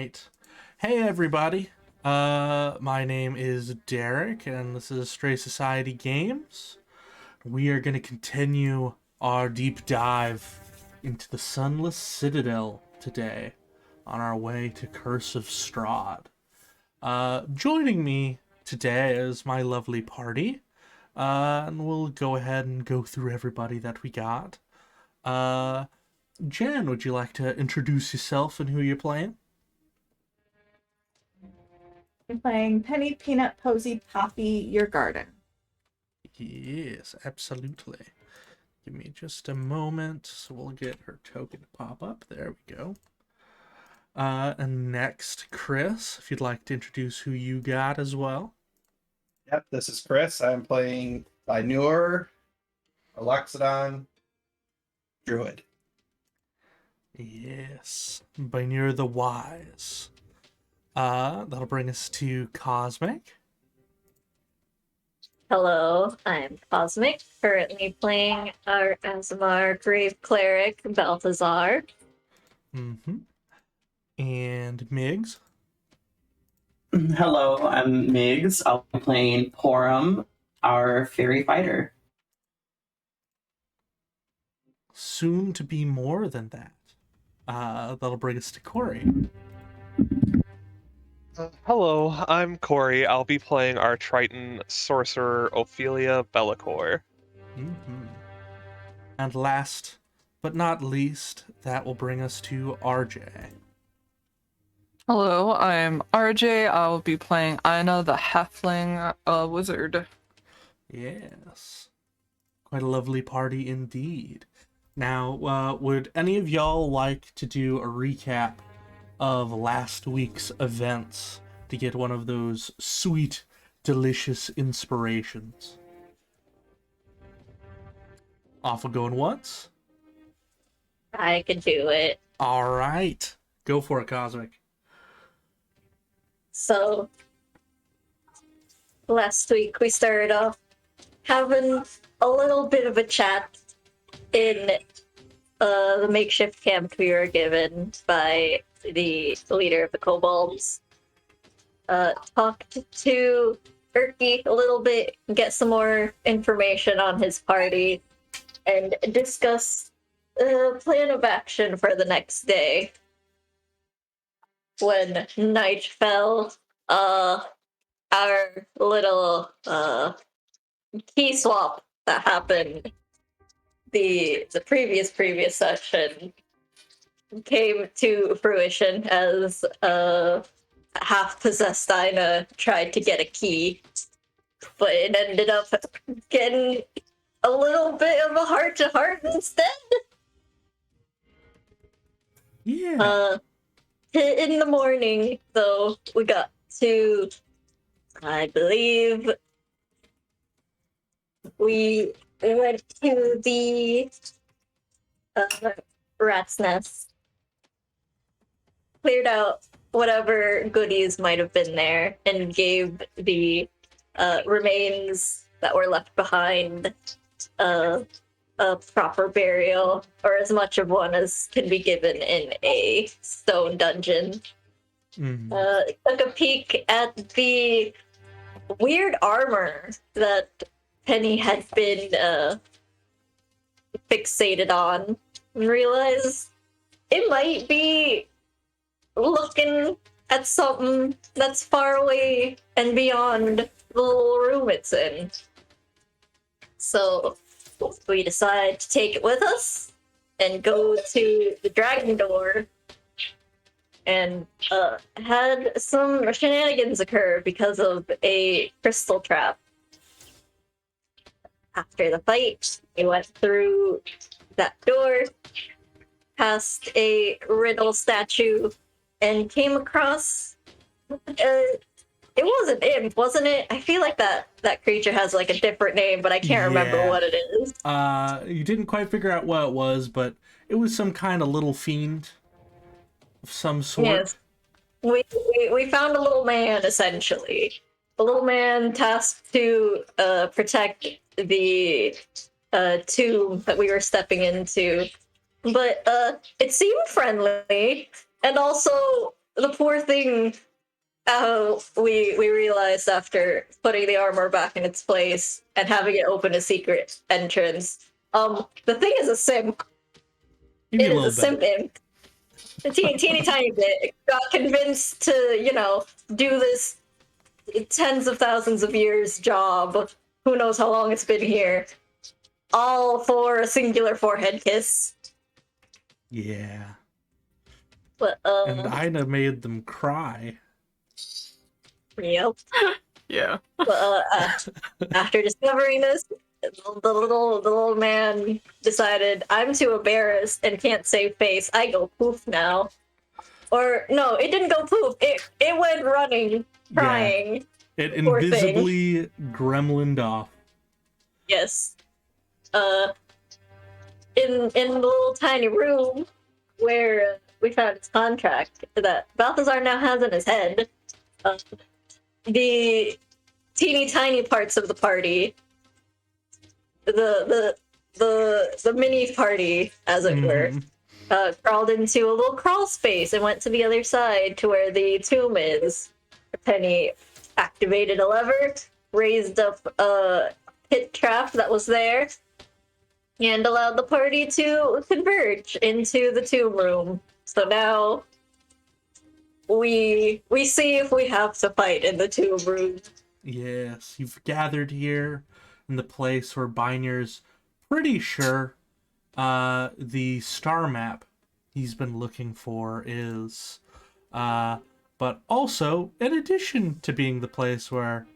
right. Hey everybody. My name is Derek and this is Stray Society Games. We are going to continue our deep dive into the Sunless Citadel today on our way to Curse of Strahd. Joining me today is my lovely party. And we'll go ahead and go through everybody that we got. Jen, would you like to introduce yourself and who you're playing? I'm playing Penny Peanut Posy Poppy Your Garden. Yes, absolutely. Give me just a moment, so we'll get her token to pop up. There we go. And next, Chris, if you'd like to introduce who you got as well. Yep, this is Chris. I'm playing Binur, Aloxodon, Druid. Yes, Binur the Wise. That'll bring us to Cosmic. Hello, I'm Cosmic, currently playing our Azamar Grave Cleric, Balthazar. Mm-hmm. And Migs. Hello, I'm Migs. I'll be playing Porum, our fairy fighter. Soon to be more than that. That'll bring us to Corey. Hello, I'm Corey. I'll be playing our Triton sorcerer Ophelia Bellicor. Mm-hmm. And last but not least, that will bring us to RJ. Hello, I'm RJ. I'll be playing Ina, the halfling wizard. Yes. Quite a lovely party indeed. Now, would any of y'all like to do a recap of last week's events to get one of those sweet, delicious inspirations? Off of going once? I could do it. All right. Go for it, Cosmic. So, last week we started off having a little bit of a chat in the makeshift camp we were given by the leader of the kobolds. Talked to Erky a little bit, get some more information on his party, and discuss the plan of action for the next day. When night fell, our little key swap that happened the previous session came to fruition as half-possessed Ina tried to get a key, but it ended up getting a little bit of a heart-to-heart instead. Yeah. In the morning, though, we got to, I believe, we went to the rat's nest, cleared out whatever goodies might have been there, and gave the remains that were left behind a proper burial, or as much of one as can be given in a stone dungeon. Mm-hmm. Took a peek at the weird armor that Penny had been fixated on, and realized it might be looking at something that's far away and beyond the little room it's in. So we decide to take it with us and go to the dragon door, and had some shenanigans occur because of a crystal trap. After the fight, we went through that door, past a riddle statue, and came across it was an imp, wasn't it? I feel like that creature has like a different name, but I can't remember what it is. You didn't quite figure out what it was, but it was some kind of little fiend of some sort. Yes. We found a little man, essentially. A little man tasked to protect the tomb that we were stepping into. But it seemed friendly, and also the poor thing. We realized after putting the armor back in its place and having it open a secret entrance. The thing is a simp. Maybe It a is a little simp bit. imp. A teeny tiny bit. Got convinced to, do this tens of thousands of years job. Who knows how long it's been here. All for a singular forehead kiss. Yeah. But, And Ina made them cry. yep. Yeah. But, after discovering this, the little man decided, I'm too embarrassed and can't save face. I go poof now. Or no, it didn't go poof. It went running, crying. It Poor thing. invisibly gremlined off. Yes. In the little tiny room where we found his contract that Balthazar now has in his head, the teeny tiny parts of the party, the mini party, as it were, crawled into a little crawl space and went to the other side to where the tomb is. Penny activated a lever, raised up a pit trap that was there, and allowed the party to converge into the tomb room. So now we see if we have to fight in the tomb room. Yes, you've gathered here in the place where Bynier's pretty sure the star map he's been looking for is. But also, in addition to being the place where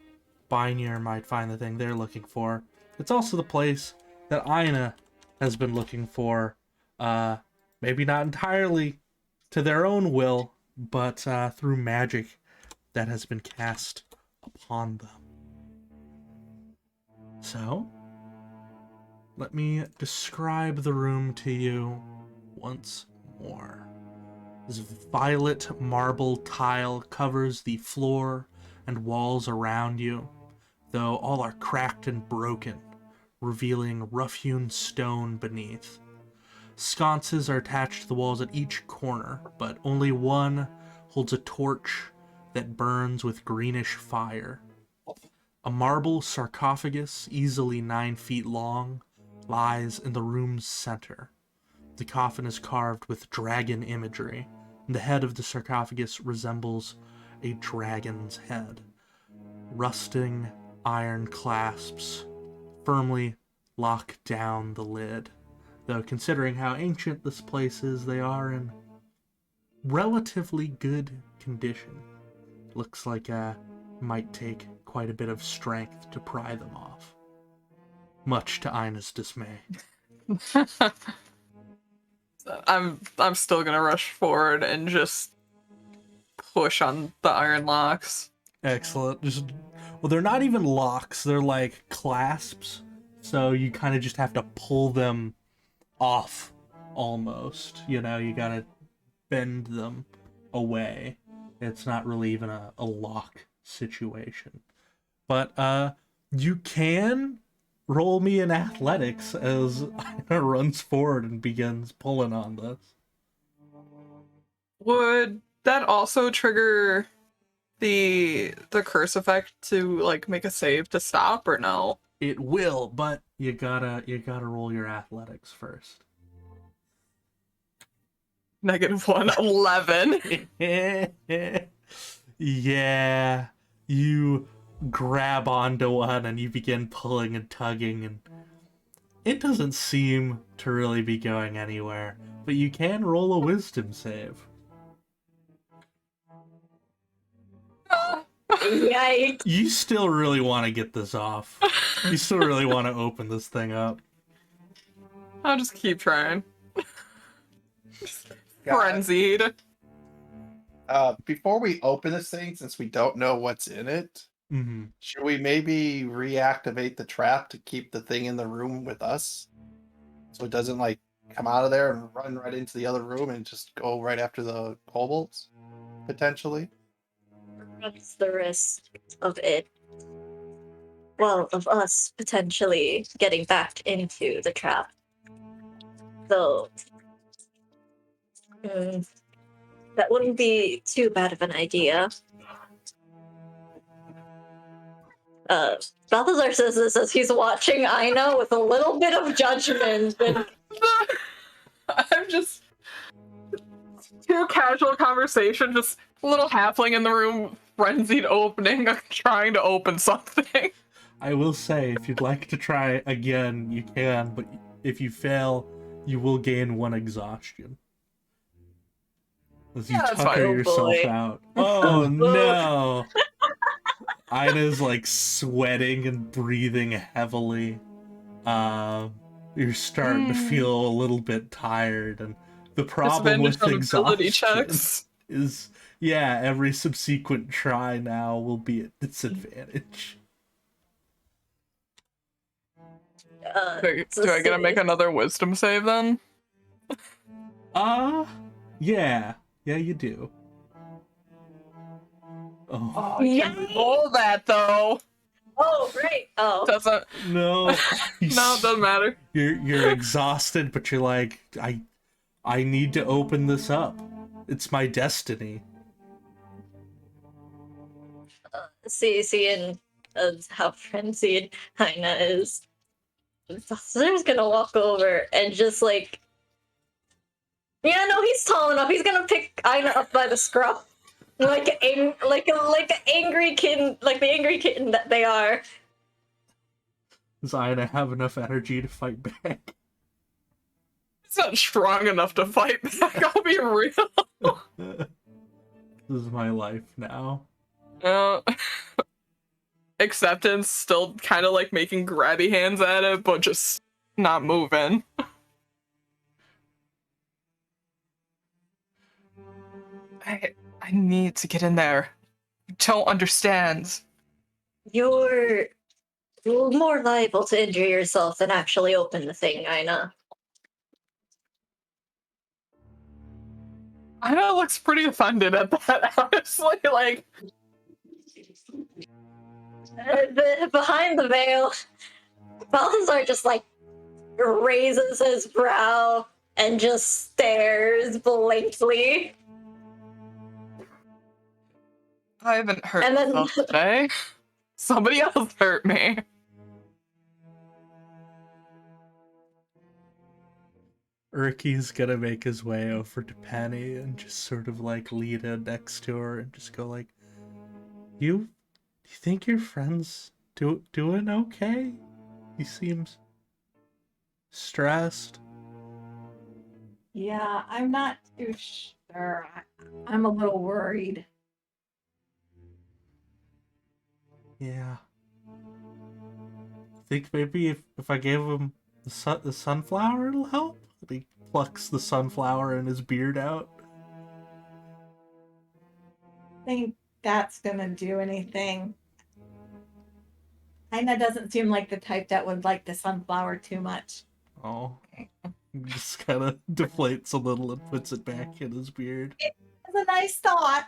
Bynier might find the thing they're looking for, it's also the place that Ina has been looking for. Maybe not entirely to their own will, but through magic that has been cast upon them. So, let me describe the room to you once more. This violet marble tile covers the floor and walls around you, though all are cracked and broken, revealing rough-hewn stone beneath. Sconces are attached to the walls at each corner, but only one holds a torch that burns with greenish fire. A marble sarcophagus, easily 9 feet long, lies in the room's center. The coffin is carved with dragon imagery, and the head of the sarcophagus resembles a dragon's head. Rusting iron clasps firmly lock down the lid, though considering how ancient this place is, they are in relatively good condition. Looks like might take quite a bit of strength to pry them off, much to Ina's dismay. I'm still gonna rush forward and just push on the iron locks. Excellent. Well, they're not even locks, they're like clasps, so you kind of just have to pull them off almost. You gotta bend them away. It's not really even a lock situation. But you can roll me in athletics as Ina runs forward and begins pulling on this. Would that also trigger the curse effect to like make a save to stop, or no? It will, but you gotta roll your athletics first. -1, 11. Yeah, you grab onto one and you begin pulling and tugging, and it doesn't seem to really be going anywhere, but you can roll a wisdom save. Yikes. You still really want to get this off. You still really want to open this thing up. I'll just keep trying. Frenzied. Before we open this thing, since we don't know what's in it, should we maybe reactivate the trap to keep the thing in the room with us? So it doesn't like come out of there and run right into the other room and just go right after the kobolds, potentially? What's the risk of it? Well, of us potentially getting backed into the trap. So, That wouldn't be too bad of an idea. Balthazar says this as he's watching Aina with a little bit of judgment. And I'm just too casual conversation, just a little halfling in the room, frenzied opening, trying to open something. I will say, if you'd like to try again, you can, but if you fail, you will gain 1 exhaustion. As you tucker yourself out. Oh no! Ina's like sweating and breathing heavily. You're starting to feel a little bit tired, and the problem with exhaustion is, yeah, every subsequent try now will be at disadvantage. Do I get to make another wisdom save then? Yeah, you do. Oh, I can't roll that though. Oh, right. Oh. Doesn't. No. No, it doesn't matter. You're exhausted, but you're like, I need to open this up. It's my destiny. Seeing how frenzied Aina is, Balthazar's gonna walk over and just like, yeah, no, he's tall enough. He's gonna pick Aina up by the scruff, like an angry kitten, like the angry kitten that they are. Does Aina have enough energy to fight back? It's not strong enough to fight back. I'll be real. This is my life now. Acceptance, still kind of like making grabby hands at it, but just not moving. I need to get in there. You don't understand. You're more liable to injure yourself than actually open the thing, Aina. Aina looks pretty offended at that, honestly. Like, behind the veil, Balthazar just like raises his brow and just stares blankly. I haven't hurt myself today. Somebody else hurt me. Ricky's gonna make his way over to Penny and just sort of like lean in next to her and just go like, You think your friend's doing okay? He seems stressed. Yeah, I'm not too sure. I'm a little worried. Yeah. I think maybe if I gave him the sunflower, it'll help. He plucks the sunflower and his beard out. Think that's gonna do anything. Aina doesn't seem like the type that would like the sunflower too much. Oh. He just kind of deflates a little and puts it back in his beard. That's a nice thought.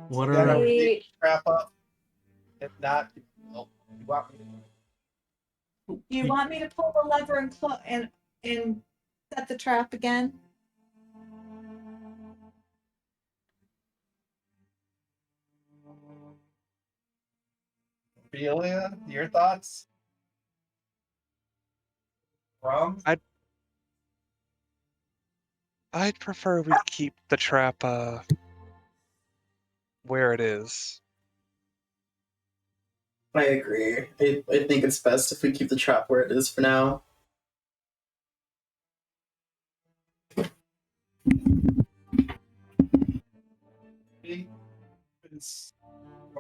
What are we wrap up? If not, well, You want me to pull the lever and set the trap again? Ophelia, your thoughts? Rum? I'd prefer we keep the trap where it is. I agree. I think it's best if we keep the trap where it is for now. When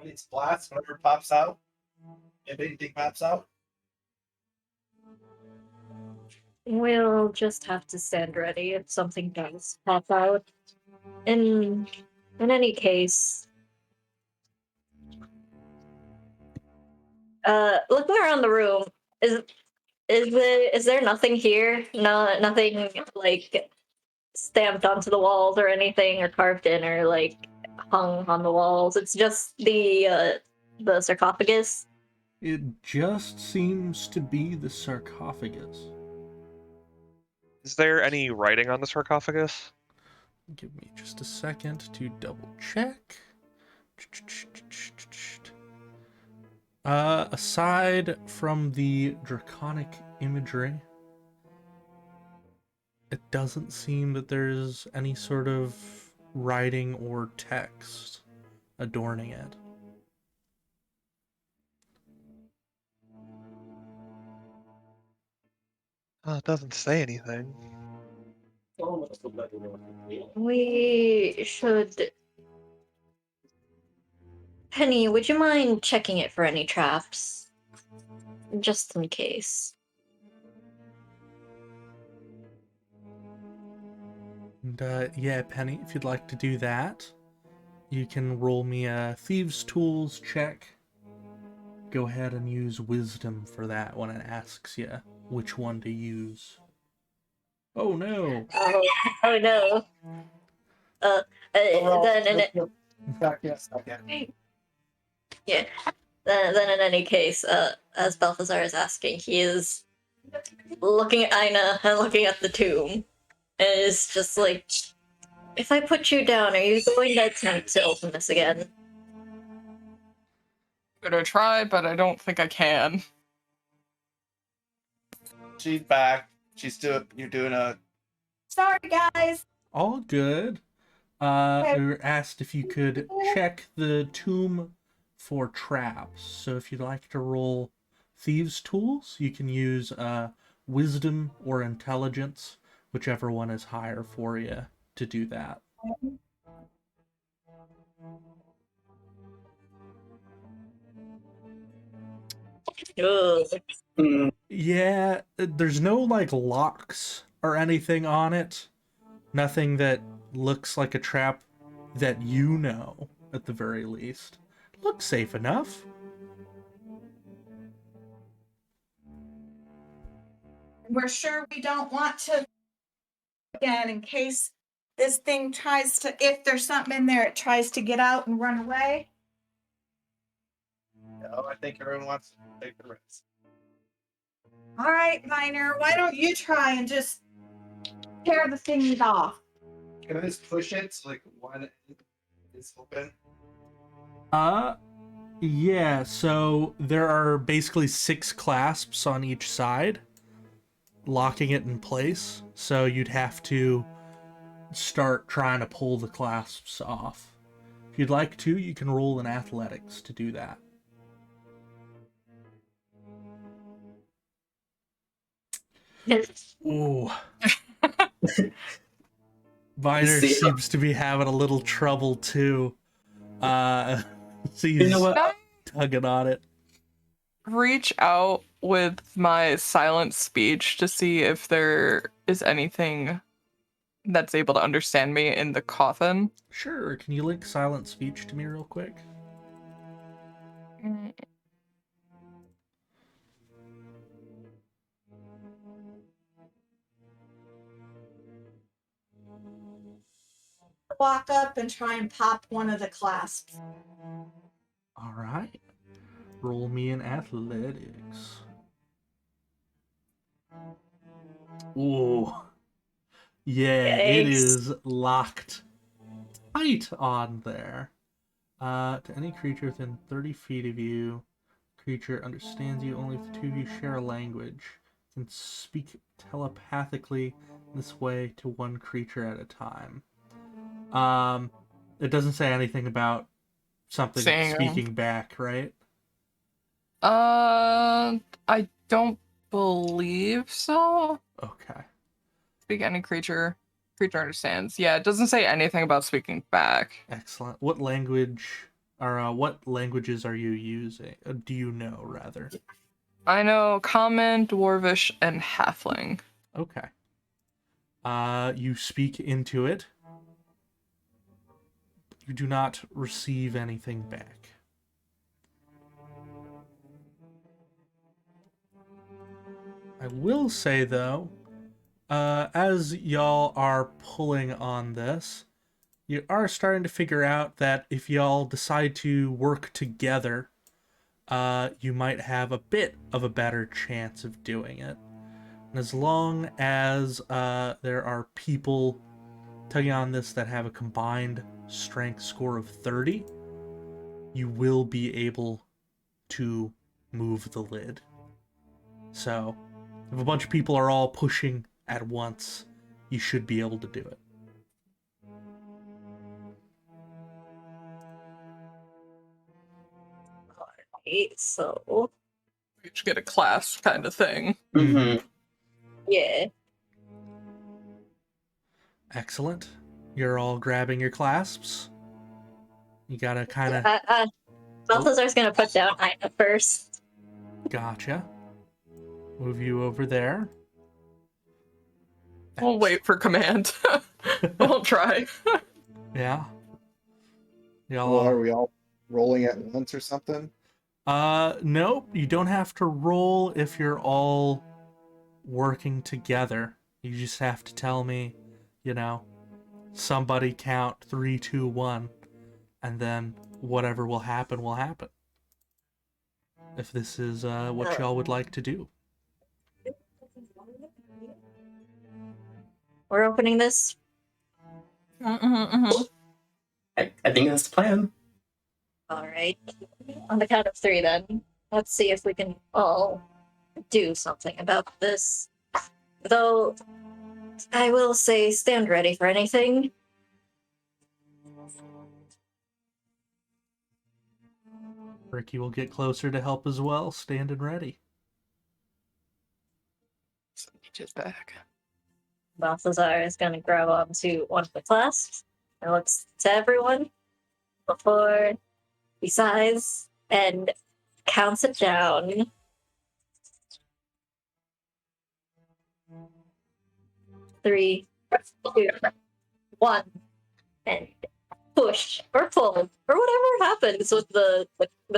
it's blast, whenever it pops out, if anything pops out. We'll just have to stand ready if something does pop out. In any case, looking around the room, is there nothing here? No, nothing like stamped onto the walls or anything, or carved in, or like hung on the walls. It's just the sarcophagus. It just seems to be the sarcophagus. Is there any writing on the sarcophagus? Give me just a second to double check. Aside from the draconic imagery, it doesn't seem that there's any sort of writing or text adorning it. It doesn't say anything. We should. Penny, would you mind checking it for any traps? Just in case. And yeah, Penny, if you'd like to do that, you can roll me a Thieves' Tools check. Go ahead and use Wisdom for that when it asks you which one to use. Oh no! Oh no. Then yeah. Then in any case, as Balthazar is asking, he is looking at Aina and looking at the tomb, and is just like, if I put you down, are you going to attempt to open this again? I'm gonna try, but I don't think I can. She's back. You're doing a. Sorry, guys. All good. We were asked if you could check the tomb for traps. So if you'd like to roll Thieves' Tools, you can use Wisdom or Intelligence, whichever one is higher for you to do that. Ugh. Yeah, there's no like locks or anything on it. Nothing that looks like a trap that you know, at the very least. Looks safe enough. We're sure we don't want to again in case this thing tries to, if there's something in there, it tries to get out and run away. No, I think everyone wants to take the risk. All right, Viner, why don't you try and just tear the things off? Can I just push it so like one is open? Yeah, so there are basically 6 clasps on each side, locking it in place. So you'd have to start trying to pull the clasps off. If you'd like to, you can roll in athletics to do that. Ooh. Viner seems to be having a little trouble too. He's tugging on it. Reach out with my silent speech to see if there is anything that's able to understand me in the coffin. Sure. Can you link silent speech to me real quick? Walk up and try and pop one of the clasps. All right. Roll me in athletics. Ooh. Yeah, it is locked tight on there. To any creature within 30 feet of you, creature understands you only if the two of you share a language. Can speak telepathically this way to one creature at a time. It doesn't say anything about something speaking back, right? I don't believe so. Okay. Speak any creature. Creature understands. Yeah, it doesn't say anything about speaking back. Excellent. What language, or what languages are you using? Do you know, rather? I know Common, Dwarvish, and Halfling. Okay. You speak into it. You do not receive anything back. I will say, though, as y'all are pulling on this, you are starting to figure out that if y'all decide to work together, you might have a bit of a better chance of doing it. And as long as there are people tugging on this that have a combined strength score of 30, you will be able to move the lid. So, if a bunch of people are all pushing at once, you should be able to do it. Alright, so We should get a class kind of thing. Mm-hmm. yeah. Excellent. You're all grabbing your clasps. You gotta kind of... Balthazar's gonna put down Ina first. Gotcha. Move you over there. We'll wait for command. We'll try. Yeah. Y'all Well, are we all rolling at once or something? Nope. You don't have to roll if you're all working together. You just have to tell me, somebody count 3, 2, 1, and then whatever will happen will happen. If this is what y'all would like to do. We're opening this. Mm-hmm. I think that's the plan. Alright. On the count of 3 then. Let's see if we can all do something about this. Though, I will say stand ready for anything. Ricky will get closer to help as well, standing ready. Just back. Balthazar is going to grab onto one of the clasps and looks to everyone before he sighs and counts it down. 3, 2, 1, and push or pull or whatever happens with the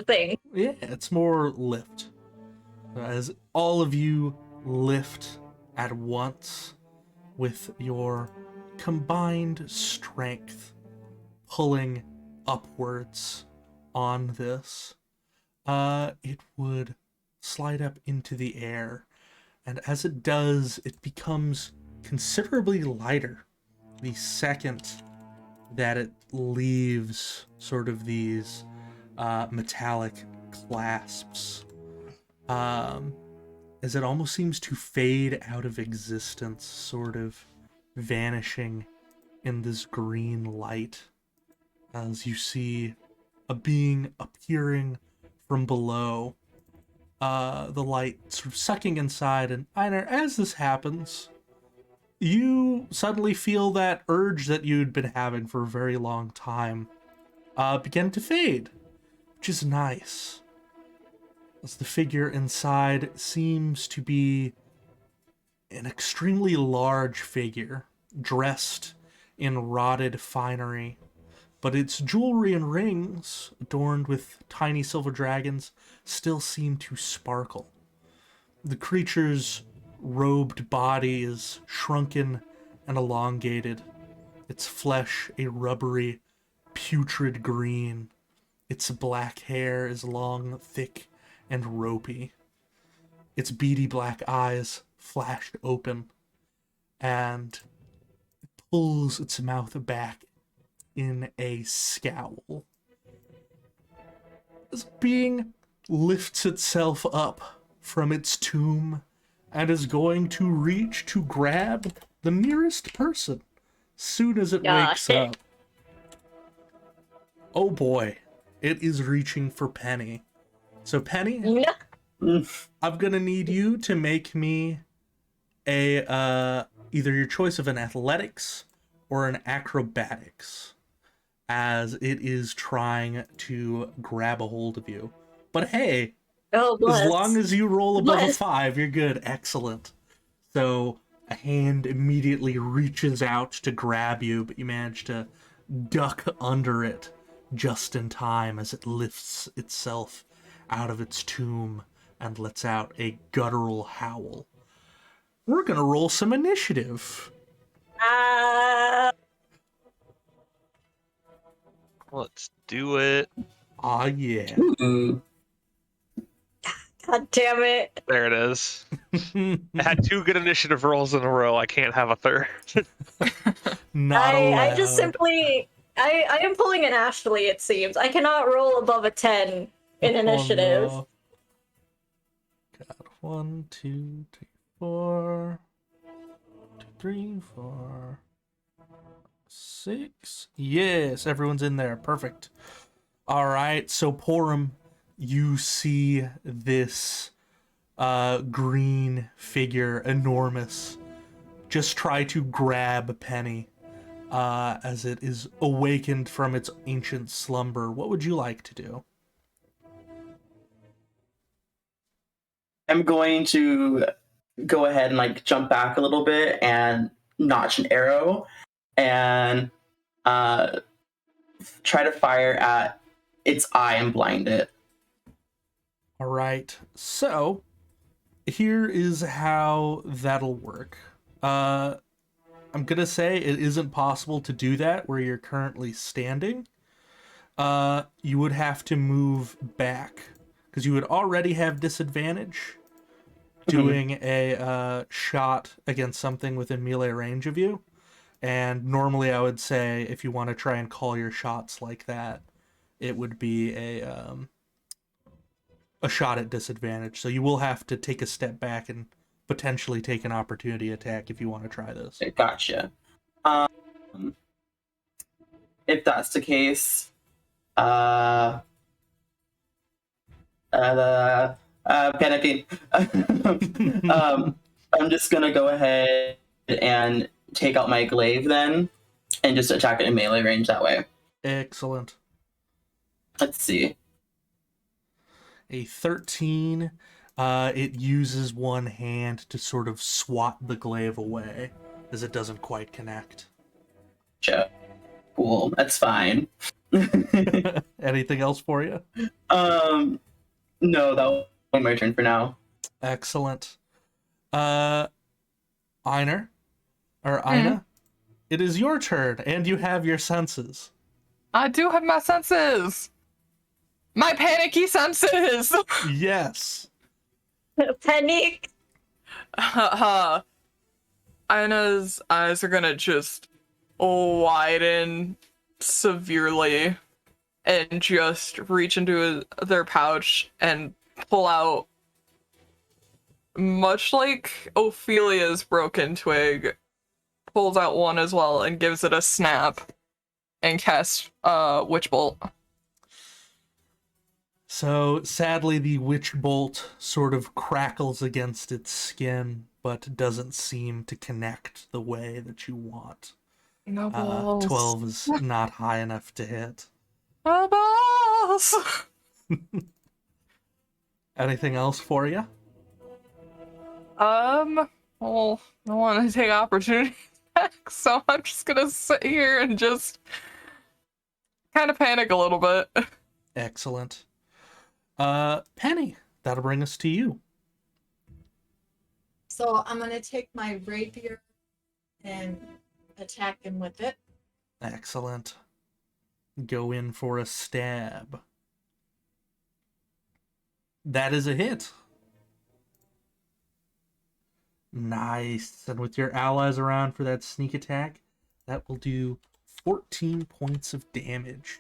thing. Yeah, it's more lift. As all of you lift at once with your combined strength pulling upwards on this, it would slide up into the air, and as it does, it becomes considerably lighter the second that it leaves sort of these metallic clasps, as it almost seems to fade out of existence, sort of vanishing in this green light, as you see a being appearing from below, the light sort of sucking inside, and Einar, as this happens, you suddenly feel that urge that you'd been having for a very long time begin to fade, which is nice, as the figure inside seems to be an extremely large figure, dressed in rotted finery, but its jewelry and rings, adorned with tiny silver dragons, still seem to sparkle. The creature's robed body is shrunken and elongated, its flesh a rubbery, putrid green. Its black hair is long, thick, and ropey. Its beady black eyes flash open, and it pulls its mouth back in a scowl. This being lifts itself up from its tomb and is going to reach to grab the nearest person soon as it wakes up. Oh boy, it is reaching for Penny. So Penny, I'm gonna need you to make me a either your choice of an athletics or an acrobatics, as it is trying to grab a hold of you. But hey, as long as you roll above a 5, you're good. Excellent. So a hand immediately reaches out to grab you, but you manage to duck under it just in time as it lifts itself out of its tomb and lets out a guttural howl. We're gonna roll some initiative. Let's do it. Ah, yeah. Ooh. God damn it. There it is. I had 2 good initiative rolls in a row. I can't have a third. Not allowed. I just simply I am pulling an Ashley, it seems. I cannot roll above a 10 in initiative. Oh, no. Got 1, 2, 3, 4. 2, 3, 4. 6. Yes, everyone's in there. Perfect. All right, so Porum, you see this green figure, enormous, just try to grab Penny as it is awakened from its ancient slumber. What would you like to do? I'm going to go ahead and like jump back a little bit and notch an arrow and try to fire at its eye and blind it. All right, so here is how that'll work. I'm gonna say it isn't possible to do that where you're currently standing. You would have to move back because you would already have disadvantage doing a shot against something within melee range of you. And normally I would say if you want to try and call your shots like that, it would be a shot at disadvantage. So you will have to take a step back and potentially take an opportunity attack if you want to try this. Gotcha. If that's the case, panicking. I'm just gonna go ahead and take out my glaive then, and just attack it in melee range that way. Excellent. Let's see. A 13. It uses one hand to sort of swat the glaive away as it doesn't quite connect. Gotcha. Cool. That's fine. Anything else for you? No, that will be my turn for now. Excellent. Ina, it is your turn, and you have your senses. I do have my senses. My panicky senses. Yes. Panic. Ina's eyes are gonna just widen severely and just reach into their pouch and pull out, much like Ophelia's broken twig, pulls out one as well and gives it a snap and casts Witch Bolt. So, sadly, the witch bolt sort of crackles against its skin, but doesn't seem to connect the way that you want. No balls. 12 is not high enough to hit. No balls. Anything else for you? Well, I want to take opportunity back, so I'm just gonna sit here and just kind of panic a little bit. Excellent. Penny, that'll bring us to you. So I'm gonna take my rapier and attack him with it. Excellent. Go in for a stab. That is a hit. Nice. And with your allies around for that sneak attack, that will do 14 points of damage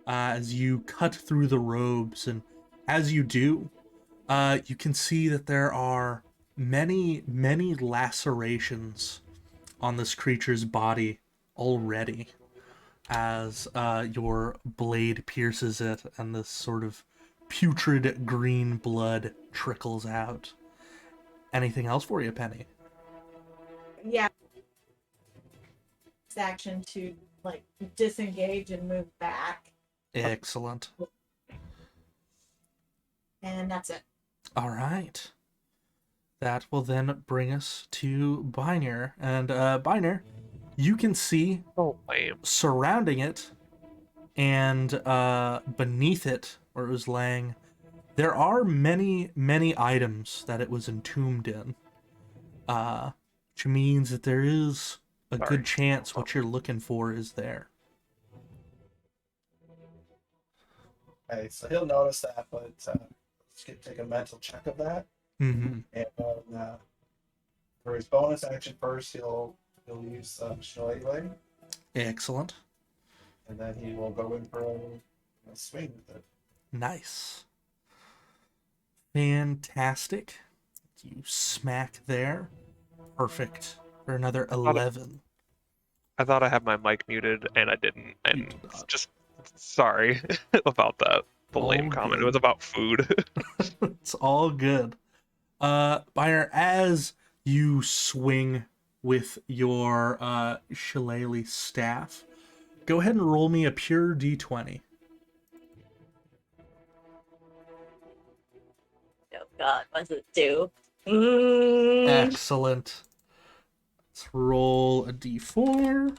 as you cut through the robes. And as you do, you can see that there are many, many lacerations on this creature's body already as your blade pierces it and this sort of putrid green blood trickles out. Anything else for you, Penny? Yeah. It's action to like disengage and move back. Excellent. And that's it. All right. That will then bring us to Biner. And Biner, you can see surrounding it and beneath it, where it was laying, there are many, many items that it was entombed in. Which means that there is a good chance what you're looking for is there. Okay, so he'll notice that, but take a mental check of that. Mm-hmm. And for his bonus action first, he'll use Shillelagh, Excellent. and then he will go in for a swing with it. Nice. Fantastic. You smack there. Perfect. For another 11. I thought I had my mic muted and I didn't. You And did not. just sorry about that. The lame All comment. It good. was about food. It's all good. Byner, as you swing with your shillelagh staff, go ahead and roll me a pure d20. Oh God, what does it do? Excellent. Let's roll a d4.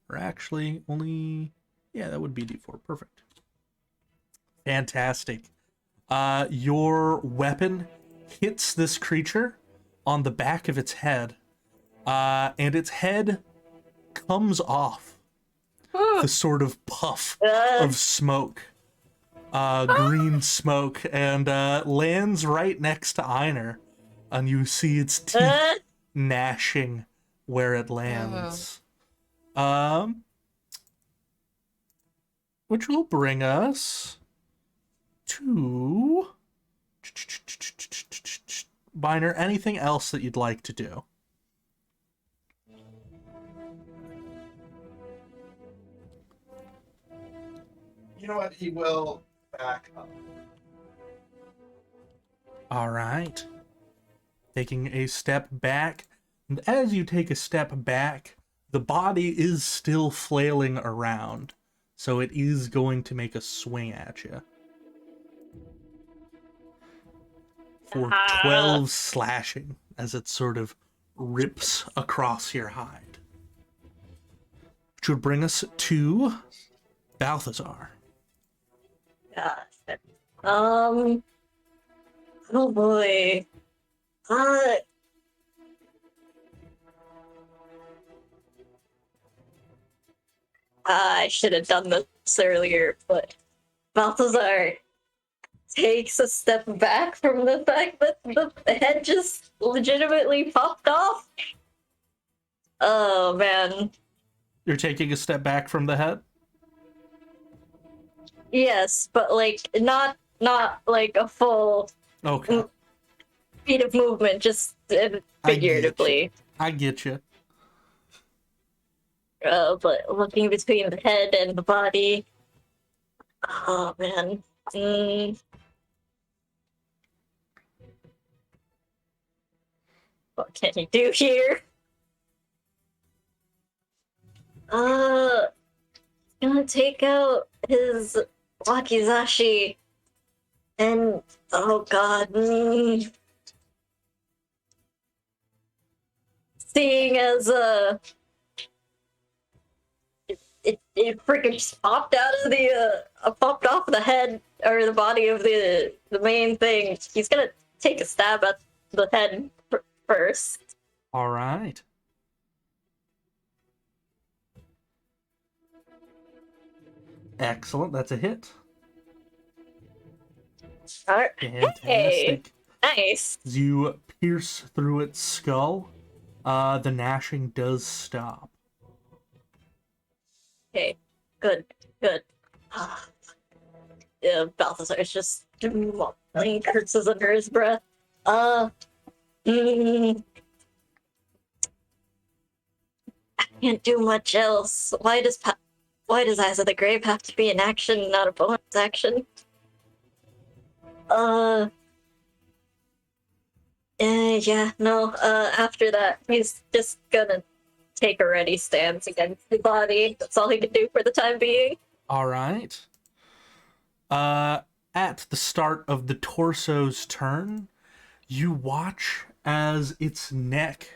Or actually, only... Yeah, that would be d4. Perfect. Fantastic. Your weapon hits this creature on the back of its head, and its head comes off the sort of puff of smoke, green smoke, and lands right next to Einar, and you see its teeth gnashing where it lands. Which will bring us to Byner. Anything else that you'd like to do? You know what? He will back up. All right. Taking a step back, and as you take a step back, the body is still flailing around, so it is going to make a swing at you. For 12 slashing as it sort of rips across your hide. Which would bring us to Balthazar. God. Oh boy. I should have done this earlier, but Balthazar takes a step back from the fact that the head just legitimately popped off. Oh man. You're taking a step back from the head? Yes, but like not like a full Okay. feet of movement, just figuratively. I get you. But looking between the head and the body. Oh man. What can he do here? Gonna take out his wakizashi and oh god. Seeing as it freaking just popped out of the popped off the head or the body of the main thing. He's gonna take a stab at the head first. All right. Excellent. That's a hit. Alright. Fantastic. Hey, nice. As you pierce through its skull, the gnashing does stop. Okay, good. Yeah, Balthazar's just mumbling curses under his breath. I can't do much else. Why does Eyes of the Grave have to be an action, not a bonus action? Yeah, no, after that, he's just gonna take a ready stance against the body. That's all he can do for the time being. All right. At the start of the torso's turn, you watch as its neck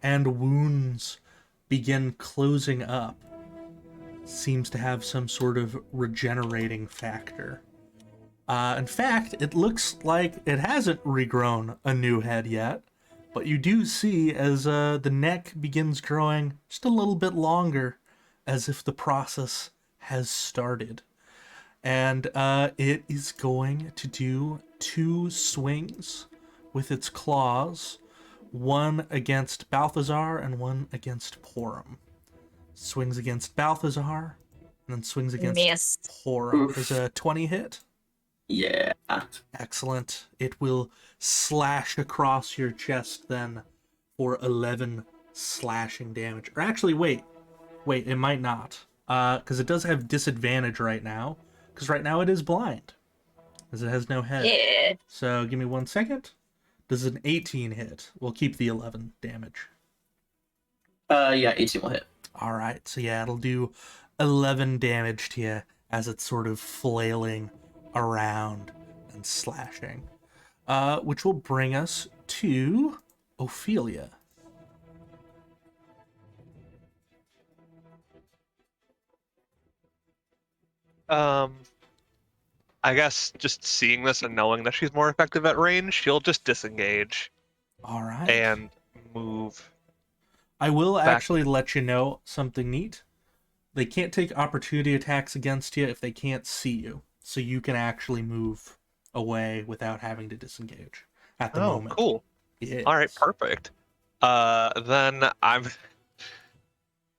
and wounds begin closing up. Seems to have some sort of regenerating factor. In fact, it looks like it hasn't regrown a new head yet, but you do see as the neck begins growing just a little bit longer, as if the process has started. And it is going to do 2 swings with its claws, one against Balthazar and one against Porum. Swings against Balthazar, and then swings against Miss. Porum. Oof. Is a 20 hit? Yeah. Excellent. It will slash across your chest then for 11 slashing damage. Or actually, wait, it might not. Because it does have disadvantage right now. Because right now it is blind. Because it has no head. Yeah. So give me 1 second. Does an 18 hit? We'll keep the 11 damage. Yeah, 18 will hit. Alright, so yeah, it'll do 11 damage to you as it's sort of flailing around and slashing. Which will bring us to Ophelia. I guess just seeing this and knowing that she's more effective at range, she'll just disengage Alright. and move. I will back. actually let you know something neat. They can't take opportunity attacks against you if they can't see you. So you can actually move away without having to disengage at the moment. Cool. Yes. All right, perfect. Then I'm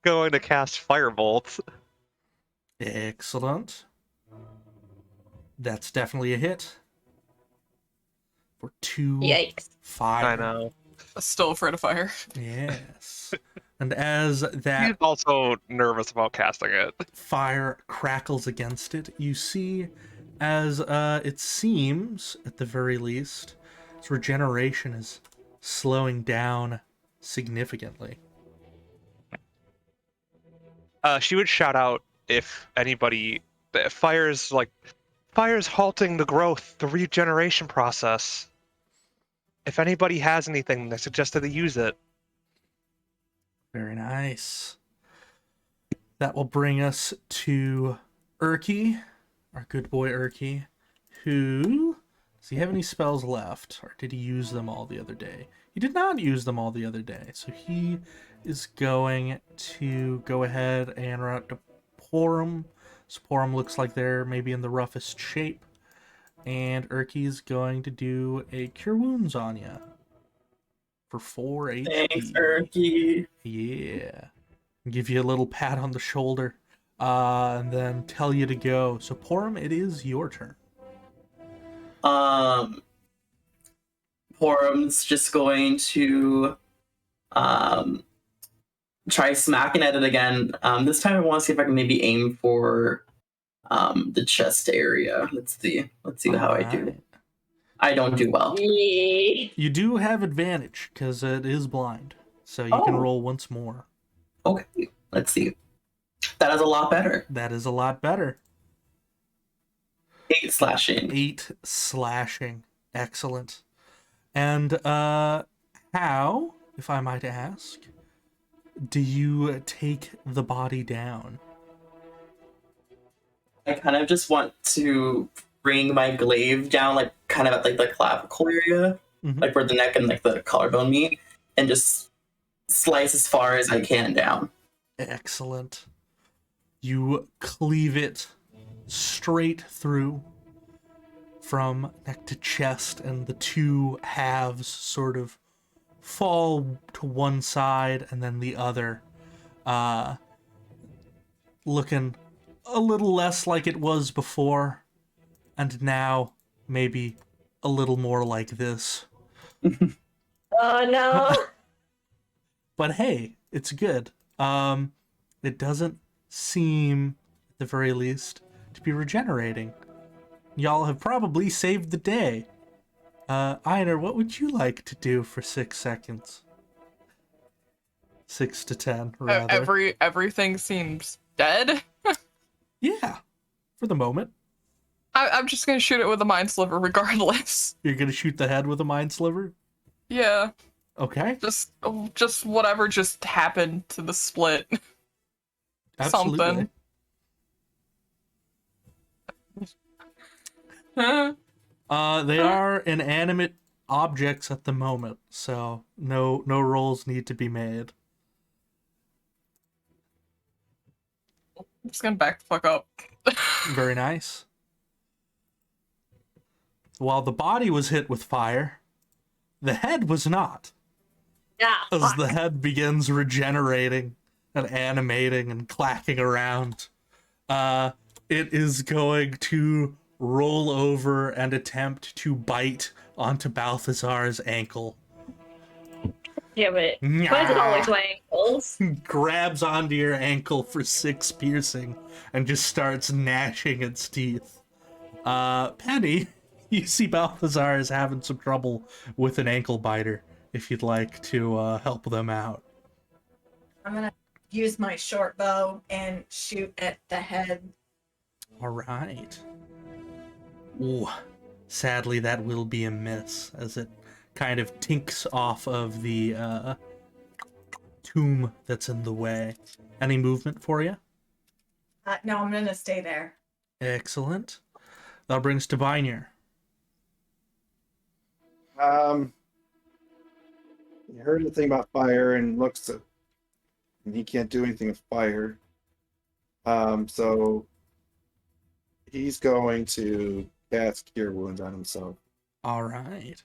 going to cast Firebolt. Excellent. That's definitely a hit. For 2 Yikes. fire. I know. Still afraid of fire. Yes. And as He's that also nervous about casting it. fire crackles against it, you see, as it seems, at the very least, its regeneration is slowing down significantly. She would shout out if anybody... Fire's halting the growth, the regeneration process. If anybody has anything, I suggest that they use it. Very nice. That will bring us to Urki, our good boy Urki, who... Does he have any spells left? Or did he use them all the other day? He did not use them all the other day. So he is going to go ahead and run up to Porum. So Porum looks like they're maybe in the roughest shape. And Urki's going to do a Cure Wounds on you. For 4 HP. Thanks, Erky. Yeah. Give you a little pat on the shoulder. And then tell you to go. So Porum, it is your turn. Porum's just going to try smacking at it again. This time I want to see if I can maybe aim for the chest area. Let's see how I do. Alright. I don't do well. Yeah. You do have advantage because it is blind. So you can roll once more. Okay, let's see. That is a lot better. That is a lot better. 8 slashing. 8 slashing. Excellent. And how, if I might ask, do you take the body down? I kind of just want to bring my glaive down, like kind of at like the clavicle area, like where the neck and like the collarbone meet, and just slice as far as I can down. Excellent. You cleave it straight through from neck to chest, and the two halves sort of fall to one side and then the other, looking a little less like it was before, and now maybe a little more like this. Oh no. But hey, it's good. It doesn't seem, at the very least, to be regenerating. Y'all have probably saved the day. Einar, what would you like to do for 6 seconds? 6 to 10, rather. Everything seems dead. Yeah, for the moment. I'm just gonna shoot it with a mind sliver regardless. You're gonna shoot the head with a mind sliver? Yeah, Okay. just whatever just happened to the split. Absolutely. Something. They are inanimate objects at the moment, so no rolls need to be made. I'm just gonna back the fuck up. Very nice. While the body was hit with fire, the head was not. Yeah. As the head begins regenerating and animating and clacking around, it is going to roll over and attempt to bite onto Balthazar's ankle. Damn it. Why is it always my ankles? Grabs onto your ankle for 6 piercing and just starts gnashing its teeth. Penny, you see Balthazar is having some trouble with an ankle biter, if you'd like to help them out. I'm gonna use my short bow and shoot at the head. All right. Ooh, sadly, that will be a miss, as it kind of tinks off of the tomb that's in the way. Any movement for you? No, I'm gonna stay there. Excellent. That brings to Binir. You heard the thing about fire and looks at, and he can't do anything with fire. So he's going to cast Cure Wounds on himself. All right.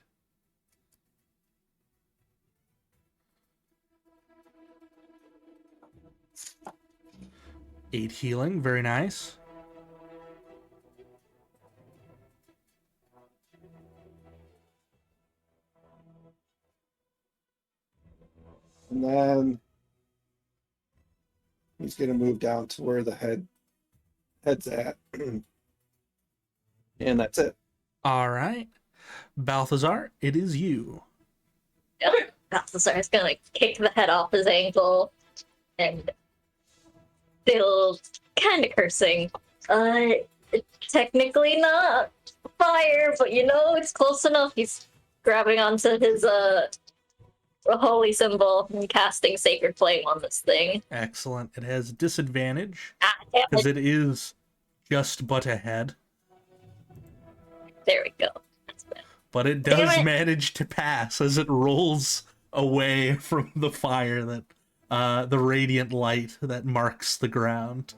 Eight healing, very nice. And then he's going to move down to where the head's at. And that's it. All right. Balthazar, it is you. Balthazar is gonna kick the head off his ankle and still kind of cursing. Technically not fire, but it's close enough. He's grabbing onto his holy symbol and casting Sacred Flame on this thing. Excellent. It has disadvantage Damn because it. it is just but a head. There we go. But it Damn does it. manage to pass as it rolls away from the fire that the radiant light that marks the ground.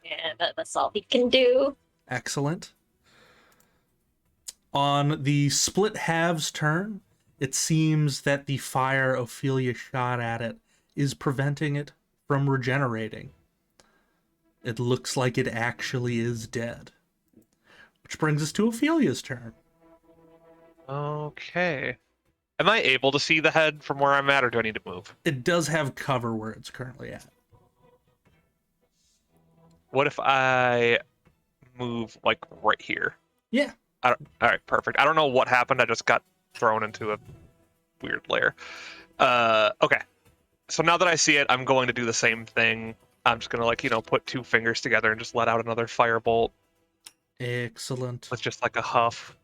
Yeah, that's all he can do. Excellent. On the split halves turn, it seems that the fire Ophelia shot at it is preventing it from regenerating. It looks like it actually is dead. Which brings us to Ophelia's turn. Okay. Am I able to see the head from where I'm at, or do I need to move? It does have cover where it's currently at. What if I move, like, right here? Yeah. All right, perfect. I don't know what happened. I just got thrown into a weird layer. Okay. So now that I see it, I'm going to do the same thing. I'm just going to, put 2 fingers together and just let out another firebolt Excellent. with just, like, a huff.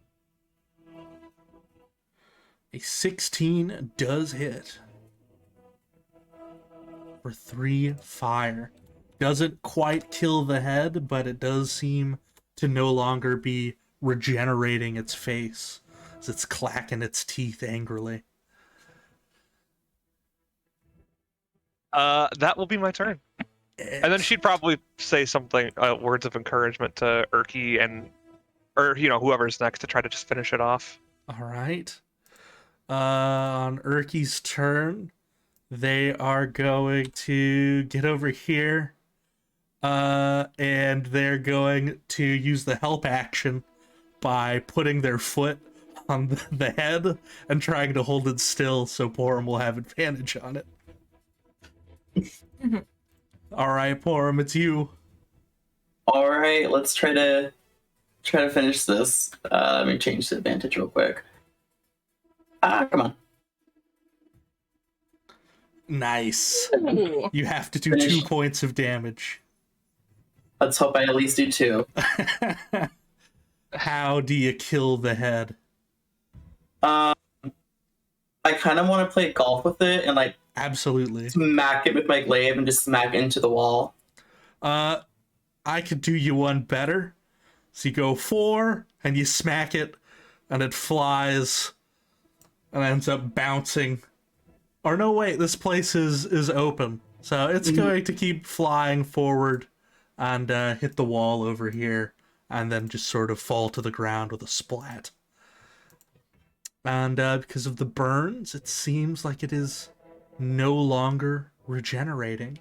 A 16 does hit. For 3 fire. Doesn't quite kill the head, but it does seem to no longer be regenerating its face as it's clacking its teeth angrily. That will be my turn. And then she'd probably say something, words of encouragement to Urki or whoever's next to try to just finish it off. All right. On Urki's turn, they are going to get over here, and they're going to use the help action by putting their foot on the head and trying to hold it still so Porum will have advantage on it. All right, Porum, it's you. All right, let's try to finish this. Let me change the advantage real quick. Come on. Nice. Ooh. You have to do Finish. 2 points of damage. Let's hope I at least do 2. How do you kill the head? I kind of want to play golf with it and Absolutely. smack it with my glaive and just smack into the wall. I could do you one better. So you go 4 and you smack it and it flies and ends up bouncing. Or no, wait, this place is open. So it's going to keep flying forward and hit the wall over here, and then just sort of fall to the ground with a splat. And because of the burns, it seems like it is no longer regenerating.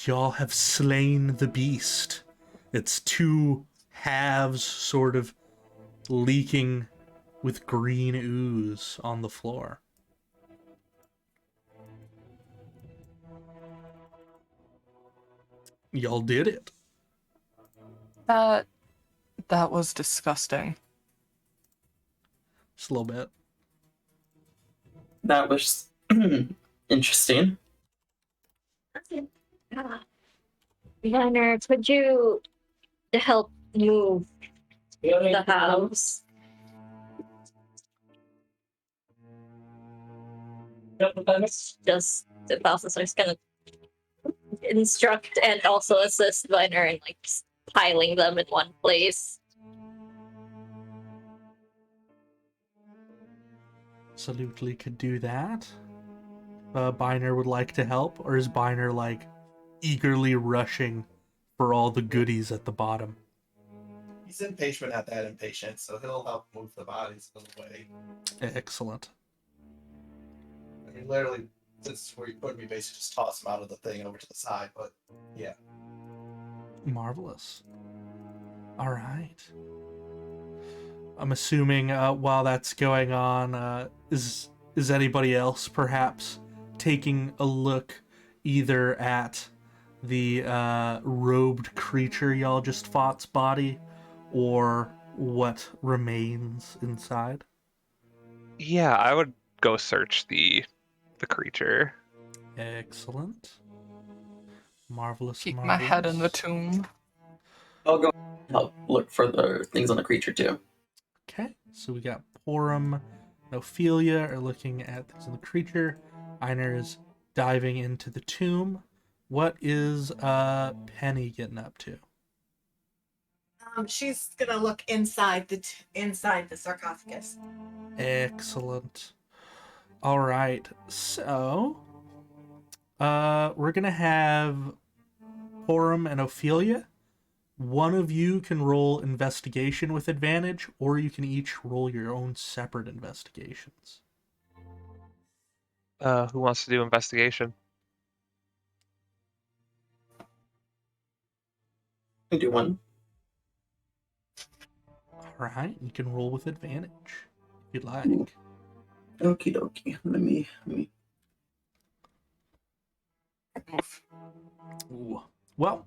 Y'all have slain the beast. Its two halves sort of leaking with green ooze on the floor. Y'all did it. That was disgusting. Just a little bit. That was interesting. Designer, could you help move the house? Just the Balthazar's gonna instruct and also assist Viner in like just piling them in one place. Absolutely could do that. Biner would like to help, or is Biner like eagerly rushing for all the goodies at the bottom? He's impatient, not that impatient, so he'll help move the bodies out of the way. Excellent. I mean, literally, this is where you put me, basically just toss him out of the thing over to the side, but yeah. Marvelous. All right. I'm assuming while that's going on, is anybody else perhaps taking a look either at the robed creature y'all just fought's body, or what remains inside? Yeah, I would go search the creature. Excellent. Marvelous. Keep marvelous. my head in the tomb. I'll go help look for the things on the creature too. Okay, so we got Porum and Ophelia are looking at things in the creature. Einer is diving into the tomb. What is Penny getting up to? She's gonna look inside the sarcophagus. Excellent. All right, so we're gonna have Porum and Ophelia. One of you can roll investigation with advantage, or you can each roll your own separate investigations. Who wants to do investigation? I do one. All right, you can roll with advantage if you'd like. Ooh. Okie dokie. Let me. Oof. Ooh. Well,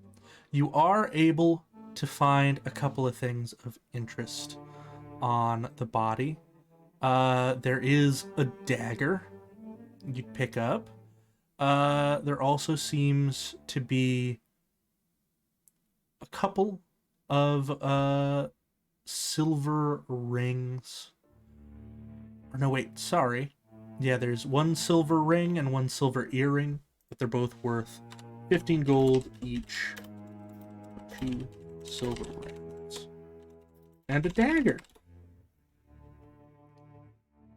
you are able to find a couple of things of interest on the body. There is a dagger you pick up. There also seems to be a couple of silver rings. Or no, wait, sorry. Yeah, there's one silver ring and one silver earring, but they're both worth 15 gold each. 2 silver rings. And a dagger.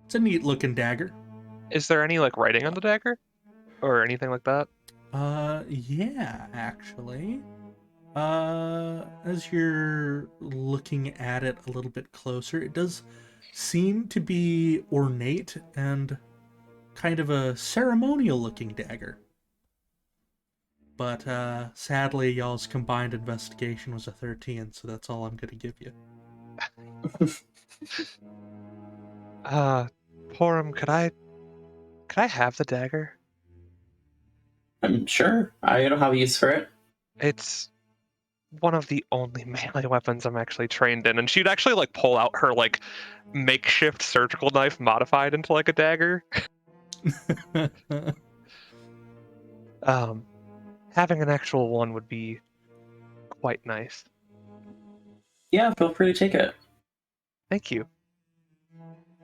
It's a neat looking dagger. Is there any like writing on the dagger? Or anything like that? Yeah, actually. As you're looking at it a little bit closer, it does seem to be ornate and kind of a ceremonial looking dagger. But sadly, y'all's combined investigation was a 13, so that's all I'm gonna give you. Porum, could I have the dagger? I'm sure. I don't have a use for it. It's one of the only melee weapons I'm actually trained in, and she'd actually like pull out her like makeshift surgical knife modified into like a dagger. Having an actual one would be quite nice. Yeah, feel free to take it. Thank you.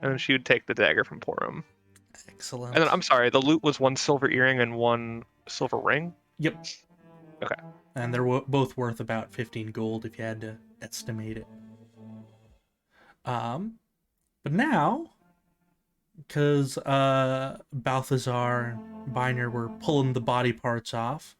And she would take the dagger from Porum. Excellent. And then, I'm sorry, the loot was 1 silver earring and 1 silver ring? Yep. Okay. And they're both worth about 15 gold if you had to estimate it. But now, because Balthazar and Biner were pulling the body parts off,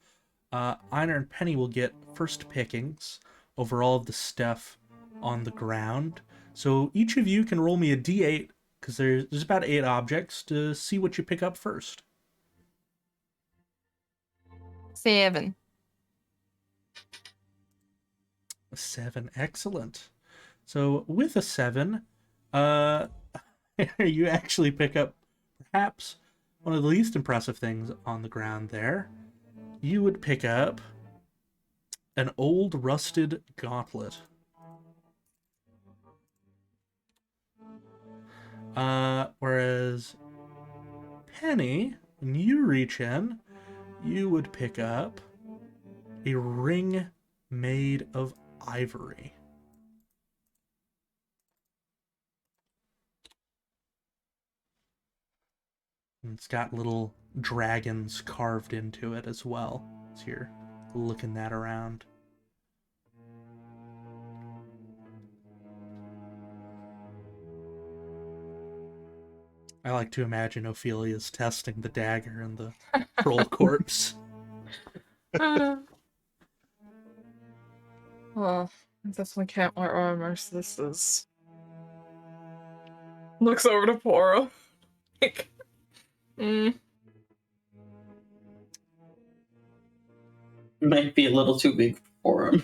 Einar and Penny will get first pickings over all of the stuff on the ground. So each of you can roll me a d8, because there's about 8 objects, to see what you pick up first. 7. A 7, excellent. So with a 7, you actually pick up perhaps one of the least impressive things on the ground there. You would pick up an old rusted gauntlet. Whereas Penny, when you reach in, you would pick up a ring made of ivory. And it's got little dragons carved into it as well, as you're looking that around. I like to imagine Ophelia's testing the dagger and the troll corpse. Well, I definitely can't wear armor, so this is... Looks over to Poro. Like, Might be a little too big for him.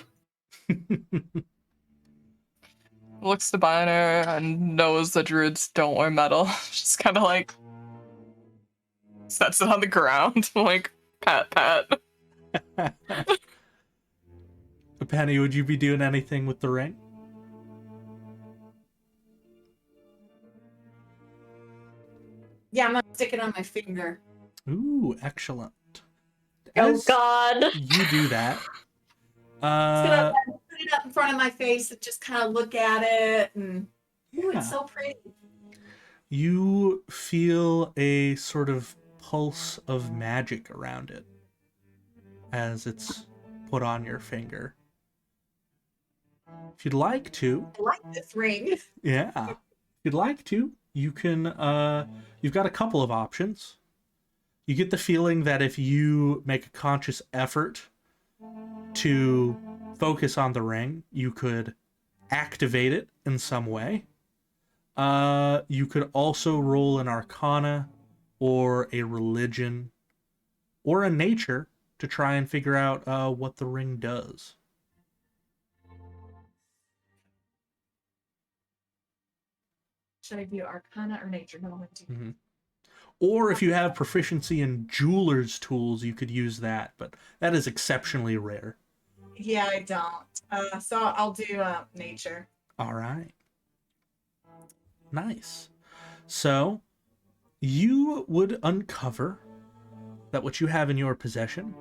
looks to Biner and knows that druids don't wear metal. Just kind of like... sets it on the ground. Like, pat, pat. Penny, would you be doing anything with the ring? Yeah, I'm gonna stick it on my finger. Ooh, excellent. Oh As God. you do that, Put it up in front of my face and just kind of look at it, and ooh, yeah, it's so pretty. you feel a sort of pulse of magic around it as it's put on your finger. If you'd like to, I like this ring. yeah, if you'd like to, you can, you've got a couple of options. You get the feeling that if you make a conscious effort to focus on the ring, you could activate it in some way. You could also roll an Arcana or a Religion or a Nature to try and figure out what the ring does. Should I do Arcana or Nature? No, I'm gonna do. Mm-hmm. Or if you have proficiency in jeweler's tools, you could use that, but that is exceptionally rare. Yeah, I don't. So I'll do Nature. All right. Nice. So you would uncover that what you have in your possession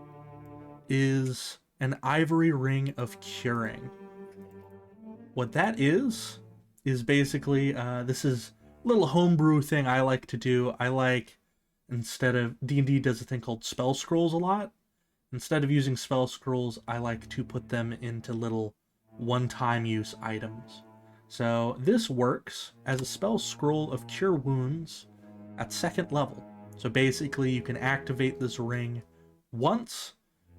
is an ivory ring of curing. What that is basically, this is a little homebrew thing I like to do. I like, instead of, D&D does a thing called spell scrolls a lot. Instead of using spell scrolls, I like to put them into little one-time use items. So this works as a spell scroll of Cure Wounds at 2nd level. So basically you can activate this ring once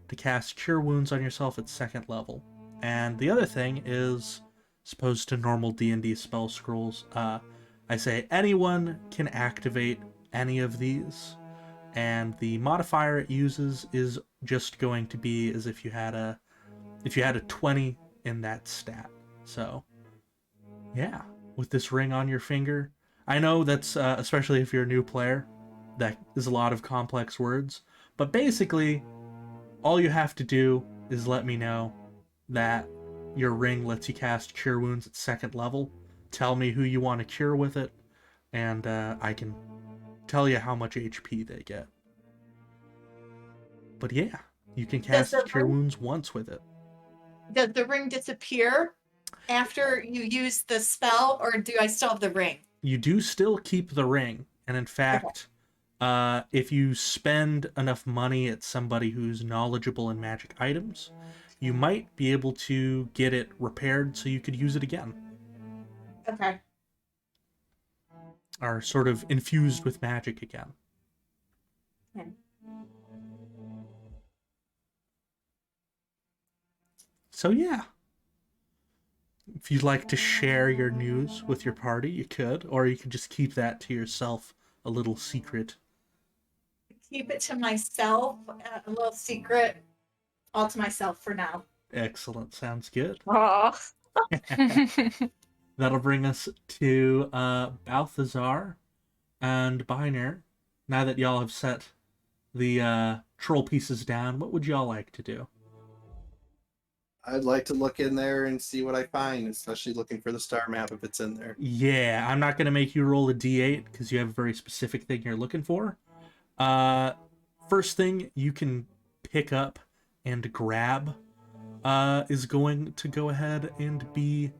to cast Cure Wounds on yourself at 2nd level. And the other thing is, as opposed to normal D&D spell scrolls, I say anyone can activate any of these. And the modifier it uses is just going to be as if you had a 20 in that stat. So yeah, with this ring on your finger, I know that's especially if you're a new player, that is a lot of complex words, but basically all you have to do is let me know that your ring lets you cast Cure Wounds at 2nd level. Tell me who you want to cure with it, and I can tell you how much HP they get. But yeah, you can cast Cure Wounds once with it. Does the ring disappear after you use the spell, or do I still have the ring? You do still keep the ring, and in fact, if you spend enough money at somebody who's knowledgeable in magic items, you might be able to get it repaired so you could use it again. Okay. Are sort of infused with magic again. Okay. So yeah. If you'd like to share your news with your party, you could, or you could just keep that to yourself, a little secret. Keep it to myself, a little secret, all to myself for now. Excellent, sounds good. Aw. That'll bring us to Balthazar and Biner. Now that y'all have set the troll pieces down, what would y'all like to do? I'd like to look in there and see what I find, especially looking for the star map if it's in there. Yeah, I'm not going to make you roll a d8 because you have a very specific thing you're looking for. First thing you can pick up and grab is going to go ahead and be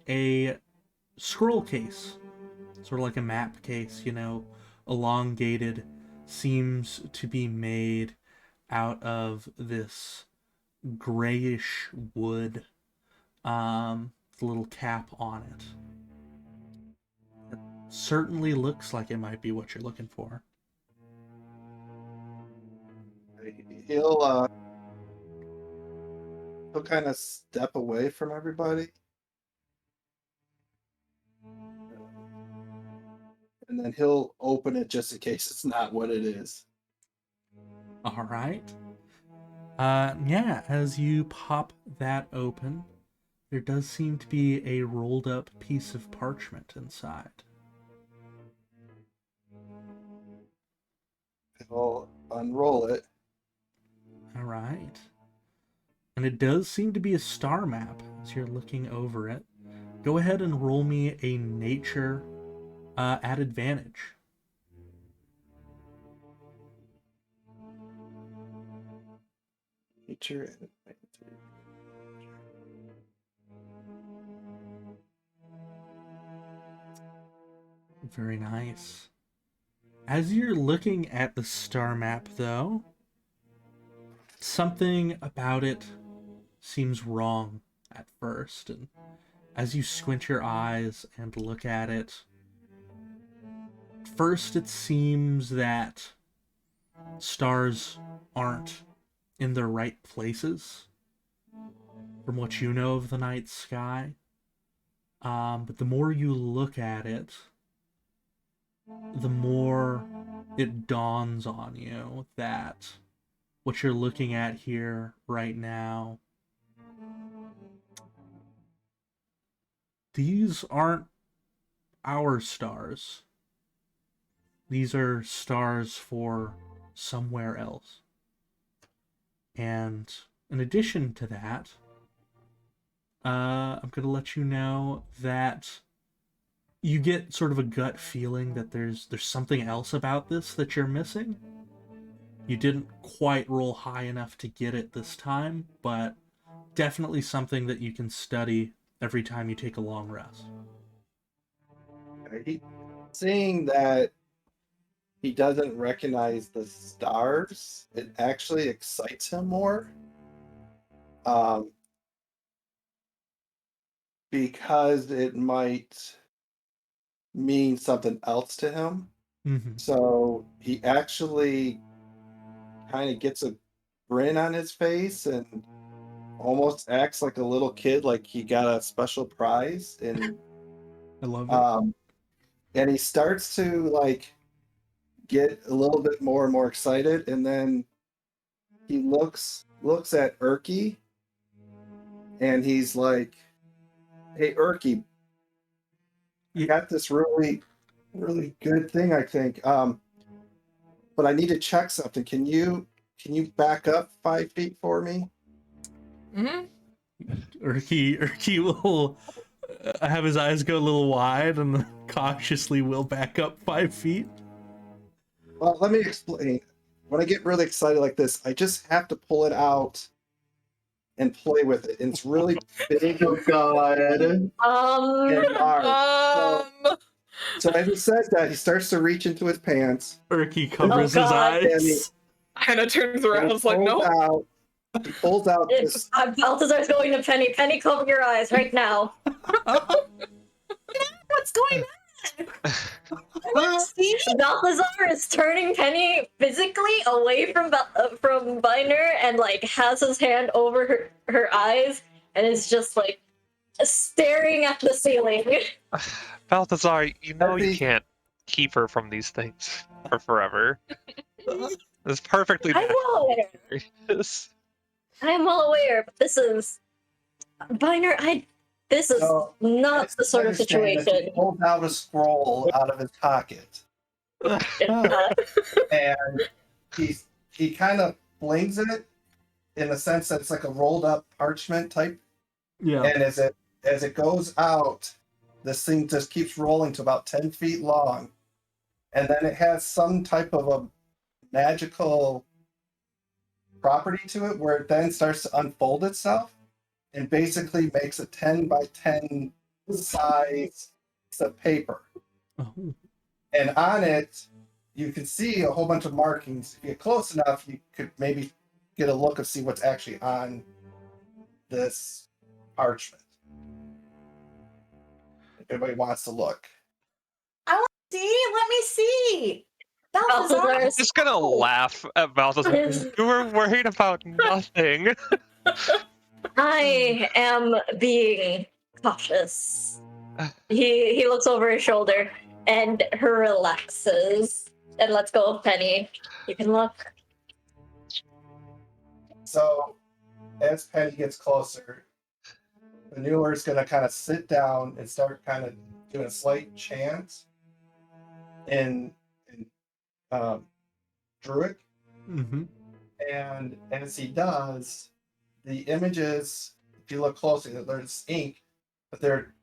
a scroll case. Sort of like a map case, you know, elongated, seems to be made out of this grayish wood, with a little cap on it. It certainly looks like it might be what you're looking for. He'll kind of step away from everybody. And then he'll open it just in case it's not what it is. All right. Yeah, as you pop that open, there does seem to be a rolled up piece of parchment inside. He'll unroll it. All right. And it does seem to be a star map as you're looking over it. Go ahead and roll me a nature at advantage. Nature. Very nice. As you're looking at the star map, though, something about it seems wrong at first, and as you squint your eyes and look at it, first it seems that stars aren't in their right places from what you know of the night sky. But the more you look at it, the more it dawns on you that what you're looking at here right now, these aren't our stars. These are stars for somewhere else. And in addition to that, I'm going to let you know that you get sort of a gut feeling that there's something else about this that you're missing. You didn't quite roll high enough to get it this time, but definitely something that you can study every time you take a long rest. Seeing that he doesn't recognize the stars, it actually excites him more. Because it might mean something else to him. Mm-hmm. So he actually kind of gets a grin on his face and almost acts like a little kid, like he got a special prize. And I love it. And he starts to like get a little bit more and more excited, and then he looks at Erky, and he's like, "Hey, Erky, I got this really, really good thing, I think. But I need to check something. Can you back up 5 feet for me?" Mm-hmm. Erky will have his eyes go a little wide and cautiously will back up 5 feet. Well, let me explain. When I get really excited like this, I just have to pull it out and play with it. And it's really big. Oh God. And large. So as he says that, he starts to reach into his pants. Erky covers his eyes. Hannah turns around and is like, no. He pulls out this. Balthazar's going to Penny. Penny, cover your eyes right now. What's going on? Balthazar Balthazar is turning Penny physically away from Binder and like has his hand over her eyes and is just like staring at the ceiling. Balthazar, you know you Maybe- can't keep her from these things for forever. It's perfectly I'm well aware. Yes. I'm well aware, but this is Binder. This is So, not it's the sort of understand that situation. He pulls out a scroll out of his pocket, and he kind of flings it in the sense that it's like a rolled up parchment type. Yeah. And as it goes out, this thing just keeps rolling to about 10 feet long, and then it has some type of a magical property to it where it then starts to unfold itself and basically makes a 10 by 10 size piece of paper. Oh. And on it, you can see a whole bunch of markings. If you get close enough, you could maybe get a look and see what's actually on this parchment. If anybody wants to look. See, let me see. Balthazar. Balthazar I'm is just gonna laugh at Balthazar. You were worried about nothing. I am being cautious. He looks over his shoulder and relaxes and lets go of Penny. You can look. So, as Penny gets closer, the newer is going to kind of sit down and start kind of doing a slight chant in Druid. Mm-hmm. And as he does, the images, if you look closely, there's ink, but there are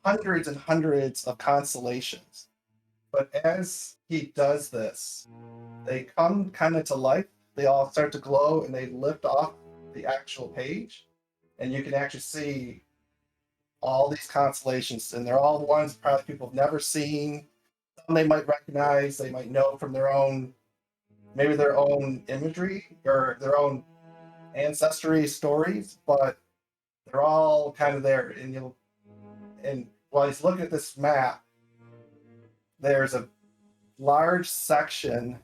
hundreds and hundreds of constellations. But as he does this, they come kind of to life. They all start to glow and they lift off the actual page. And you can actually see all these constellations. And they're all the ones probably people have never seen. Some they might recognize, they might know from their own, maybe their own imagery or their own ancestry stories, but they're all kind of there. And while he's looking at this map, there's a large section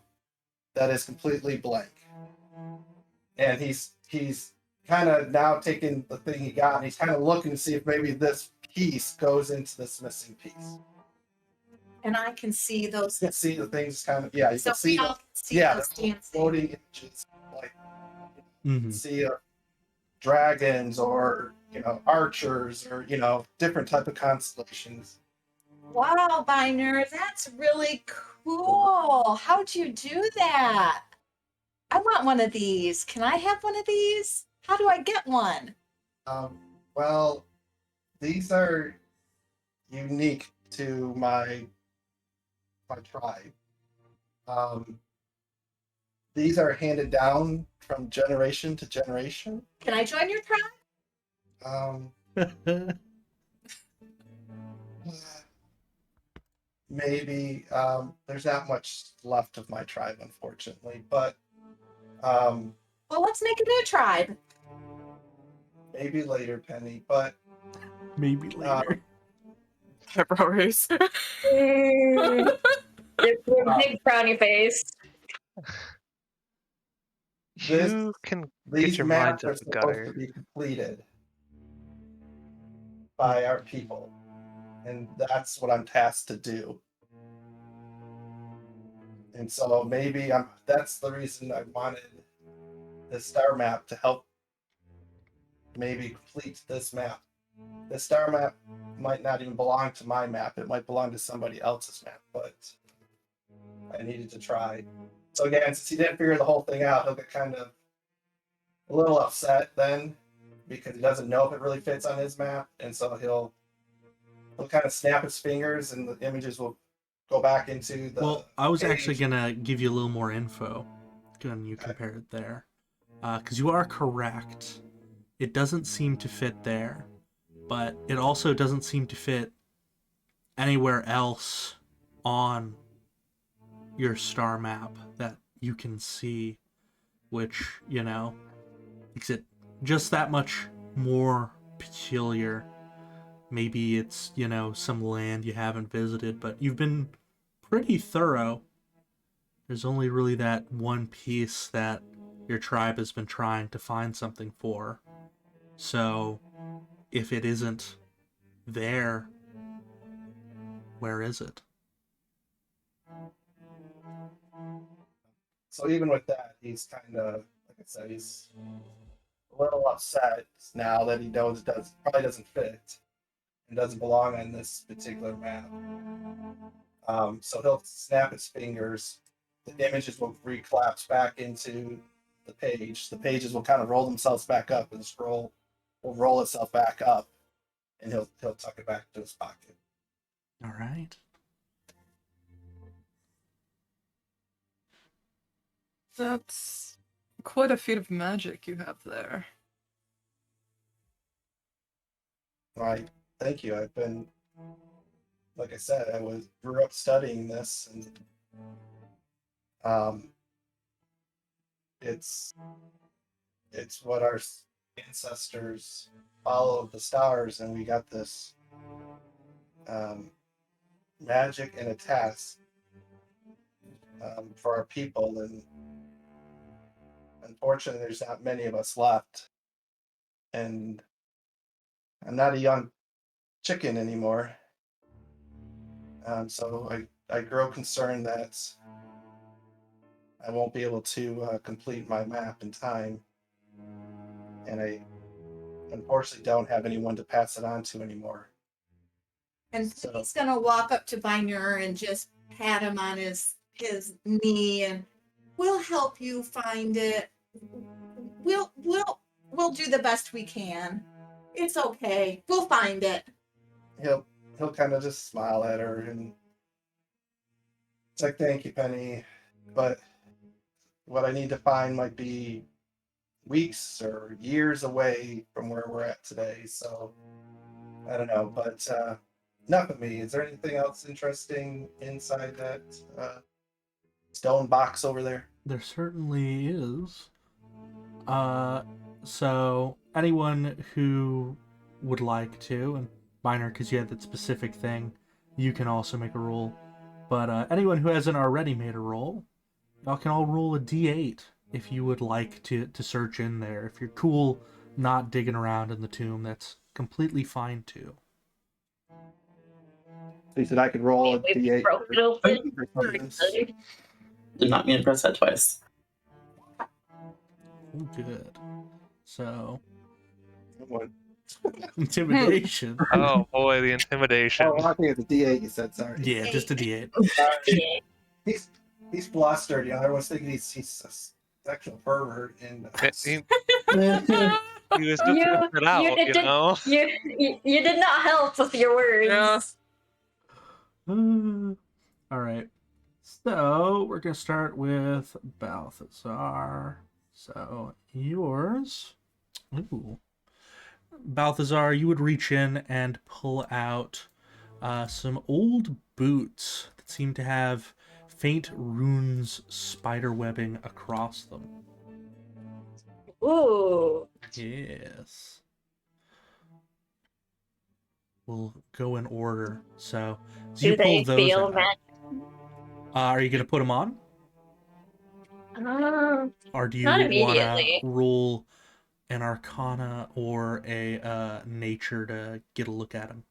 that is completely blank. And he's kind of now taking the thing he got and he's kind of looking to see if maybe this piece goes into this missing piece. And I can see those. You can see the things kind of, yeah, you So can see we all the, can see yeah, those the dancing. floating images, like Mm-hmm. see dragons or, archers or, different type of constellations. Wow, Binder, that's really cool. How'd you do that? I want one of these. Can I have one of these? How do I get one? Well, these are unique to my tribe. These are handed down from generation to generation. Can I join your tribe? Maybe there's not much left of my tribe, unfortunately, but Well, let's make a new tribe. maybe later, Penny. But Maybe later. Eyebrow raise. Your big frowny face. You can get these your minds maps are at the supposed gutter. to be completed by our people, and that's what I'm tasked to do. And so maybe that's the reason I wanted the star map to help maybe complete this map. The star map might not even belong to my map. It might belong to somebody else's map, but I needed to try. So again, since he didn't figure the whole thing out, he'll get kind of a little upset then because he doesn't know if it really fits on his map. And so he'll kind of snap his fingers and the images will go back into the Well, I was page. actually gonna give you a little more info when you compare it there, because you are correct. It doesn't seem to fit there, but it also doesn't seem to fit anywhere else on your star map that you can see, which, makes it just that much more peculiar. Maybe it's, some land you haven't visited, but you've been pretty thorough. There's only really that one piece that your tribe has been trying to find something for. So, if it isn't there, where is it? So even with that, he's kind of, like I said, he's a little upset now that he knows it probably doesn't fit and doesn't belong on this particular map. So he'll snap his fingers. The images will recollapse back into the page. The pages will kind of roll themselves back up, and the scroll will roll itself back up, and he'll tuck it back to his pocket. All right. That's quite a feat of magic you have there. Right. Thank you. I've been, like I said, grew up studying this, and it's what our ancestors followed the stars, and we got this magic and a task for our people, and unfortunately there's not many of us left, and I'm not a young chicken anymore, so I grow concerned that I won't be able to complete my map in time, and I unfortunately don't have anyone to pass it on to anymore. And So he's gonna walk up to Binur and just pat him on his knee, and we'll help you find it. We'll do the best we can. It's okay. We'll find it. he'll kind of just smile at her, and it's like, thank you, Penny, but what I need to find might be weeks or years away from where we're at today. So I don't know, but enough of me. Is there anything else interesting inside that stone box over there? There certainly is. So anyone who would like to, and Minor, because you had that specific thing, you can also make a roll. But anyone who hasn't already made a roll, y'all can all roll a d8 if you would like to search in there. If you're cool not digging around in the tomb, that's completely fine too. He said I could roll a We d8 broke it open. for something. Did not mean to press that twice. Oh, good. So, What? intimidation. Oh boy, the intimidation. Oh, I think it's a d8. You said, sorry. Yeah, just a d8. He's blustered. You know, everyone's thinking he's a sexual pervert, and He was just putting it out, you know? You did not help with your words. Yeah. All right. So we're gonna start with Balthazar. So yours. Ooh. Balthazar, you would reach in and pull out some old boots that seem to have faint runes spider webbing across them. Ooh. Yes. We'll go in order. So Do you pull they those feel out. magic? Are you gonna put them on, or do you Not want to immediately. roll an Arcana or a Nature to get a look at them?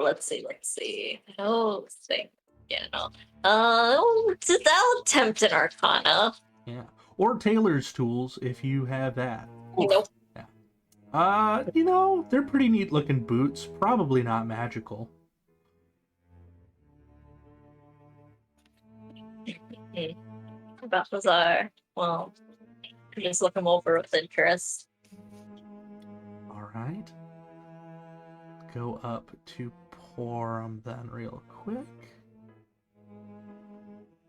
Let's see. Oh, think. Yeah, no. I'll attempt an Arcana. Yeah, or Tailor's tools if you have that. Nope. Yeah. You know, they're pretty neat looking boots. Probably not magical. Balthazar. Well, just look him over with interest. All right. Go up to Porum then real quick.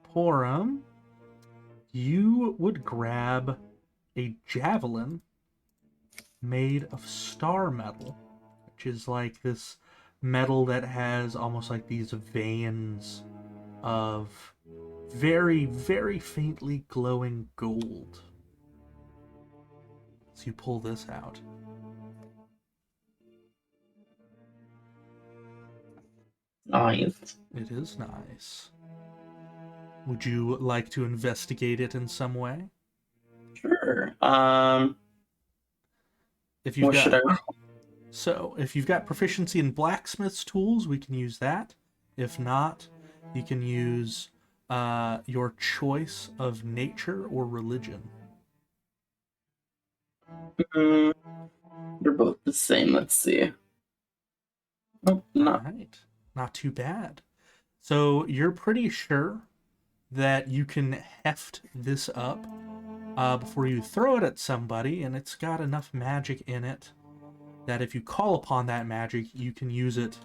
Porum, you would grab a javelin made of star metal, which is like this metal that has almost like these veins of very, very faintly glowing gold. So you pull this out. Nice. It is nice. Would you like to investigate it in some way? Sure. If you've What got should I? So, if you've got proficiency in blacksmith's tools, we can use that. If not, you can use your choice of nature or religion. Mm, they're both the same. Let's see. Oh, no. All right. Not too bad. So, you're pretty sure that you can heft this up before you throw it at somebody, and it's got enough magic in it that if you call upon that magic, you can use it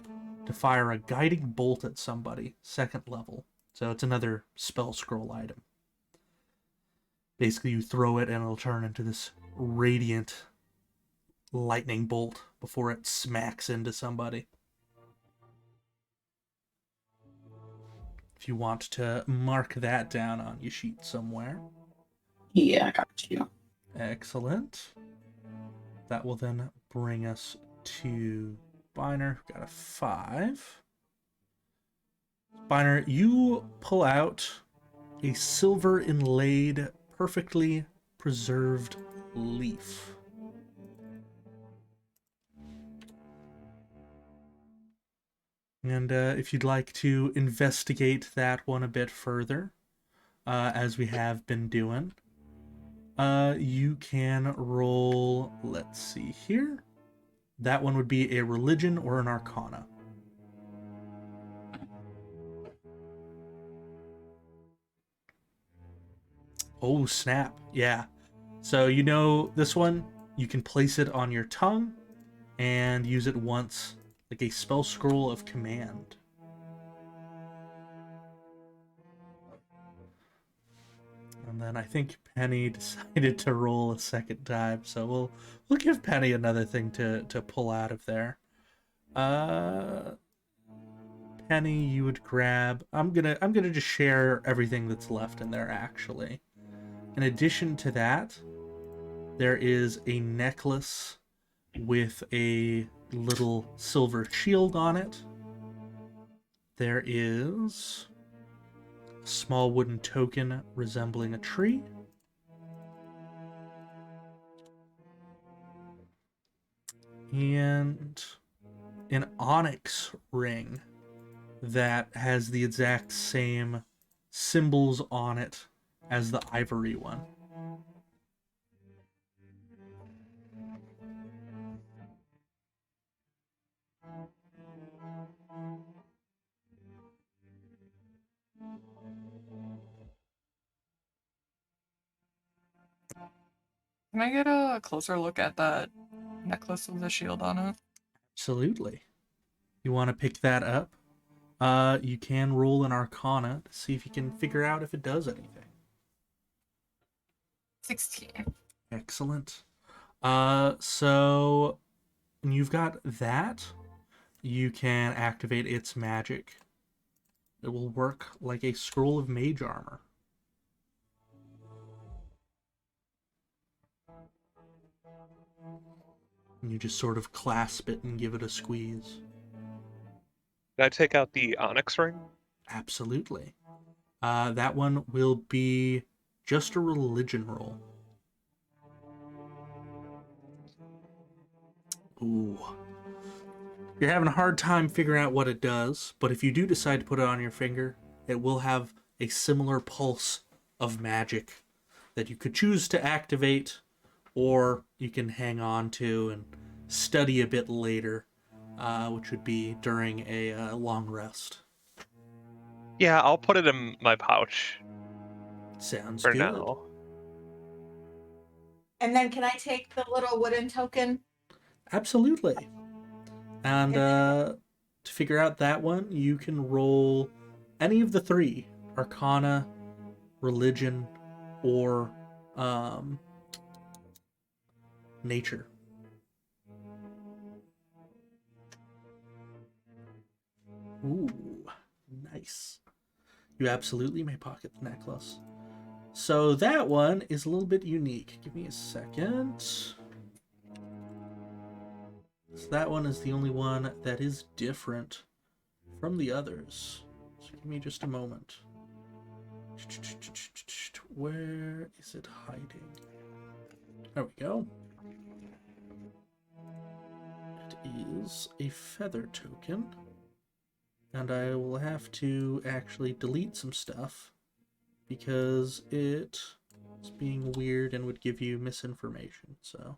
to fire a guiding bolt at somebody, 2nd level. So it's another spell scroll item. Basically, you throw it and it'll turn into this radiant lightning bolt before it smacks into somebody. If you want to mark that down on your sheet somewhere. Yeah, I got you. Excellent. That will then bring us to Biner. Got a 5. Biner, you pull out a silver inlaid, perfectly preserved leaf. And if you'd like to investigate that one a bit further, as we have been doing, you can roll, let's see here. That one would be a religion or an arcana. Oh, snap. Yeah. So you know this one, you can place it on your tongue and use it once, like a spell scroll of command. And then I think Penny decided to roll a 2nd time, so we'll give Penny another thing to pull out of there. Penny, you would grab. I'm gonna just share everything that's left in there. Actually, in addition to that, there is a necklace with a little silver shield on it. There is a small wooden token resembling a tree. And an onyx ring that has the exact same symbols on it as the ivory one. Can I get a closer look at that necklace with the shield on it? Absolutely. You want to pick that up? You can roll an arcana to see if you can figure out if it does anything. 16. Excellent. So when you've got that, you can activate its magic. It will work like a scroll of mage armor. And you just sort of clasp it and give it a squeeze. Did I take out the onyx ring? Absolutely. That one will be just a religion roll. Ooh. You're having a hard time figuring out what it does, but if you do decide to put it on your finger, it will have a similar pulse of magic that you could choose to activate, or you can hang on to and study a bit later, which would be during a long rest. Yeah, I'll put it in my pouch Sounds for good. now. And then can I take the little wooden token? Absolutely. And to figure out that one, you can roll any of the 3: Arcana, Religion, or Nature. Ooh, nice. You absolutely may pocket the necklace. So that one is a little bit unique. Give me a second. So that one is the only one that is different from the others. So give me just a moment. Where is it hiding? There we go. It is a feather token. And I will have to actually delete some stuff because it is being weird and would give you misinformation. So,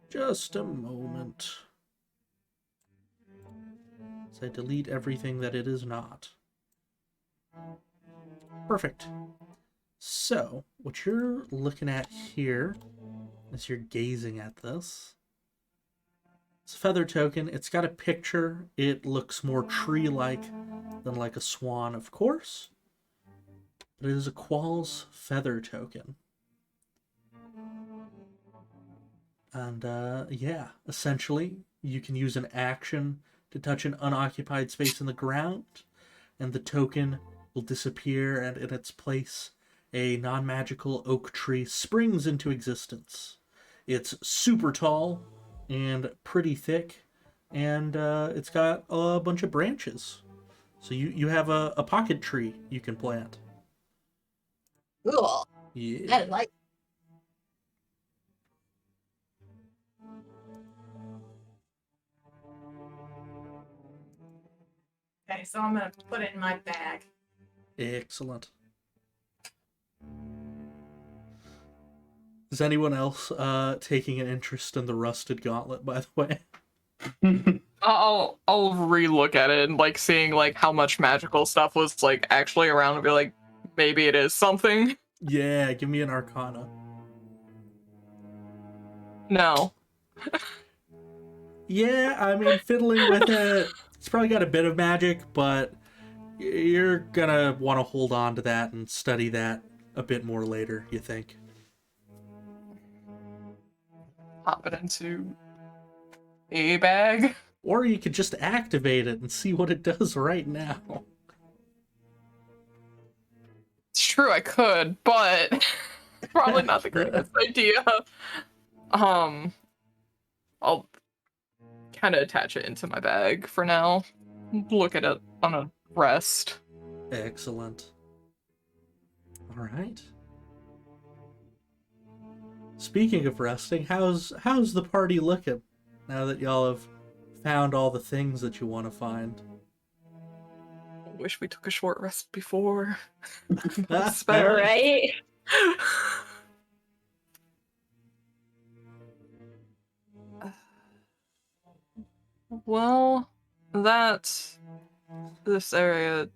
just a moment. So I delete everything that it is not. Perfect. So, what you're looking at here, as you're gazing at this, it's a feather token. It's got a picture. It looks more tree-like than like a swan, of course. But it is a Qual's feather token. And, yeah, essentially, you can use an action to touch an unoccupied space in the ground, and the token will disappear, and in its place, a non-magical oak tree springs into existence. It's super tall and pretty thick, and it's got a bunch of branches. So you have a pocket tree you can plant. Cool. Yeah. I like. Okay, so I'm gonna put it in my bag. Excellent. Is anyone else taking an interest in the rusted gauntlet, by the way? I'll relook at it and like seeing like how much magical stuff was like actually around and be like, maybe it is something. Yeah, give me an arcana. No. Yeah, I mean, fiddling with it, it's probably got a bit of magic, but you're gonna want to hold on to that and study that a bit more later, you think? Pop it into a bag. Or you could just activate it and see what it does right now. It's true, I could, but probably not the greatest idea. I'll kind of attach it into my bag for now. Look at it on a rest. Excellent. All right. Speaking of resting, how's the party looking now that y'all have found all the things that you want to find? I wish we took a short rest before. All right. Well, this area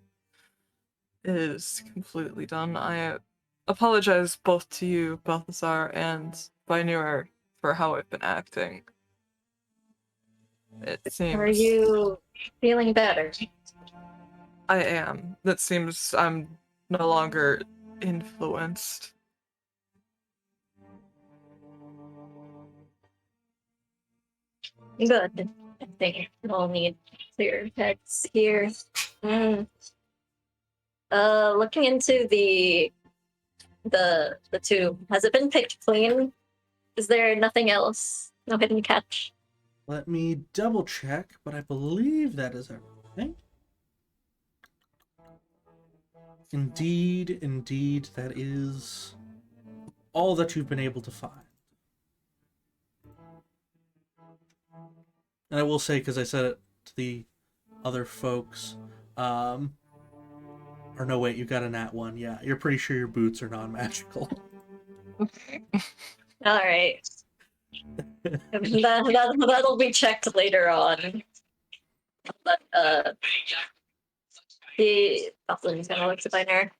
is completely done. I apologize both to you, Balthazar, and Binur for how I've been acting. It seems... Are you feeling better? I am. That seems I'm no longer influenced. Good. I think we'll need clear heads here. Looking into the tube, has it been picked clean? Is there nothing else? No hidden catch? Let me double check, but I believe that is everything. Indeed, that is all that you've been able to find. And I will say, because I said it to the other folks, or no, wait, you got a nat 1. Yeah, you're pretty sure your boots are non-magical. All right. That'll be checked later on. But Bufflin's gonna look to Binur.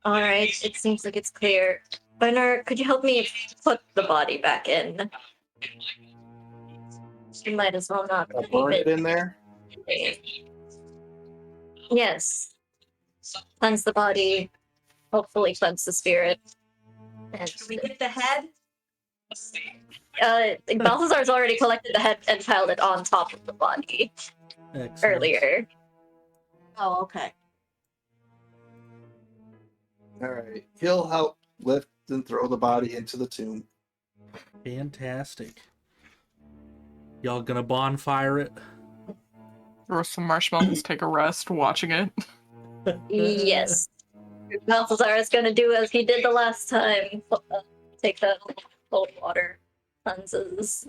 All right, it seems like it's clear. Binur, could you help me put the body back in? You might as well not I'll leave burn it in there. Yes. Cleanse the body. Hopefully cleanse the spirit. And Should we get the head? Balthazar's already collected the head and piled it on top of the body Excellent. earlier. Oh, okay. All right. He'll help lift and throw the body into the tomb. Fantastic. Y'all gonna bonfire it? Roast some marshmallows, take a rest, watching it. Yes. Balthazar is gonna do as he did the last time. Take the cold water, cleanses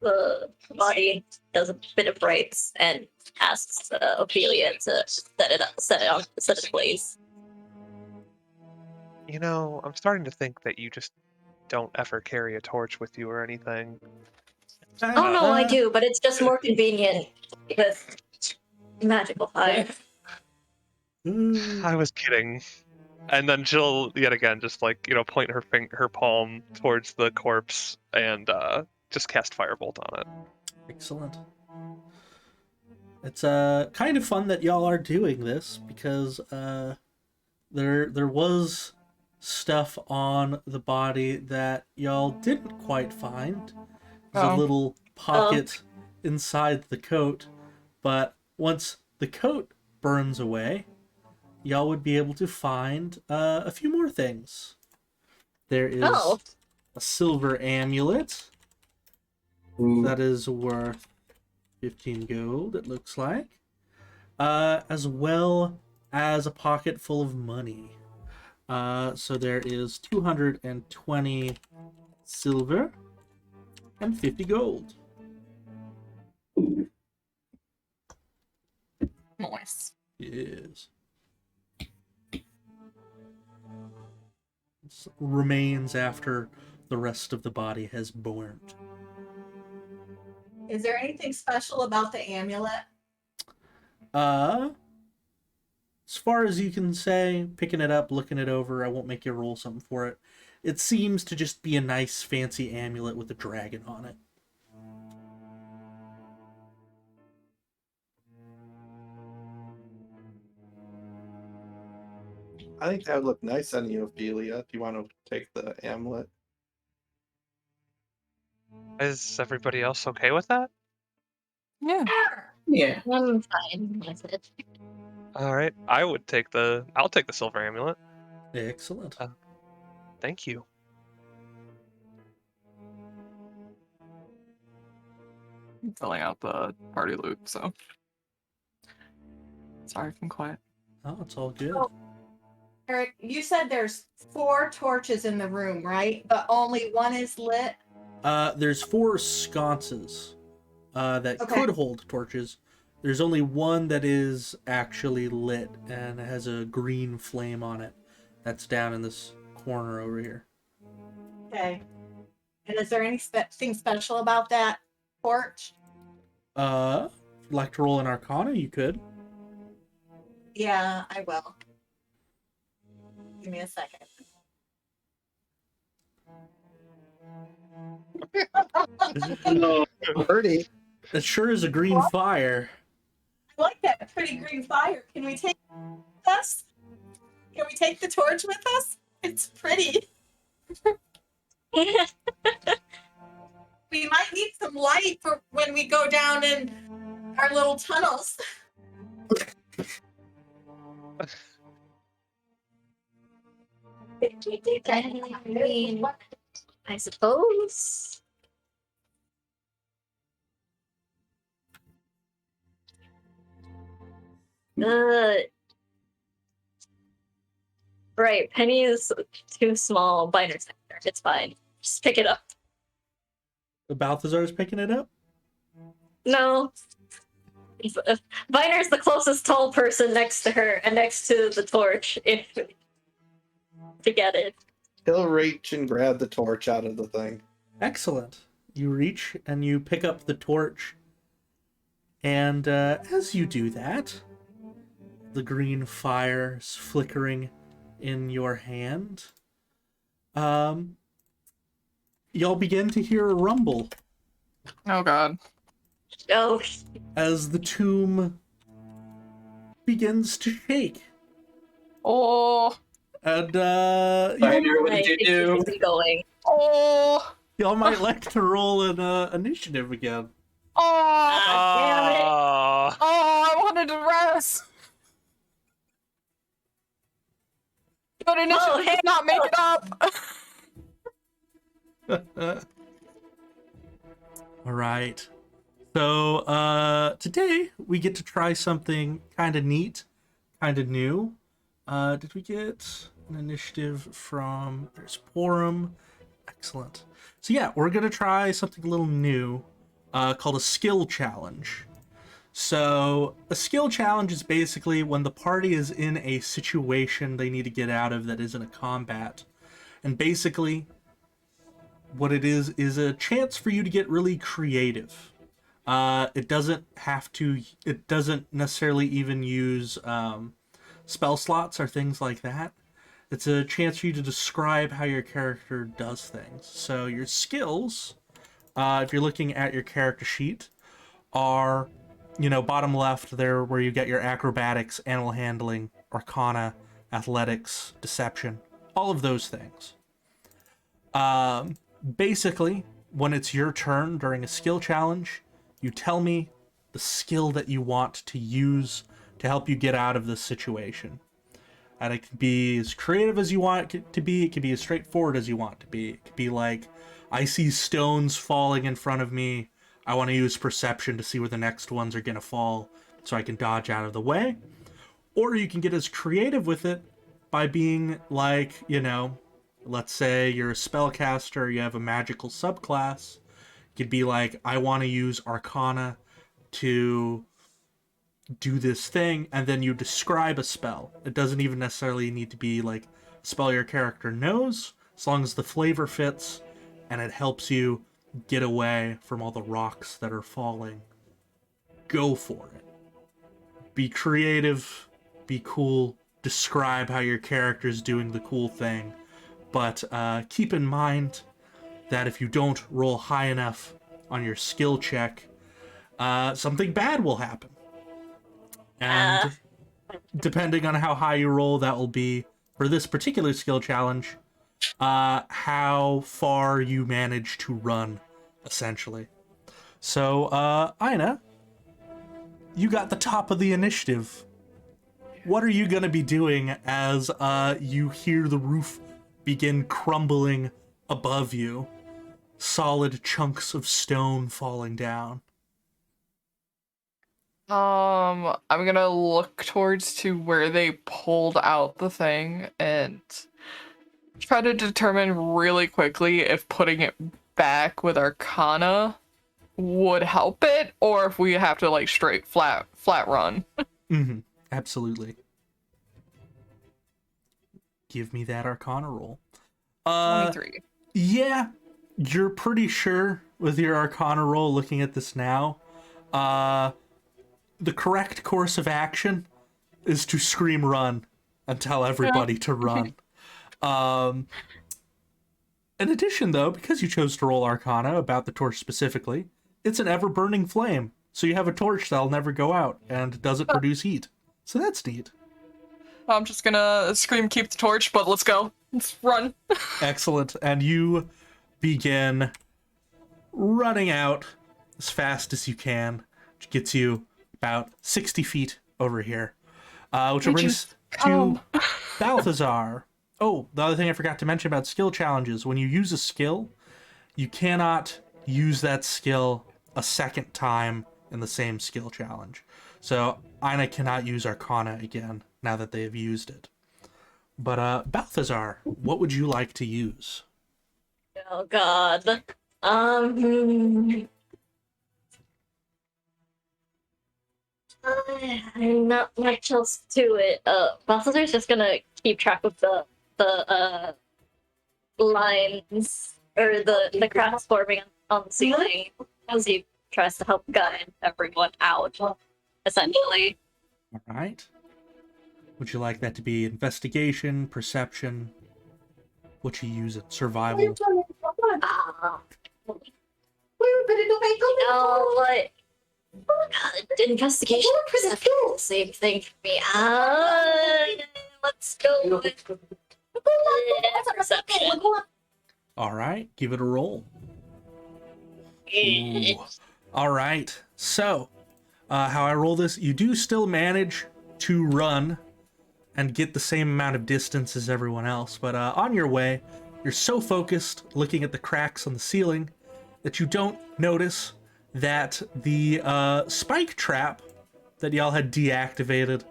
the body, does a bit of rites, and asks Ophelia to set it ablaze. You know, I'm starting to think that you just don't ever carry a torch with you or anything. Oh no, I do, but it's just more convenient with magical fire. I was kidding. And then she'll yet again just like, point her palm towards the corpse and just cast firebolt on it. Excellent. It's kind of fun that y'all are doing this because there was stuff on the body that y'all didn't quite find. There's a little pocket inside the coat, but once the coat burns away, y'all would be able to find a few more things. There is a silver amulet that is worth 15 gold, it looks like, as well as a pocket full of money. So there is 220 silver and 50 gold. Nice. Yes. Remains after the rest of the body has burned. Is there anything special about the amulet? As far as you can say, picking it up, looking it over, I won't make you roll something for it. It seems to just be a nice fancy amulet with a dragon on it. I think that would look nice on you, Ophelia. Do you want to take the amulet? Is everybody else okay with that? Yeah. Yeah. I'm fine with it. All right, I'll take the silver amulet. Excellent. Thank you. I'm filling out the party loot, so. Sorry if I'm quiet. Oh, it's all good. Oh, Eric, you said there's 4 torches in the room, right? But only one is lit? There's 4 sconces that could hold torches. There's only one that is actually lit and has a green flame on it. That's down in this corner over here. Okay. And is there anything special about that torch? If you'd like to roll an Arcana, you could. Yeah, I will. Give me a second. No, pretty. It sure is a green fire. I like that pretty green fire. Can we take it with us? Can we take the torch with us? It's pretty. We might need some light for when we go down in our little tunnels. I mean, I suppose. Right, Penny is too small. Biner's there. It's fine. Just pick it up. The Balthazar is picking it up? No. Viner's the closest tall person next to her and next to the torch, if to get it. He'll reach and grab the torch out of the thing. Excellent. You reach and you pick up the torch. And as you do that, the green fire is flickering in your hand. Y'all begin to hear a rumble. Oh god. Oh. As the tomb begins to shake. Oh. And Viner, what did you do? Going. Oh. y'all might like to roll an initiative again. Oh. Damn it. Oh, I wanted to rest. But initiative did not make it up. All right. So, today we get to try something kind of neat, kind of new. Did we get an initiative from... There's Porum. Excellent. So yeah, we're going to try something a little new, called a skill challenge. So, a skill challenge is basically when the party is in a situation they need to get out of that isn't a combat. And basically, what it is a chance for you to get really creative. It doesn't necessarily even use spell slots or things like that. It's a chance for you to describe how your character does things. So your skills, if you're looking at your character sheet, are, bottom left there where you get your acrobatics, animal handling, arcana, athletics, deception, all of those things. Basically, when it's your turn during a skill challenge, you tell me the skill that you want to use to help you get out of this situation. And it can be as creative as you want it to be. It can be as straightforward as you want it to be. It could be like, I see stones falling in front of me. I want to use perception to see where the next ones are going to fall so I can dodge out of the way. Or you can get as creative with it by being like, let's say you're a spellcaster, you have a magical subclass. You could be like, I want to use Arcana to do this thing, and then you describe a spell. It doesn't even necessarily need to be like a spell your character knows, as long as the flavor fits and it helps you get away from all the rocks that are falling. Go for it. Be creative, be cool, describe how your character's doing the cool thing, but keep in mind that if you don't roll high enough on your skill check, something bad will happen. And depending on how high you roll, that will be, for this particular skill challenge, how far you manage to run, essentially. So, Aina, you got the top of the initiative. What are you going to be doing as you hear the roof begin crumbling above you? Solid chunks of stone falling down. I'm gonna look towards to where they pulled out the thing and try to determine really quickly if putting it back with Arcana would help it, or if we have to straight flat run. Mm-hmm. Absolutely. Give me that Arcana roll. 23. Yeah, you're pretty sure with your Arcana roll looking at this now. The correct course of action is to scream run and tell everybody to run. In addition, though, because you chose to roll Arcana about the torch specifically, it's an ever-burning flame. So you have a torch that'll never go out and doesn't produce heat. So that's neat. I'm just gonna scream keep the torch, but let's go. Let's run. Excellent. And you begin running out as fast as you can, which gets you about 60 feet over here, which will bring us to Balthazar. Oh, the other thing I forgot to mention about skill challenges, when you use a skill, you cannot use that skill a second time in the same skill challenge. So Aina cannot use Arcana again now that they have used it. But Balthazar, what would you like to use? Oh god. Not much else to it. Balthazar's just gonna keep track of the lines or the cracks forming on the ceiling as he tries to help guide everyone out, essentially. All right. Would you like that to be investigation, perception? What you use it? Survival? You know what? Investigation, perception, same thing for me. Let's go with perception. All right, give it a roll. Ooh. All right, so how I roll this, you do still manage to run and get the same amount of distance as everyone else, but on your way, you're so focused looking at the cracks on the ceiling that you don't notice that the spike trap that y'all had deactivated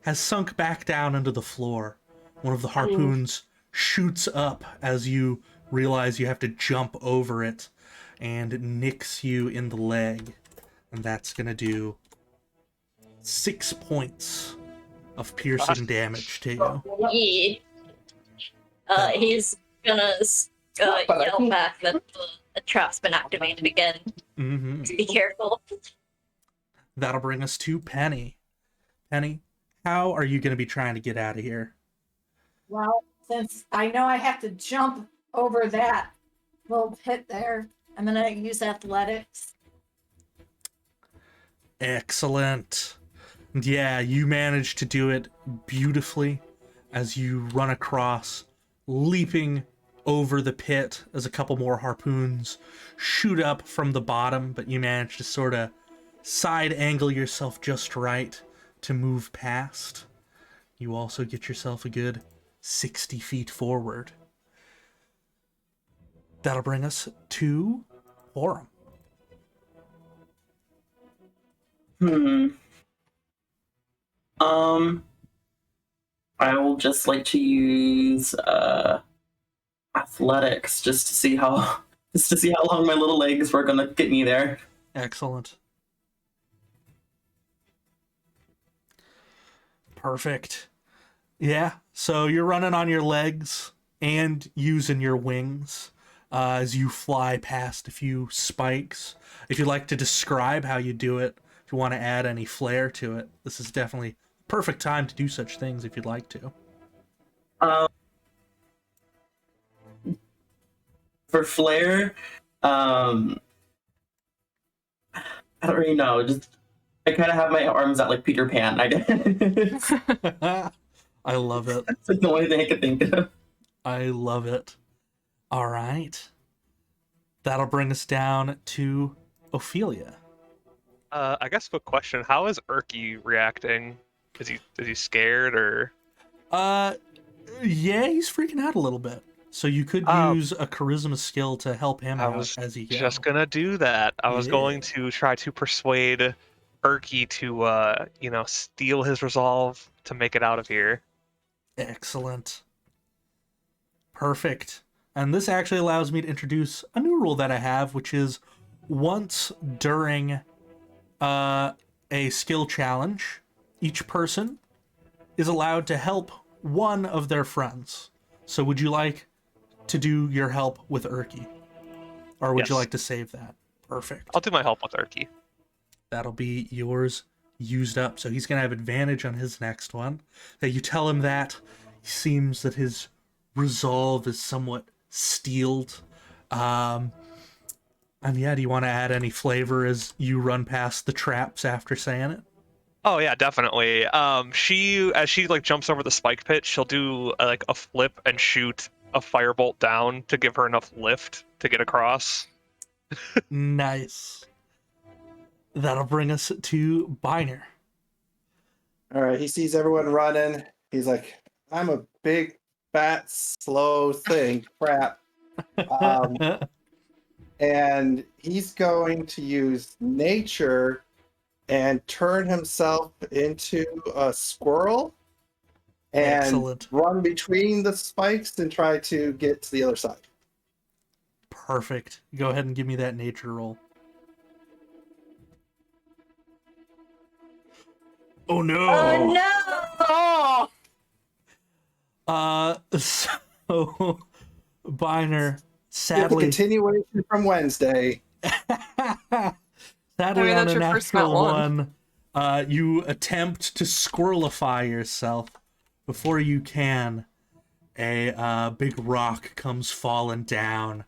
has sunk back down into the floor. One of the harpoons shoots up as you realize you have to jump over it and nicks you in the leg. And that's gonna do 6 points of piercing damage to you. He's gonna yell back that the trap's been activated again. Be careful. That'll bring us to Penny. Penny, how are you going to be trying to get out of here? Well, since I know I have to jump over that little pit there, I'm going to use athletics. Excellent. Yeah, you managed to do it beautifully as you run across, leaping over the pit as a couple more harpoons shoot up from the bottom, but you manage to sort of side angle yourself just right to move past. You also get yourself a good 60 feet forward. That'll bring us to Orem. I will just like to use athletics just to see how long my little legs were gonna get me there. Excellent. Perfect. Yeah, so you're running on your legs and using your wings as you fly past a few spikes. If you'd like to describe how you do it, if you want to add any flair to it, this is definitely perfect time to do such things if you'd like to. For flair, I don't really know. Just I kind of have my arms out like Peter Pan. I guess. I love it. That's like the only thing I could think of. I love it. All right. That'll bring us down to Ophelia. I guess quick question: how is Erky reacting? Is he scared or? Yeah, he's freaking out a little bit. So you could use a charisma skill to help him out as he goes. Just gonna do that. I was going to try to persuade Erky to, steal his resolve to make it out of here. Excellent. Perfect. And this actually allows me to introduce a new rule that I have, which is once during a skill challenge, each person is allowed to help one of their friends. So would you like to do your help with Erky? Or would you like to save that? Perfect. I'll do my help with Erky. That'll be yours used up. So he's going to have advantage on his next one. That you tell him that it seems that his resolve is somewhat steeled. And yeah, do you want to add any flavor as you run past the traps after saying it? Oh yeah, definitely. As she jumps over the spike pit, she'll do a flip and shoot a firebolt down to give her enough lift to get across. Nice. That'll bring us to Biner. All right, he sees everyone running. He's like, I'm a big, fat, slow thing. Crap. And he's going to use nature and turn himself into a squirrel and Excellent. Run between the spikes and try to get to the other side. Perfect. Go ahead and give me that nature roll. Oh no! Oh Oh, So Biner, Sadly, sadly, continuation from Wednesday. sadly on that's a your first natural nat one. you attempt to squirrelify yourself. Before you can, a big rock comes falling down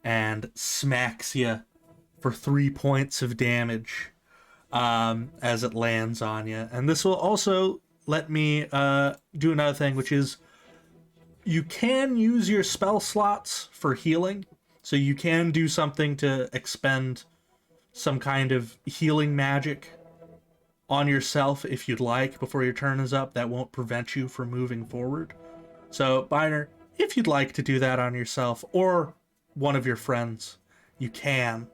and smacks you for 3 points of damage as it lands on you. And this will also let me do another thing, which is you can use your spell slots for healing. So you can do something to expend some kind of healing magic on yourself if you'd like before your turn is up. That won't prevent you from moving forward. So, Biner, if you'd like to do that on yourself or one of your friends, you can.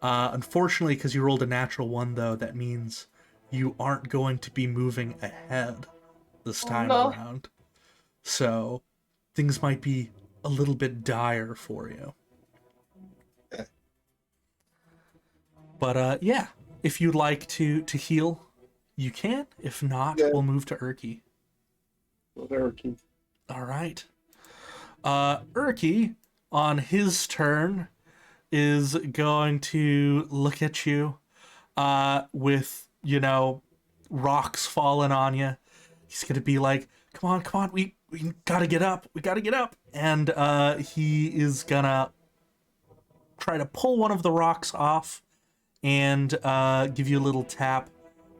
Unfortunately, because you rolled a natural 1, though, that means you aren't going to be moving ahead this time around. So things might be a little bit dire for you. But yeah, if you'd like to heal, you can. If not, we'll move to Urki. Urki. All right. Urki, on his turn, is going to look at you with, rocks falling on you. He's going to be like, come on, we gotta get up. We gotta get up. And he is gonna try to pull one of the rocks off and give you a little tap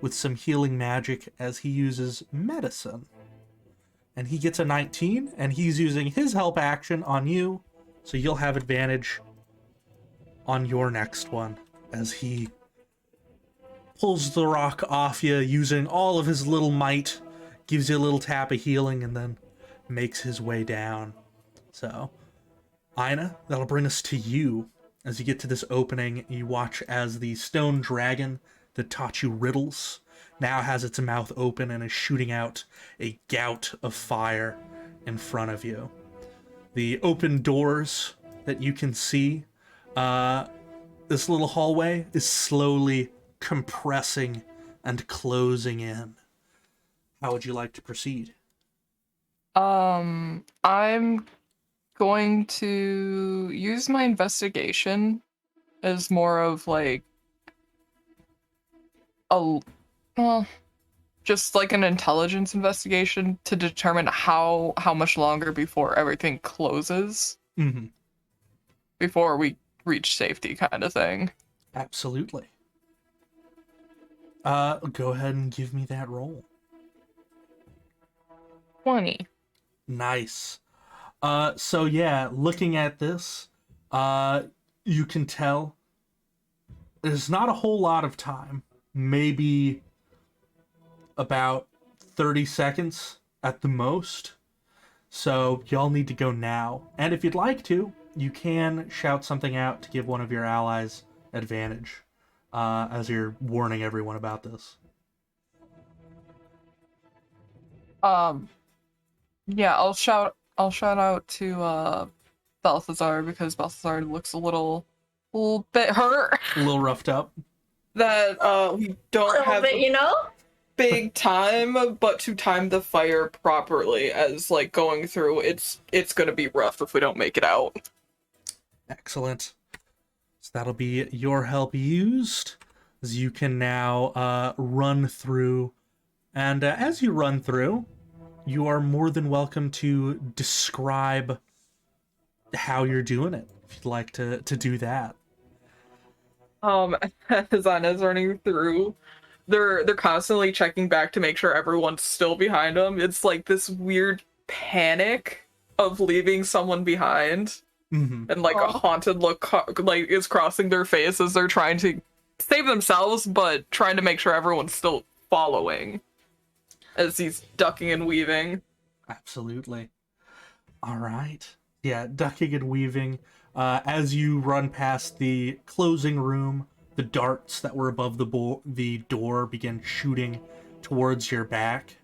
with some healing magic as he uses medicine. And he gets a 19, and he's using his help action on you, so you'll have advantage on your next one as he pulls the rock off you using all of his little might, gives you a little tap of healing, and then makes his way down. So, Ina, that'll bring us to you. As you get to this opening, you watch as the stone dragon that taught you riddles now has its mouth open and is shooting out a gout of fire in front of you. The open doors that you can see, this little hallway is slowly compressing and closing in. How would you like to proceed? I'm going to use my investigation as more of like just like an intelligence investigation to determine how much longer before everything closes. Mm-hmm. Before we reach safety, kind of thing. Absolutely. Go ahead and give me that roll. 20. Nice. So yeah, looking at this, you can tell there's not a whole lot of time. Maybe about 30 seconds at the most. So y'all need to go now. And if you'd like to, you can shout something out to give one of your allies advantage, as you're warning everyone about this. Yeah, I'll shout out to Balthazar, because Balthazar looks a little bit hurt. A little roughed up. That we don't have bit, big time, but to time the fire properly as like going through, it's gonna be rough if we don't make it out. Excellent. So that'll be your help used, as you can now run through. And as you run through, you are more than welcome to describe how you're doing it, if you'd like to do that. As Anna's running through, they're constantly checking back to make sure everyone's still behind them. It's like this weird panic of leaving someone behind. Mm-hmm. And like a haunted look like is crossing their face as they're trying to save themselves, but trying to make sure everyone's still following as he's ducking and weaving. Absolutely. All right. Yeah, ducking and weaving. As you run past the closing room, the darts that were above the door begin shooting towards your back.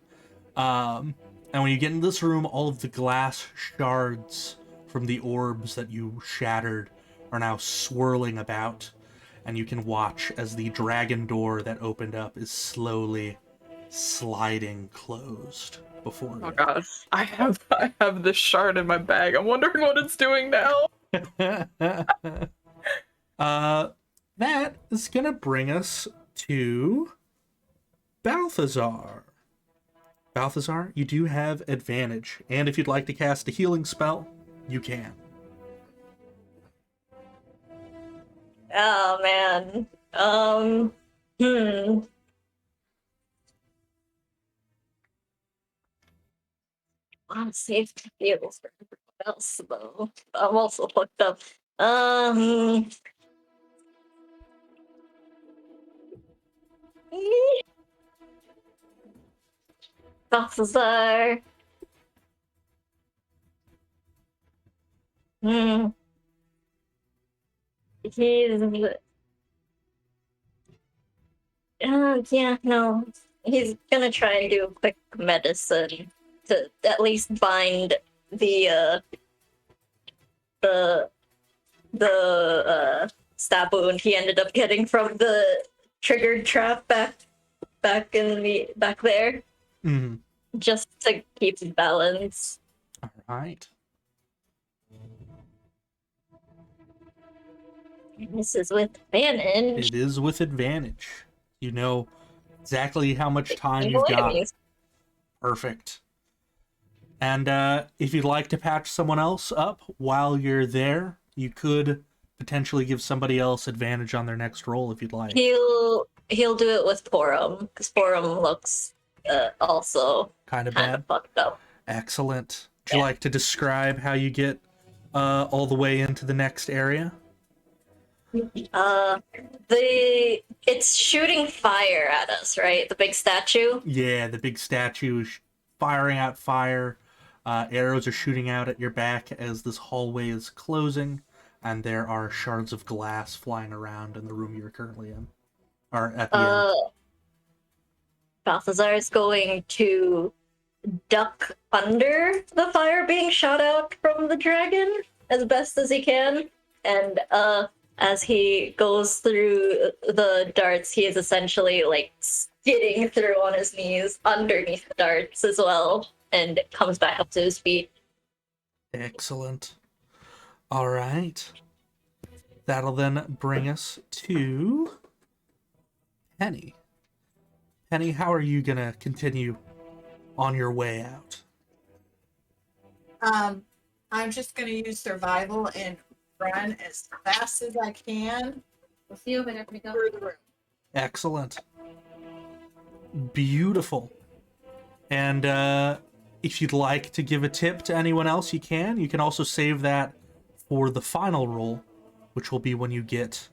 And when you get in this room, all of the glass shards from the orbs that you shattered are now swirling about, and you can watch as the dragon door that opened up is slowly sliding closed before you. Oh god, I have this shard in my bag. I'm wondering what it's doing now. That is gonna bring us to Balthazar. Balthazar, you do have advantage, and if you'd like to cast a healing spell, you can. Oh man. I'm safe to feel for everyone else though. I'm also fucked up. Balthazar. He's Yeah, no. He's gonna try and do a quick medicine to at least bind the the stab wound he ended up getting from the triggered trap back there. Mm-hmm. Just to keep balance. All right. This is with advantage. It is with advantage. You know exactly how much time you've got. Perfect. And if you'd like to patch someone else up while you're there, you could potentially give somebody else advantage on their next roll if you'd like. He'll do it with Porum, because Porum looks also kind of fucked up. Excellent. Would you like to describe how you get all the way into the next area? It's shooting fire at us, right? The big statue? Yeah, the big statue is firing out fire. Arrows are shooting out at your back as this hallway is closing, and there are shards of glass flying around in the room you're currently in. Or at the end. Balthazar is going to duck under the fire being shot out from the dragon as best as he can, and as he goes through the darts, he is essentially like skidding through on his knees underneath the darts as well, and comes back up to his feet. Excellent. All right. That'll then bring us to Penny. Penny, how are you gonna continue on your way out? I'm just gonna use survival and run as fast as I can. We'll see you over there when we go through the room. Excellent. Beautiful. And if you'd like to give a tip to anyone else, you can. You can also save that for the final roll, which will be when you get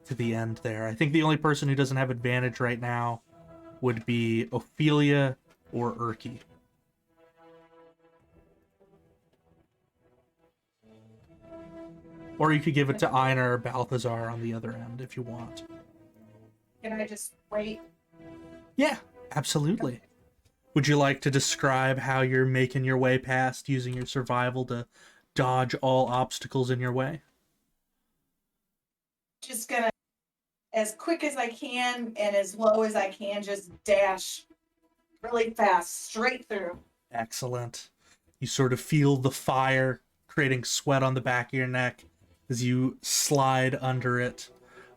to the end there. I think the only person who doesn't have advantage right now would be Ophelia or Urki. Or you could give it to Einar or Balthazar on the other end if you want. Can I just wait? Yeah, absolutely. Would you like to describe how you're making your way past using your survival to dodge all obstacles in your way? Just gonna, as quick as I can and as low as I can, just dash really fast straight through. Excellent. You sort of feel the fire creating sweat on the back of your neck as you slide under it,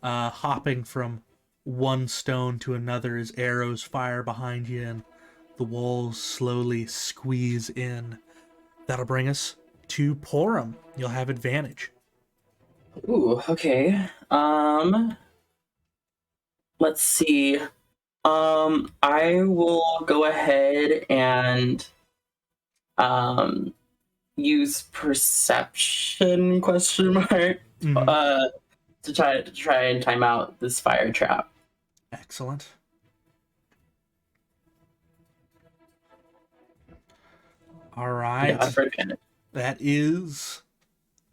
hopping from one stone to another as arrows fire behind you and the walls slowly squeeze in. That'll bring us to Porum. You'll have advantage. Ooh, okay. Let's see. I will go ahead and use perception question mark to try and time out this fire trap. Excellent. All right. Yeah, that is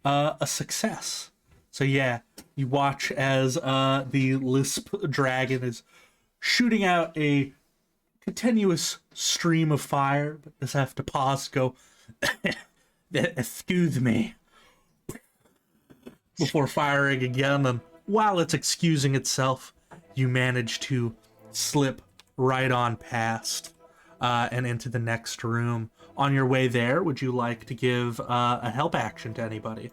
a success. So yeah, you watch as the Lisp dragon is shooting out a continuous stream of fire, but just have to pause, go, excuse me, before firing again. And while it's excusing itself, you manage to slip right on past and into the next room. On your way there, would you like to give a help action to anybody?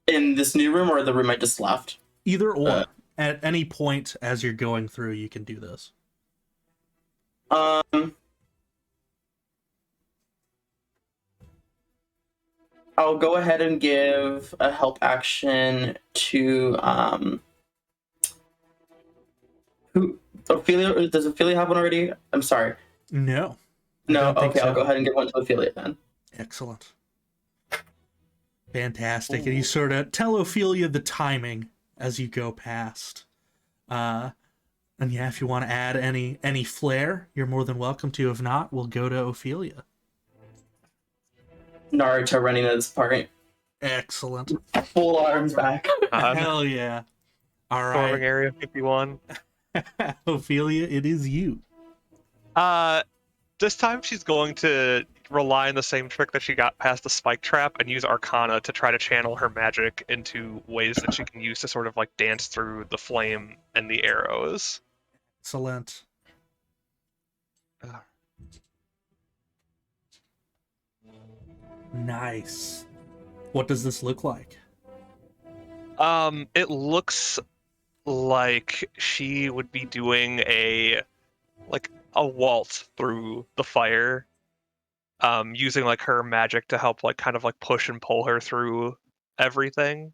In this new room or the room I just left? Either or. At any point as you're going through, you can do this. I'll go ahead and give a help action to who? Ophelia? Does Ophelia have one already? I'm sorry. No. No. Okay, so. I'll go ahead and give one to Ophelia then. Excellent. Fantastic. And you sort of tell Ophelia the timing as you go past. And yeah, if you want to add any flair, you're more than welcome to. If not, we'll go to Ophelia. Naruto running this part. Excellent. Full arms back. Hell yeah. All Storming right. area 51. Ophelia, it is you. This time she's going to rely on the same trick that she got past the spike trap and use Arcana to try to channel her magic into ways that she can use to sort of like dance through the flame and the arrows. Excellent. Nice. What does this look like? It looks like she would be doing a waltz through the fire, using like her magic to help like kind of like push and pull her through everything.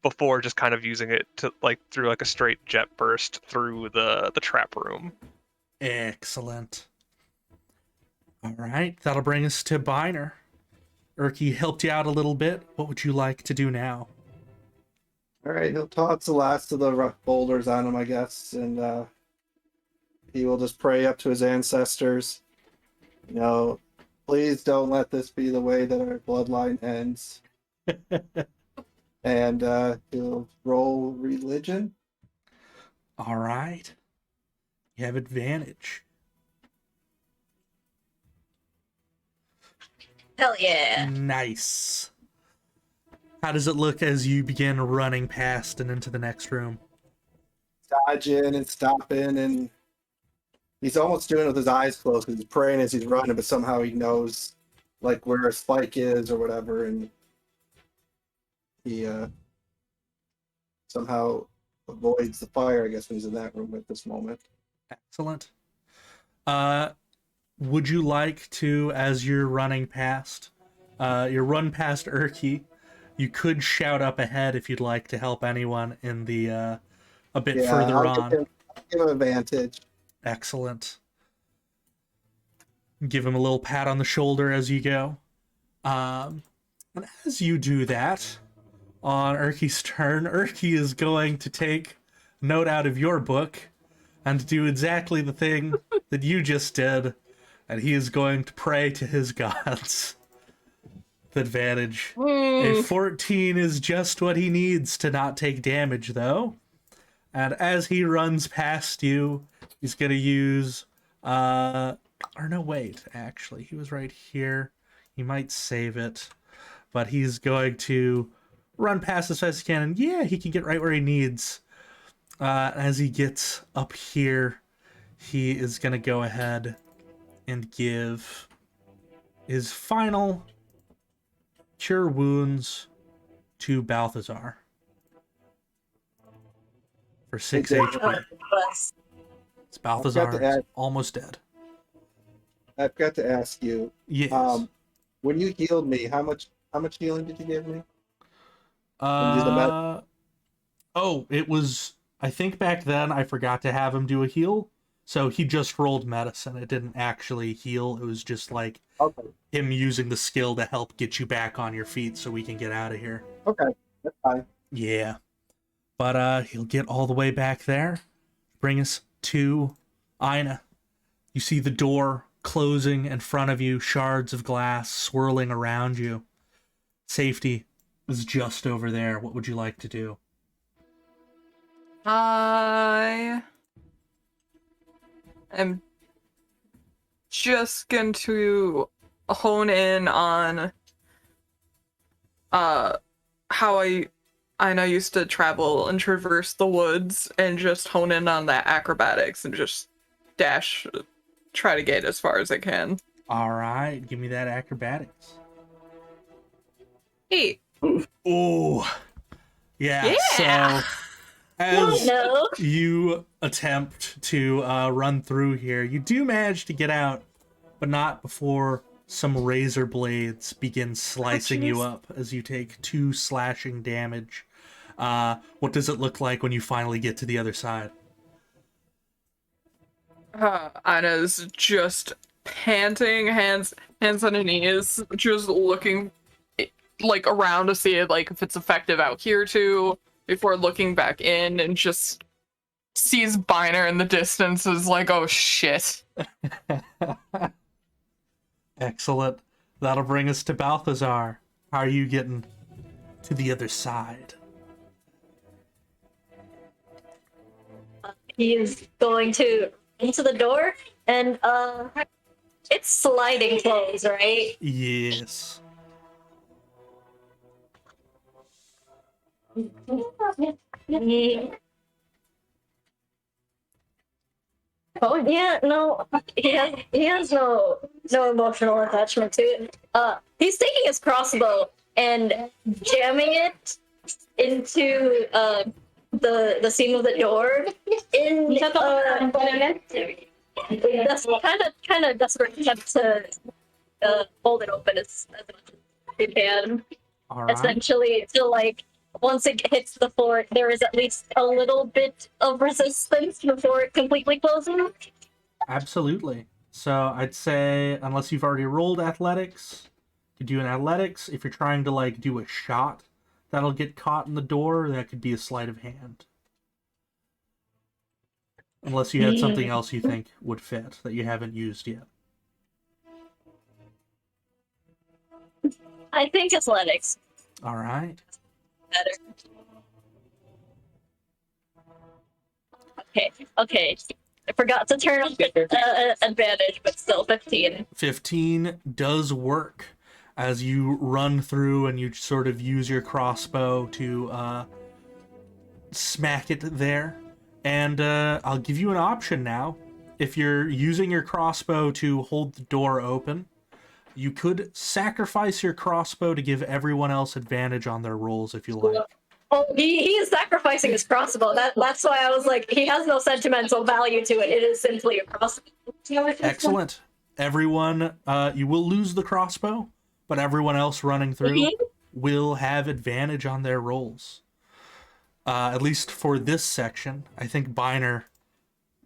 Before just kind of using it to like through like a straight jet burst through the trap room. Excellent. All right, that'll bring us to Biner. Erky helped you out a little bit. What would you like to do now? All right, he'll toss the last of the rough boulders on him, I guess, and he will just pray up to his ancestors. You know, please don't let this be the way that our bloodline ends. And he'll roll religion. All right. You have advantage. Hell yeah. Nice. How does it look as you begin running past and into the next room? Dodging and stopping, and he's almost doing it with his eyes closed because he's praying as he's running, but somehow he knows like where a spike is or whatever, and he somehow avoids the fire, I guess, when he's in that room at this moment. Excellent. Would you like to, as you're running past, you run past Erky, you could shout up ahead if you'd like to help anyone in the a bit further on. I'll give him advantage. Excellent. Give him a little pat on the shoulder as you go. And as you do that, on Erky's turn, Erky is going to take note out of your book and do exactly the thing that you just did, and he is going to pray to his gods. The advantage. A 14 is just what he needs to not take damage, though. And as he runs past you, he's going to use... or no, wait, actually, he was right here. He might save it. But he's going to run past as fast as he can, and yeah, he can get right where he needs. As he gets up here, he is going to go ahead and give his final Cure Wounds to Balthazar for 6 HP. It's Balthazar almost dead. I've got to ask you. Yes. When you healed me, how much healing did you give me? Oh, it was, I think back then I forgot to have him do a heal. So he just rolled medicine. It didn't actually heal. It was just like him using the skill to help get you back on your feet so we can get out of here. Okay, that's fine. Yeah. But he'll get all the way back there. Bring us to Ina. You see the door closing in front of you, shards of glass swirling around you. Safety is just over there. What would you like to do? I am just going to hone in on how I used to travel and traverse the woods, and just hone in on that acrobatics and just try to get as far as I can. All right, give me that acrobatics. 8. Ooh. Yeah. So as you attempt to run through here, you do manage to get out, but not before some razor blades begin slicing you up as you take 2 slashing damage. What does it look like when you finally get to the other side? Anna's just panting, hands on her knees, just looking like around to see like if it's effective out here too, before looking back in, and just sees Biner in the distance, is like, oh shit. Excellent. That'll bring us to Balthazar. How are you getting to the other side? He's going to into the door, and it's sliding closed, right? Yes. Oh yeah, no, he has no emotional attachment to it. He's taking his crossbow and jamming it into the seam of the door in that's kind of desperate attempt to hold it open as much as you can. All right. Essentially, to like once it hits the floor, there is at least a little bit of resistance before it completely closes. Absolutely. So I'd say, unless you've already rolled athletics, you do an athletics. If you're trying to like do a shot that'll get caught in the door, that could be a sleight of hand. Unless you had something else you think would fit that you haven't used yet. I think athletics. All right. Better. Okay. I forgot to turn on advantage, but still 15. 15 does work as you run through and you sort of use your crossbow to smack it there. And I'll give you an option now. If you're using your crossbow to hold the door open, you could sacrifice your crossbow to give everyone else advantage on their rolls if you like. Oh, he is sacrificing his crossbow. That's why I was like, he has no sentimental value to it. It is simply a crossbow. Excellent. Everyone, you will lose the crossbow, but everyone else running through will have advantage on their rolls. At least for this section. I think Biner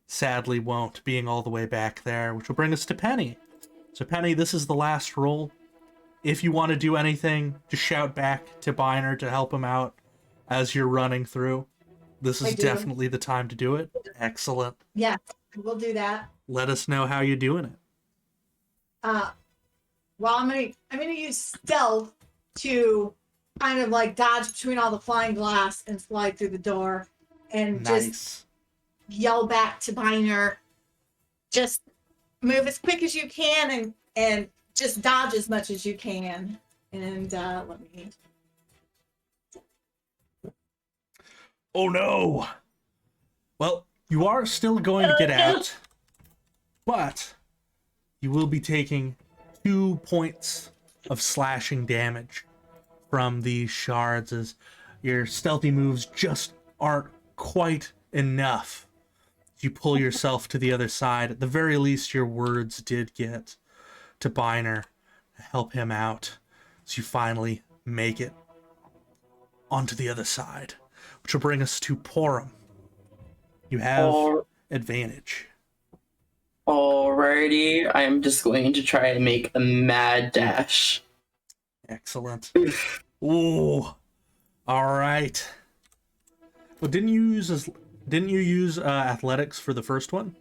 sadly won't, being all the way back there, which will bring us to Penny. So Penny, this is the last roll. If you want to do anything, just shout back to Biner to help him out as you're running through. This is definitely the time to do it. Excellent. Yeah, we'll do that. Let us know how you're doing it. Well, I'm gonna use stealth to kind of like dodge between all the flying glass and slide through the door, and just yell back to Biner, just move as quick as you can and just dodge as much as you can. And let me. Oh no! Well, you are still going to get out, but you will be taking 2 points of slashing damage from these shards as your stealthy moves just aren't quite enough. You pull yourself to the other side. At the very least, your words did get to Biner to help him out. So you finally make it onto the other side, which will bring us to Porum. You have advantage. Alrighty, I'm just going to try and make a mad dash. Excellent. Ooh. All right. Well, didn't you use athletics for the first one?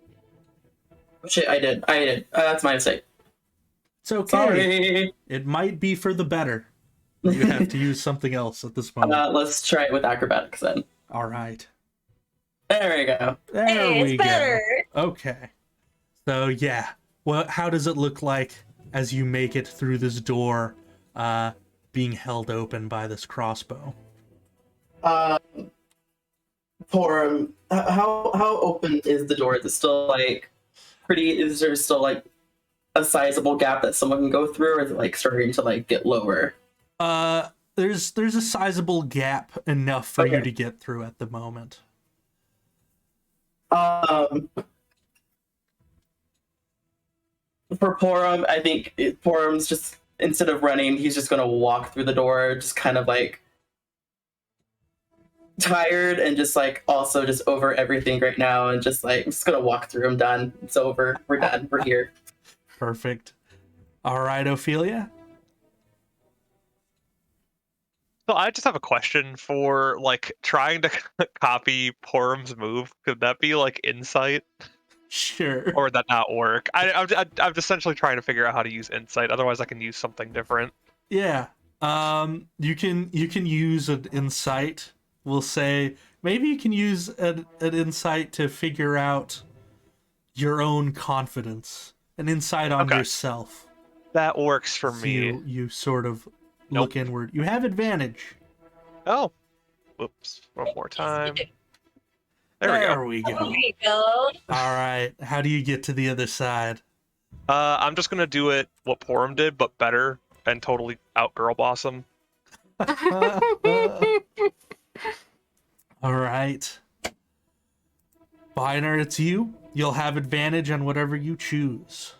Shit, I did. That's my mistake. It's okay. Sorry. It might be for the better. You have to use something else at this moment. Let's try it with acrobatics then. All right. There we go. There we it's better. go. Okay. So yeah, well, how does it look like as you make it through this door, being held open by this crossbow? For how open is the door? Is it still like pretty? Is there still like a sizable gap that someone can go through, or is it like starting to like get lower? There's a sizable gap enough for you to get through at the moment. For Porum, I think Porum's just, instead of running, he's just gonna walk through the door, just kind of like tired and just like also just over everything right now, and just like I'm just gonna walk through. I'm done. It's over. We're done. We're here. Perfect. All right, Ophelia. So I just have a question for like trying to copy Porum's move. Could that be like insight? Sure. Or would that not work? I'm essentially trying to figure out how to use insight. Otherwise, I can use something different. Yeah. You can use an insight. We'll say maybe you can use an insight to figure out your own confidence, an insight on yourself. That works for So me. You sort of look inward. You have advantage. Oh, whoops! One more time. There we go. There we go. All right. How do you get to the other side? I'm just gonna do it what Porum did, but better, and totally out girl boss him. All right. Biner, it's you. You'll have advantage on whatever you choose.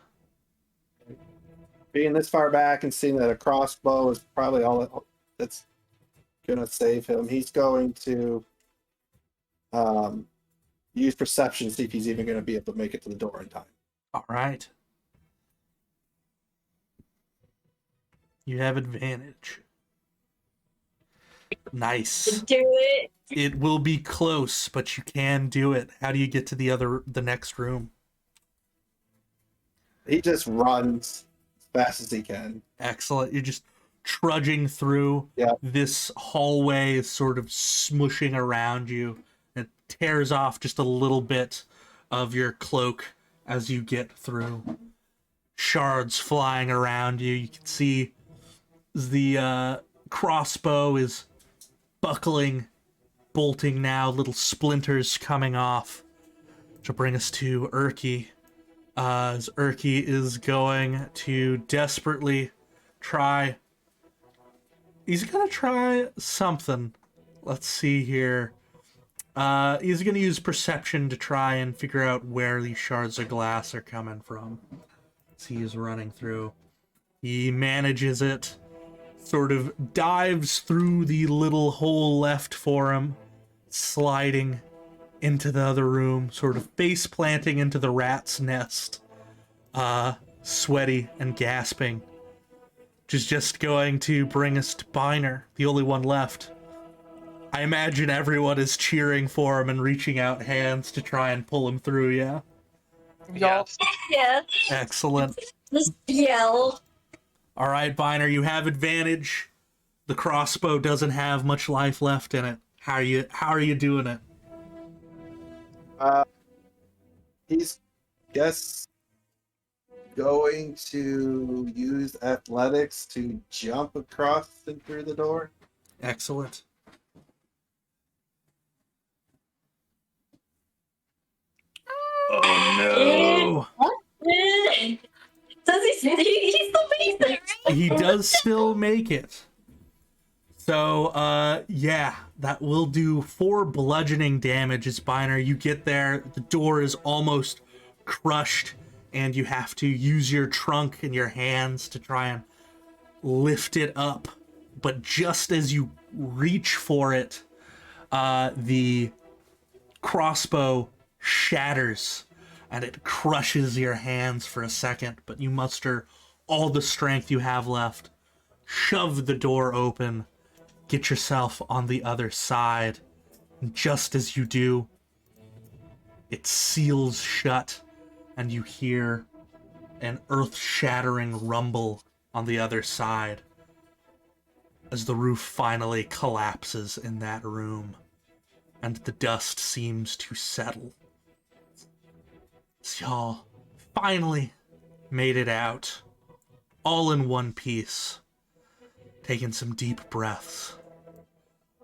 Being this far back and seeing that a crossbow is probably all that's going to save him, he's going to use perception to see if he's even going to be able to make it to the door in time. All right. You have advantage. Nice. Do it. It will be close, but you can do it. How do you get to the next room? He just runs as fast as he can. Excellent. You're just trudging through. This hallway is sort of smushing around you. It tears off just a little bit of your cloak as you get through. Shards flying around you. You can see the crossbow is buckling, bolting now, little splinters coming off. To bring us to Urki. As Urki is going to desperately try... He's gonna try something. Let's see here. He's gonna use perception to try and figure out where these shards of glass are coming from. As he is running through. He manages it. Sort of dives through the little hole left for him, sliding into the other room, sort of face planting into the rat's nest, sweaty and gasping, which is just going to bring us to Biner, the only one left. I imagine everyone is cheering for him and reaching out hands to try and pull him through, yeah? Yes. Yeah. Excellent. Just yell. All right, Biner, you have advantage. The crossbow doesn't have much life left in it. How are you doing it? He's going to use athletics to jump across and through the door. Excellent. Oh no! Does he still makes it, right? He does still make it. So, yeah, that will do 4 bludgeoning damage as Biner. You get there, the door is almost crushed, and you have to use your trunk and your hands to try and lift it up. But just as you reach for it, the crossbow shatters and it crushes your hands for a second, but you muster all the strength you have left, shove the door open, get yourself on the other side, and just as you do, it seals shut, and you hear an earth-shattering rumble on the other side as the roof finally collapses in that room, and the dust seems to settle. So y'all finally made it out, all in one piece, taking some deep breaths.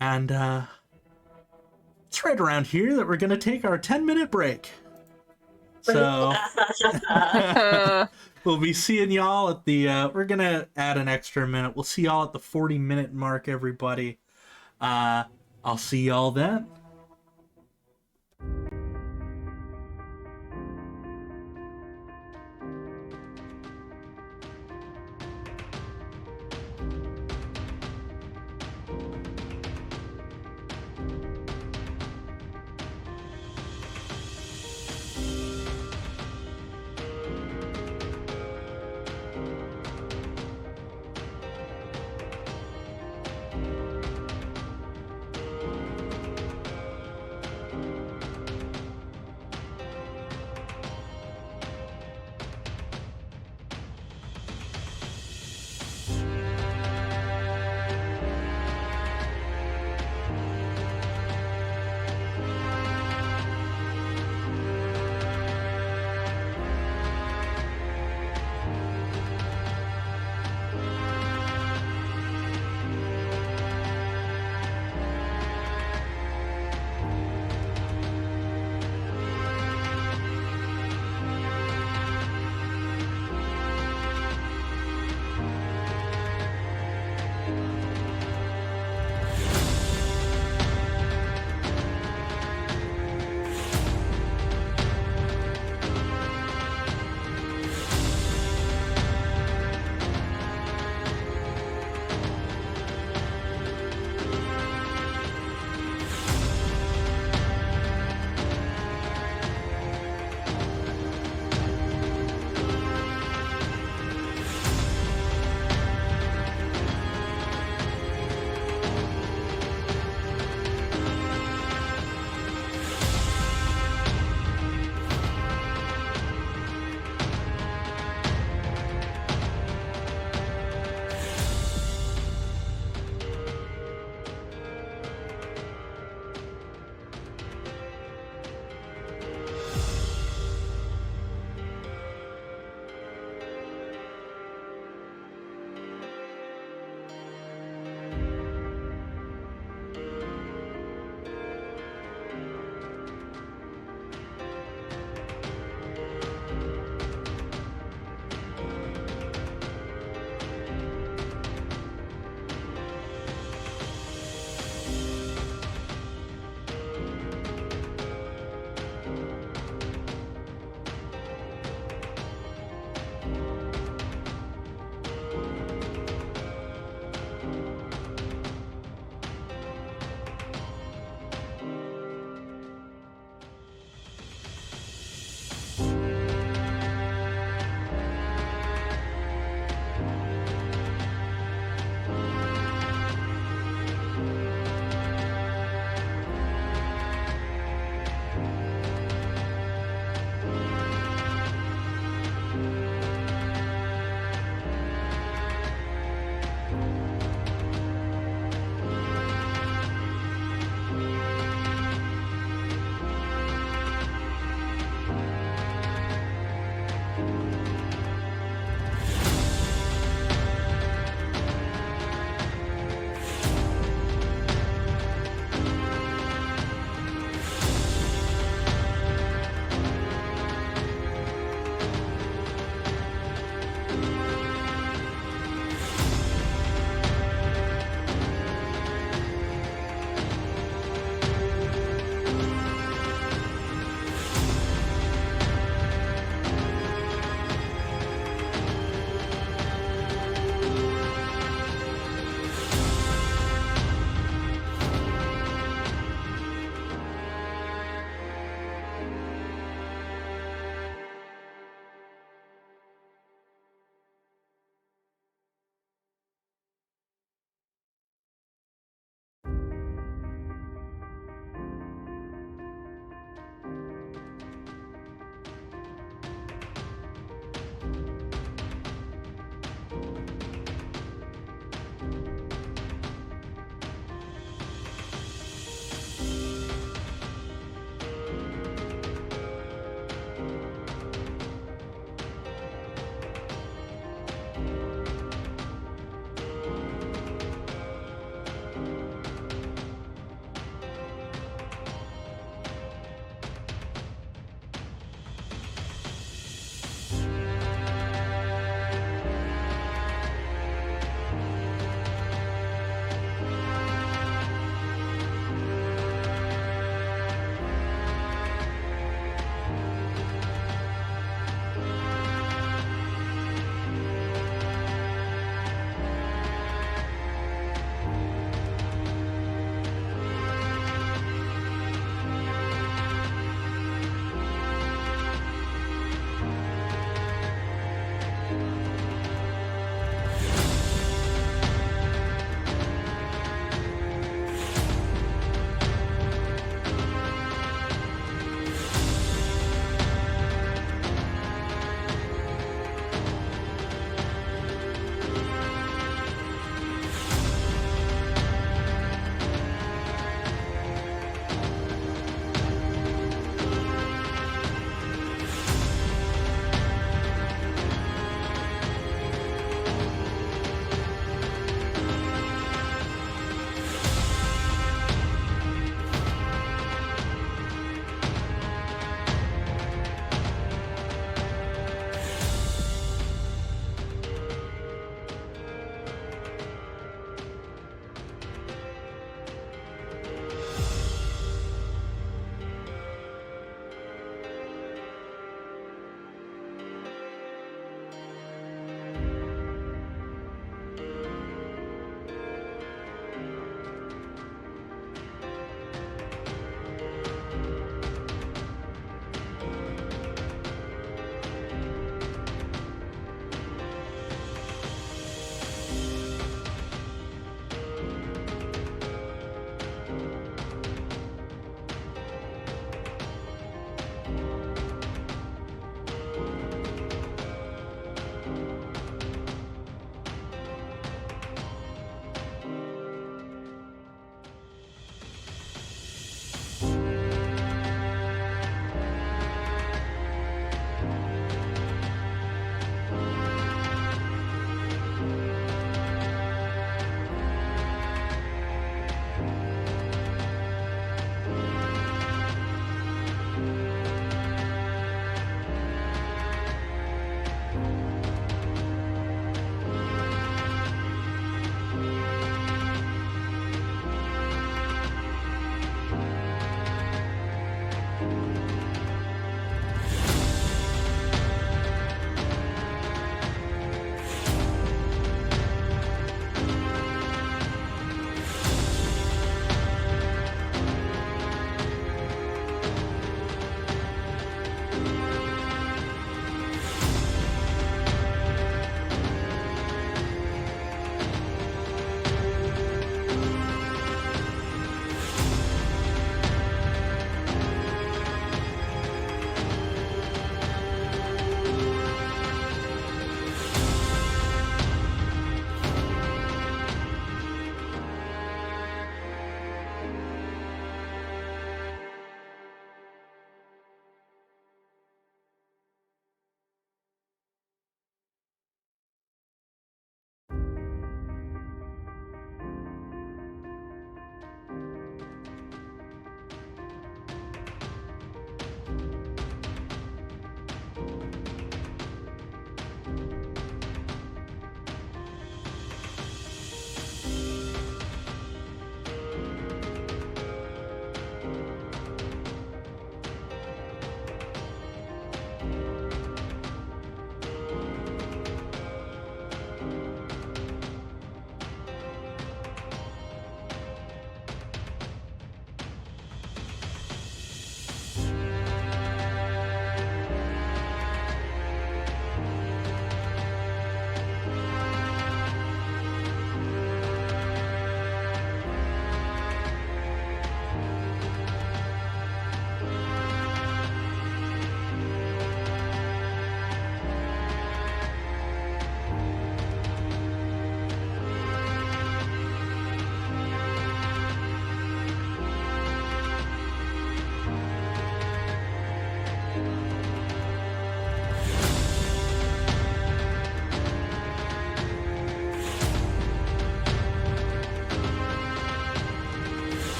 And it's right around here that we're going to take our 10-minute break. So we'll be seeing y'all at the, we're going to add an extra minute. We'll see y'all at the 40-minute mark, everybody. I'll see y'all then.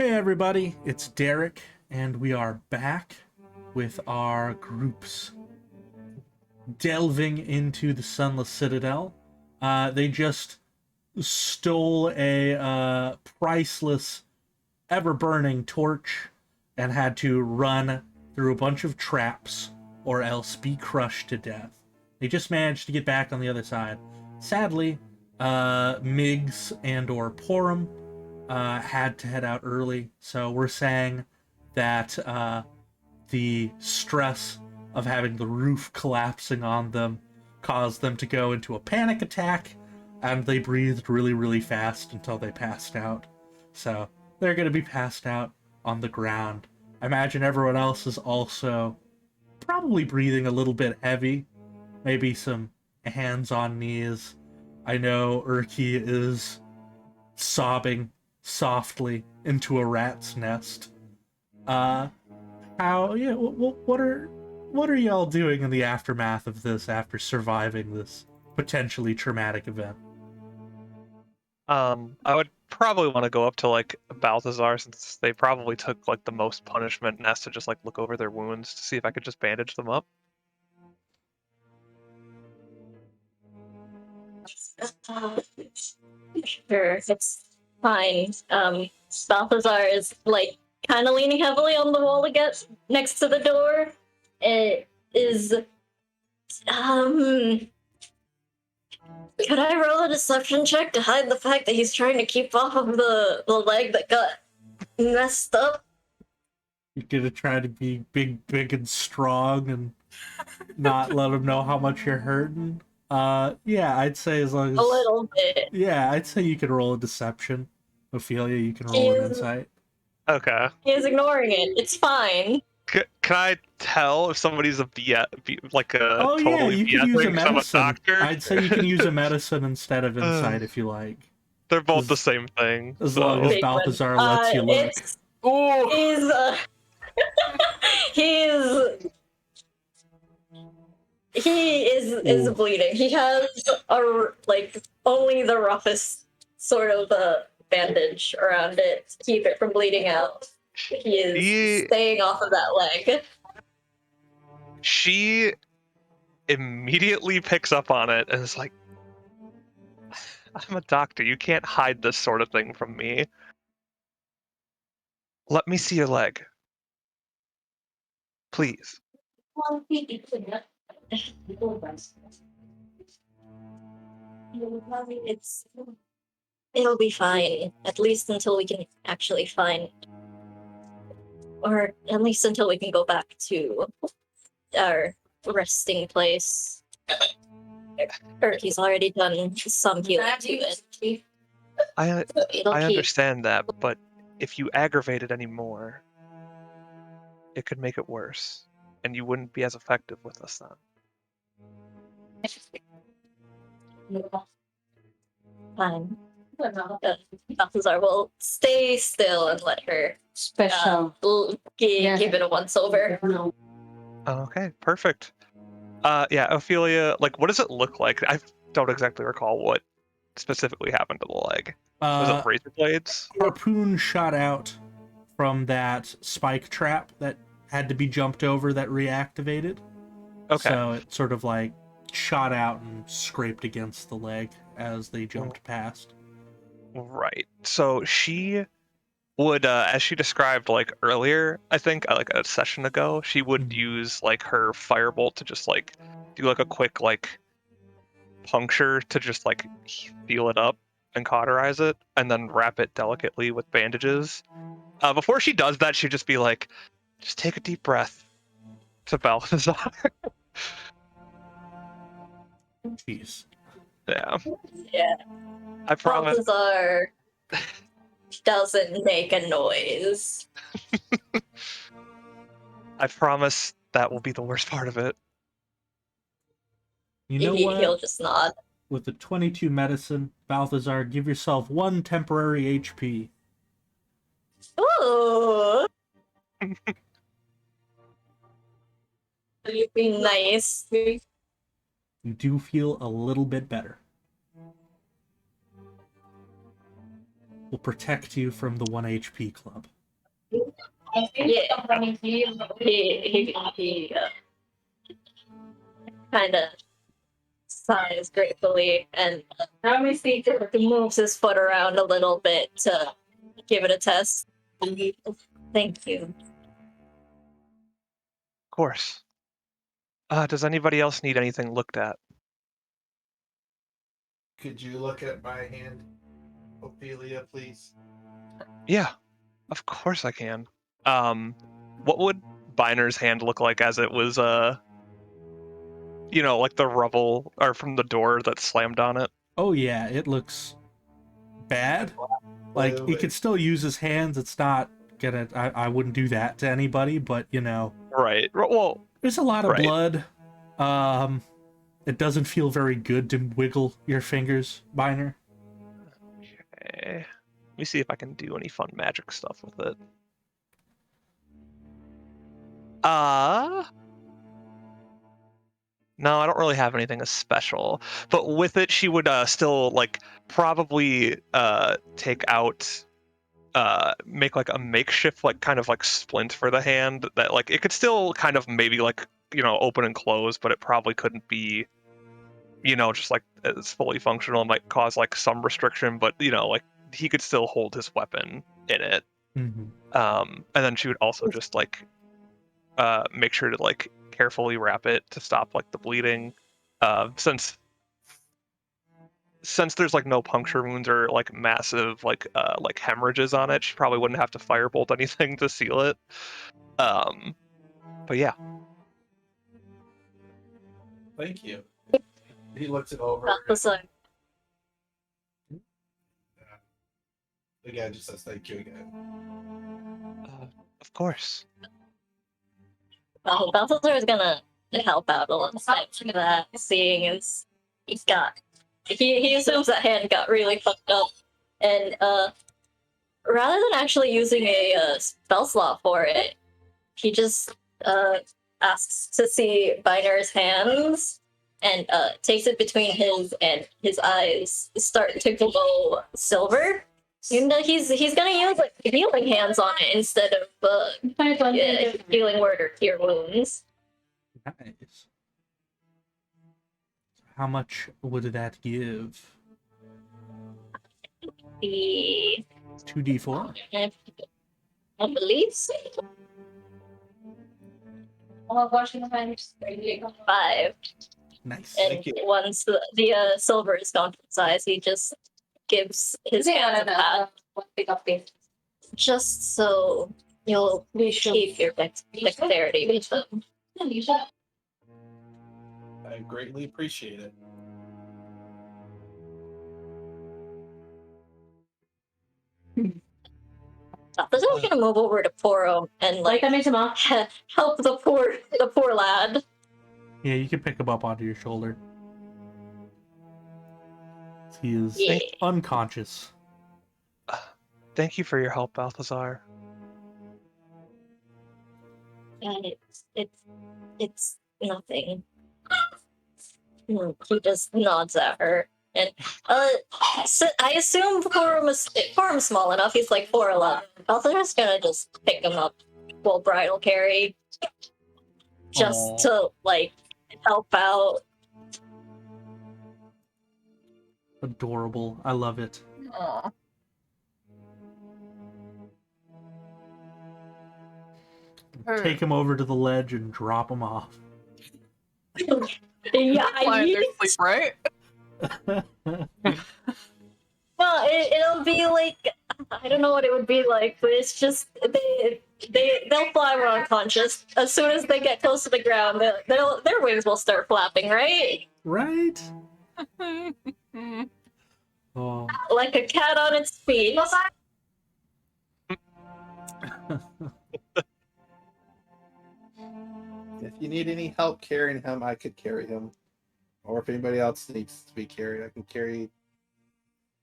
Hey everybody, it's Derek, and we are back with our groups delving into the Sunless Citadel. They just stole a priceless, ever-burning torch and had to run through a bunch of traps or else be crushed to death. They just managed to get back on the other side. Sadly, Miggs and or Porum had to head out early, so we're saying that the stress of having the roof collapsing on them caused them to go into a panic attack, and they breathed really, really fast until they passed out. So they're going to be passed out on the ground. I imagine everyone else is also probably breathing a little bit heavy, maybe some hands on knees. I know Urki is sobbing softly into a rat's nest. What are y'all doing in the aftermath of this after surviving this potentially traumatic event? I would probably want to go up to like Balthazar, since they probably took like the most punishment, and ask to just like look over their wounds to see if I could just bandage them up. Sure, it's fine. Balthazar is like kind of leaning heavily on the wall again, next to the door. It is. Could I roll a deception check to hide the fact that he's trying to keep off of the leg that got messed up? You're gonna try to be big and strong and not let him know how much you're hurting? Yeah, I'd say as long as... A little bit. Yeah, I'd say you could roll a deception. Ophelia, you can roll an insight. Okay. He is ignoring it. It's fine. Can I tell if somebody's like a Oh yeah, totally you can use a BSing 'cause I'm medicine. doctor? I'd say you can use a medicine instead of insight if you like. They're both the same thing. As so. long as Balthazar lets you look. He is bleeding. He has only the roughest sort of bandage around it to keep it from bleeding out. He is staying off of that leg. She immediately picks up on it and is like, I'm a doctor. You can't hide this sort of thing from me. Let me see your leg. Please. It'll be fine, at least until we can actually find, or at least until we can go back to our resting place. He's already done some healing to it. I understand that, but if you aggravate it anymore, it could make it worse, and you wouldn't be as effective with us then. Fine. Balthazar will stay still and let her give it a once over. Okay, perfect. Yeah, Ophelia, like, what does it look like? I don't exactly recall what specifically happened to the leg. Was it razor blades? Harpoon shot out from that spike trap that had to be jumped over that reactivated. Okay. So it sort of like shot out and scraped against the leg as they jumped past. Right. So she would, as she described like earlier, I think like a session ago, she would use like her firebolt to just like do like a quick like puncture to just like seal it up and cauterize it, and then wrap it delicately with bandages. Before she does that, she'd just be like, just take a deep breath to Balthazar. Jeez. Yeah. Yeah. I promise. Balthazar doesn't make a noise. I promise that will be the worst part of it. You know what? He'll just nod. With the 22 medicine, Balthazar, give yourself 1 temporary HP. Ooh. You'd be nice. You do feel a little bit better. will protect you from the 1 HP club. Yeah, he kind of sighs gratefully and moves his foot around a little bit to give it a test. Thank you. Of course. Does anybody else need anything looked at? Could you look at my hand, Ophelia, please? Yeah, of course I can. What would Biner's hand look like as it was, like the rubble or from the door that slammed on it? Oh yeah, it looks bad. Like, he could still use his hands. It's not gonna... I wouldn't do that to anybody, but, Right. Well, there's a lot of right. blood. It doesn't feel very good to wiggle your fingers, Biner. Okay. Let me see if I can do any fun magic stuff with it. No, I don't really have anything as special. But with it, she would still probably take out, make a makeshift kind of splint for the hand that it could still kind of maybe open and close, but it probably couldn't be just it's fully functional. It might cause some restriction, but he could still hold his weapon in it. Mm-hmm. And then she would also just make sure to carefully wrap it to stop the bleeding. Since there's no puncture wounds or massive hemorrhages on it, she probably wouldn't have to firebolt anything to seal it. But yeah. Thank you. He looks it over. Balthazar. The guy just says thank you again. Of course. Well, Balthazar is gonna help out a little bit with that, seeing as he assumes that hand got really fucked up, and rather than actually using a spell slot for it, he just asks to see Biner's hands and takes it between his and his eyes start to glow silver. And he's gonna use healing hands on it instead of healing word or cure wounds. Nice. How much would that give? The 2d4? I believe so. 5. Nice. And Thank you. once the silver is gone from his eyes, he just gives his hand a pat. Just so you'll keep your dexterity with them. I greatly appreciate it. Balthazar's gonna move over to Poro and help the poor lad. Yeah, you can pick him up onto your shoulder. He is unconscious. Thank you for your help, Balthazar. And it's nothing. He just nods at her. And so I assume Forum's small enough, he's 4'11". Balthazar's gonna just pick him up full bridal carry. Just to help out. Adorable. I love it. Aww. Take him over to the ledge and drop him off. Yeah, Flying their sleep, right? Well, it'll be I don't know what it would be like, but it's just they'll fly when unconscious. As soon as they get close to the ground, their wings will start flapping, right? Right? Oh. Like a cat on its feet. If you need any help carrying him, I could carry him. Or if anybody else needs to be carried, I can carry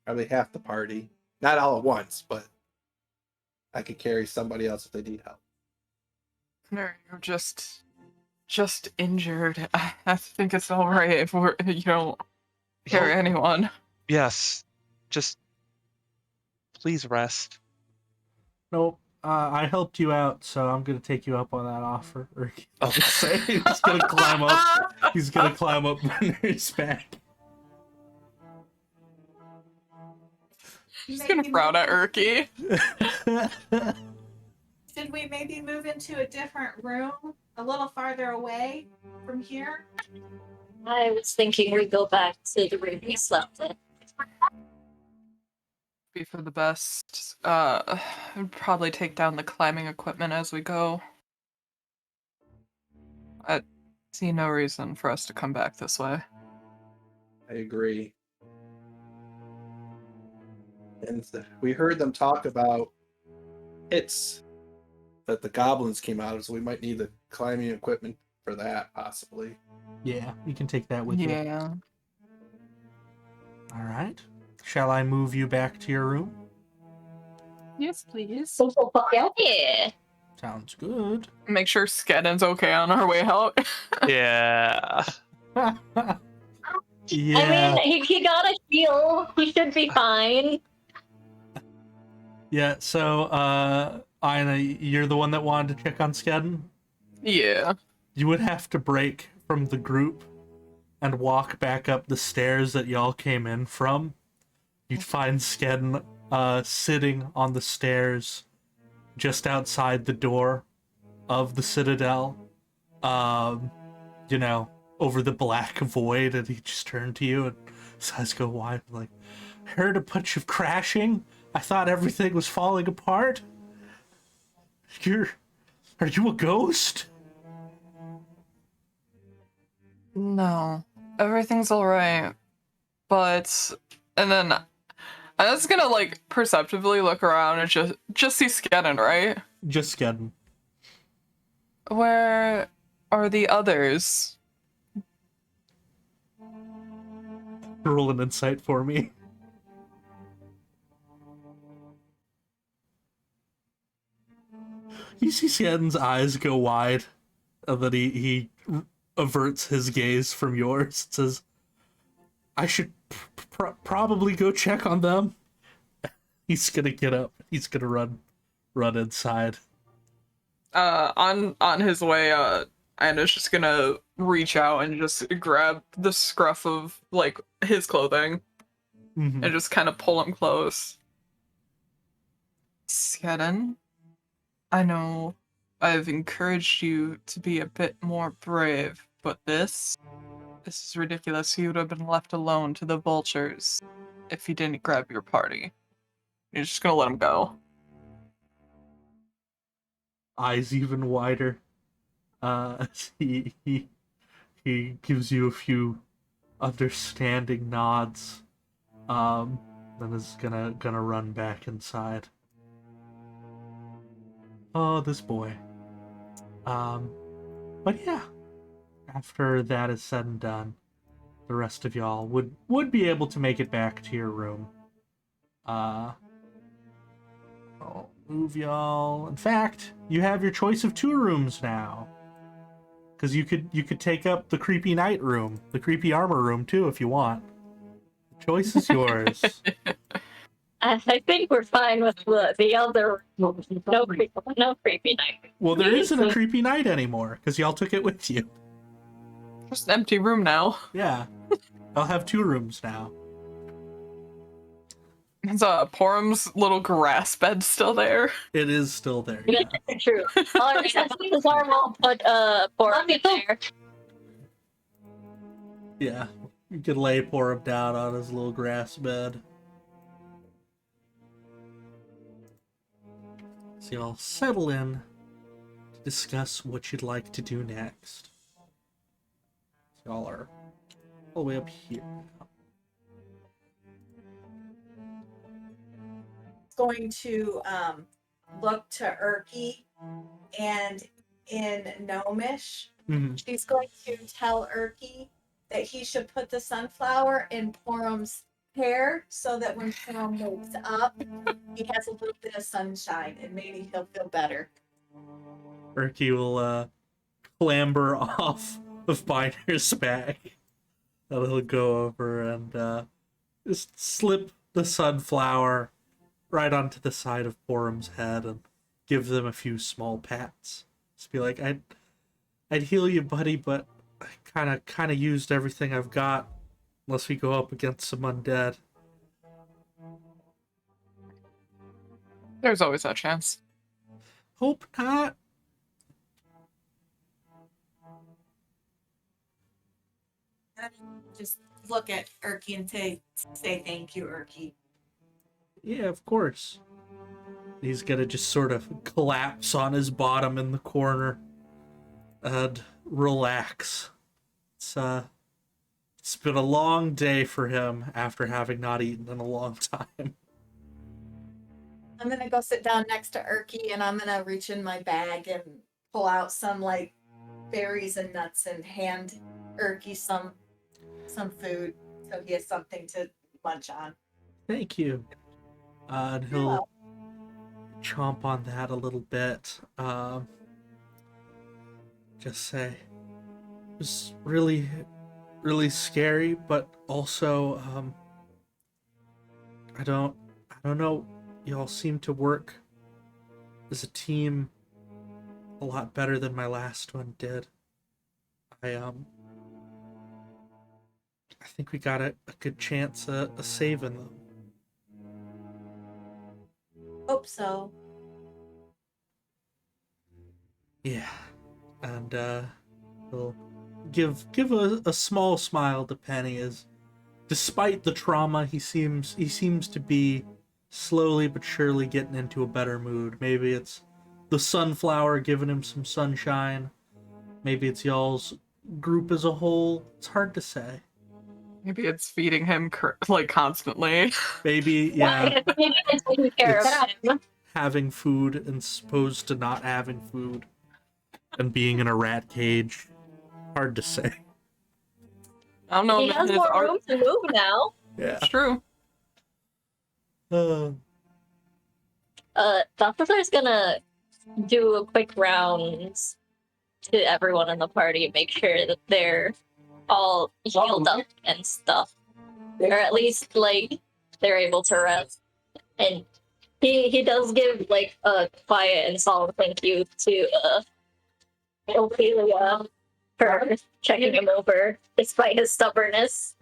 probably half the party. Not all at once, but I could carry somebody else if they need help. No, you're just injured. I think it's all right if you don't carry anyone. Yes. Just Please rest. Nope. I helped you out, so I'm gonna take you up on that offer. Or I'll say he's gonna climb up. He's gonna climb up Bender's back. She's gonna frown at Erky. Should we maybe move into a different room, a little farther away from here? I was thinking we go back to the room we slept in. Be for the best. I'd probably take down the climbing equipment as we go. I see no reason for us to come back this way. I agree. And we heard them talk about pits that the goblins came out of, so we might need the climbing equipment for that, possibly. Yeah, you can take that with you. Yeah. All right. Shall I move you back to your room? Yes, please. Yeah. Sounds good. Make sure Skeddon's okay on our way out. Yeah. Yeah. I mean, he got a heal. He should be fine. Yeah, so, Ina, you're the one that wanted to check on Skedden? Yeah. You would have to break from the group and walk back up the stairs that y'all came in from. You'd find Skedden sitting on the stairs just outside the door of the Citadel. You know, over the black void, and he just turned to you and his eyes go wide, like, heard a bunch of crashing? I thought everything was falling apart? Are you a ghost? No. Everything's alright. But, and then I'm just gonna, like, perceptively look around and just see Skeddon, right? Just Skedden. Where are the others? Roll an insight for me. You see Skedden's eyes go wide, and then he averts his gaze from yours and says, I should probably go check on them. He's gonna get up. He's gonna run inside. On his way, Anna's just gonna reach out and just grab the scruff of, like, his clothing and just kind of pull him close. Skedden, I know I've encouraged you to be a bit more brave, but this is ridiculous. You would have been left alone to the vultures if you didn't grab your party. You're just gonna let him go. Eyes even wider. He gives you a few understanding nods. Then is gonna run back inside. Oh, this boy. But yeah, after that is said and done, the rest of y'all would be able to make it back to your room. I'll move y'all. In fact, you have your choice of 2 rooms now. Because you could take up the creepy night room, the creepy armor room too, if you want. The choice is yours. I think we're fine with the other. No creepy night. Well, there isn't a creepy night anymore because y'all took it with you. Just an empty room now. Yeah, I'll have 2 rooms now. Is Porum's little grass bed still there? It is still there. Yeah. True. Balthazar won't put Porum in there. Yeah, you could lay Porum down on his little grass bed. So y'all settle in to discuss what you'd like to do next. So y'all are all the way up here now. Going to look to Erky, and in Gnomish, she's going to tell Erky that he should put the sunflower in Porum's hair so that when Porum wakes up, he has a little bit of sunshine and maybe he'll feel better. Erky will clamber off of Binder's back. And he'll go over and just slip the sunflower right onto the side of Porum's head and give them a few small pats. Just be like, I'd heal you, buddy, but I kind of used everything I've got, unless we go up against some undead. There's always that chance. Hope not. Just look at Erky and say thank you, Erky. Yeah, of course. He's gonna just sort of collapse on his bottom in the corner and relax. It's been a long day for him after having not eaten in a long time. I'm gonna go sit down next to Erky and I'm gonna reach in my bag and pull out some like berries and nuts and hand Erky some food so he has something to munch on. Thank you. And he'll chomp on that a little bit. Just say it was really, really scary, but also I don't know. Y'all seem to work as a team a lot better than my last one did. I think we got a good chance of saving them. Hope so. Yeah, and he'll give a small smile to Penny as, despite the trauma, he seems to be slowly but surely getting into a better mood. Maybe it's the sunflower giving him some sunshine. Maybe it's y'all's group as a whole. It's hard to say. Maybe it's feeding him like constantly. Maybe, yeah. Maybe it's taking care of him. Having food and supposed to not having food. And being in a rat cage. Hard to say. I don't know. He has more room to move now. Yeah. It's true. Balthazar's gonna do a quick rounds to everyone in the party, make sure that they're all healed up and stuff, or at least like they're able to rest. And he does give like a quiet and solemn thank you to Ophelia for checking him over despite his stubbornness.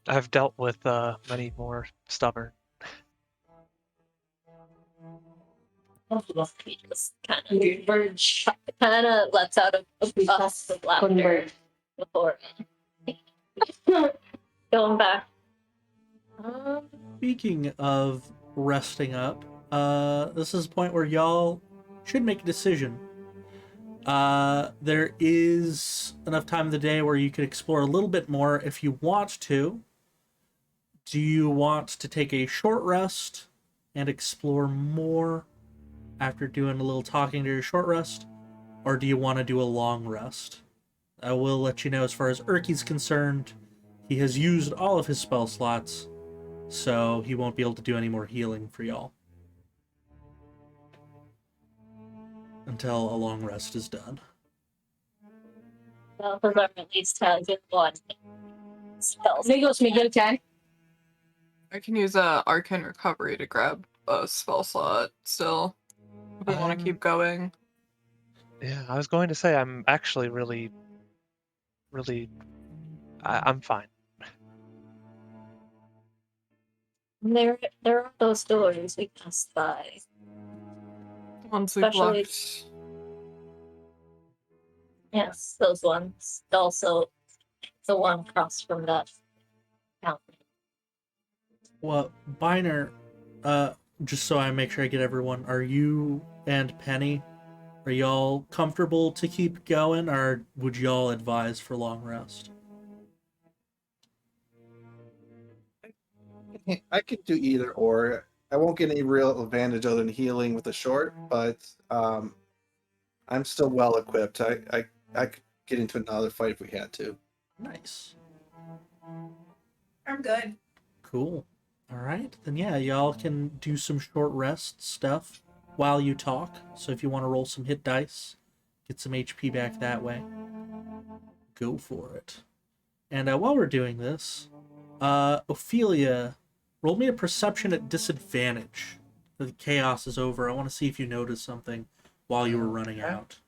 I've dealt with many more stubborn. He just kind of lets out a bust of laughter before going back. Speaking of resting up, this is a point where y'all should make a decision. There is enough time in the day where you could explore a little bit more if you want to. Do you want to take a short rest and explore more after doing a little talking to your short rest? Or do you want to do a long rest? I will let you know, as far as Erky's concerned, he has used all of his spell slots, so he won't be able to do any more healing for y'all until a long rest is done. Balthazar at least has one spell. I can use a Arcane Recovery to grab a spell slot still. If we want to keep going. Yeah, I was going to say I'm actually really, I'm fine. There are those doors we passed by. Once we Especially- blocked. Yes, those ones. Also, the one across from that fountain. Well, Biner, just so I make sure I get everyone, are you and Penny, are y'all comfortable to keep going, or would y'all advise for long rest? I could do either or. I won't get any real advantage other than healing with the short, but I'm still well equipped. I could get into another fight if we had to. Nice. I'm good. Cool. All right, then yeah, y'all can do some short rest stuff while you talk. So if you want to roll some hit dice, get some HP back that way, go for it. And while we're doing this, Ophelia, Roll me a perception at disadvantage. The chaos is over. I want to see if you notice something while you were running out.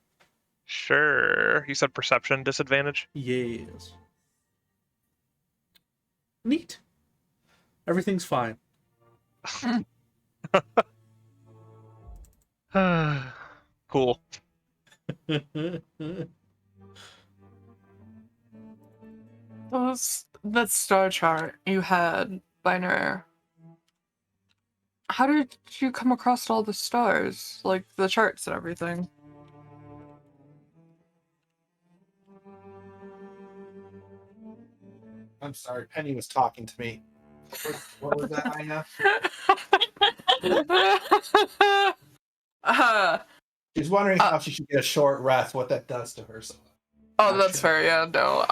Sure. You said perception disadvantage? Yes. Neat. Everything's fine. Cool. That star chart you had, Binary. How did you come across all the stars? Like, the charts and everything? I'm sorry, Penny was talking to me. What was that, Ina? She's wondering how she should get a short rest, what that does to her. So. Oh, that's fair. Yeah, no.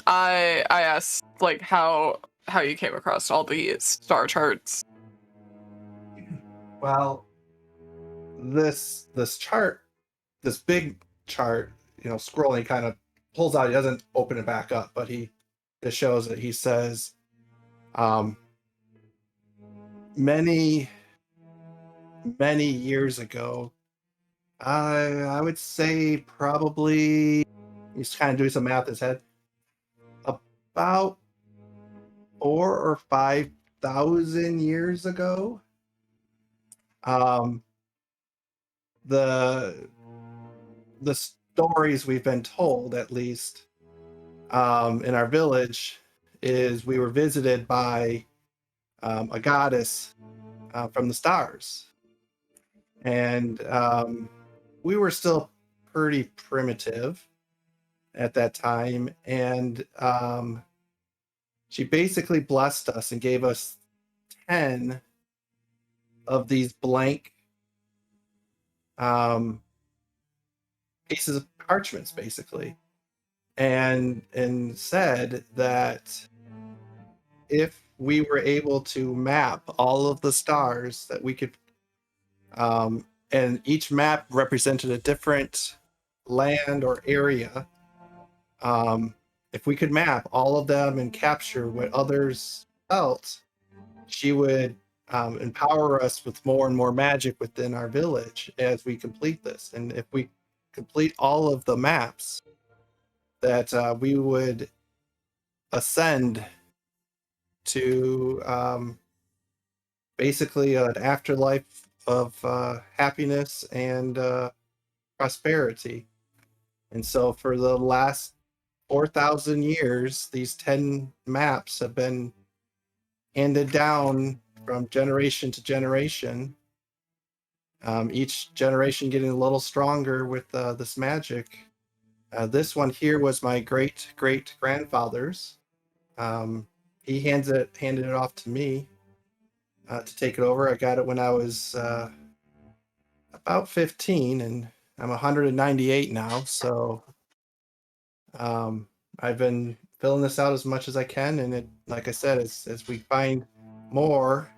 I asked like how you came across all the star charts. Well, this chart, this big chart, scrolling kind of pulls out. He doesn't open it back up, but he just shows it. He says, many years ago, I would say probably, he's kind of doing some math in his head, about 4,000 or 5,000 years ago. The stories we've been told, at least, in our village, is we were visited by a goddess from the stars. And we were still pretty primitive at that time. And she basically blessed us and gave us 10 of these blank pieces of parchments, basically. And said that if we were able to map all of the stars that we could, and each map represented a different land or area, if we could map all of them and capture what others felt, she would empower us with more and more magic within our village as we complete this. And if we complete all of the maps, that we would ascend to basically an afterlife of happiness and prosperity. And so for the last 4,000 years, these 10 maps have been handed down from generation to generation. Each generation getting a little stronger with this magic. This one here was my great-great-grandfather's. He handed it off to me to take it over. I got it when I was about 15, and I'm 198 now. So I've been filling this out as much as I can, and it, like I said, as we find more,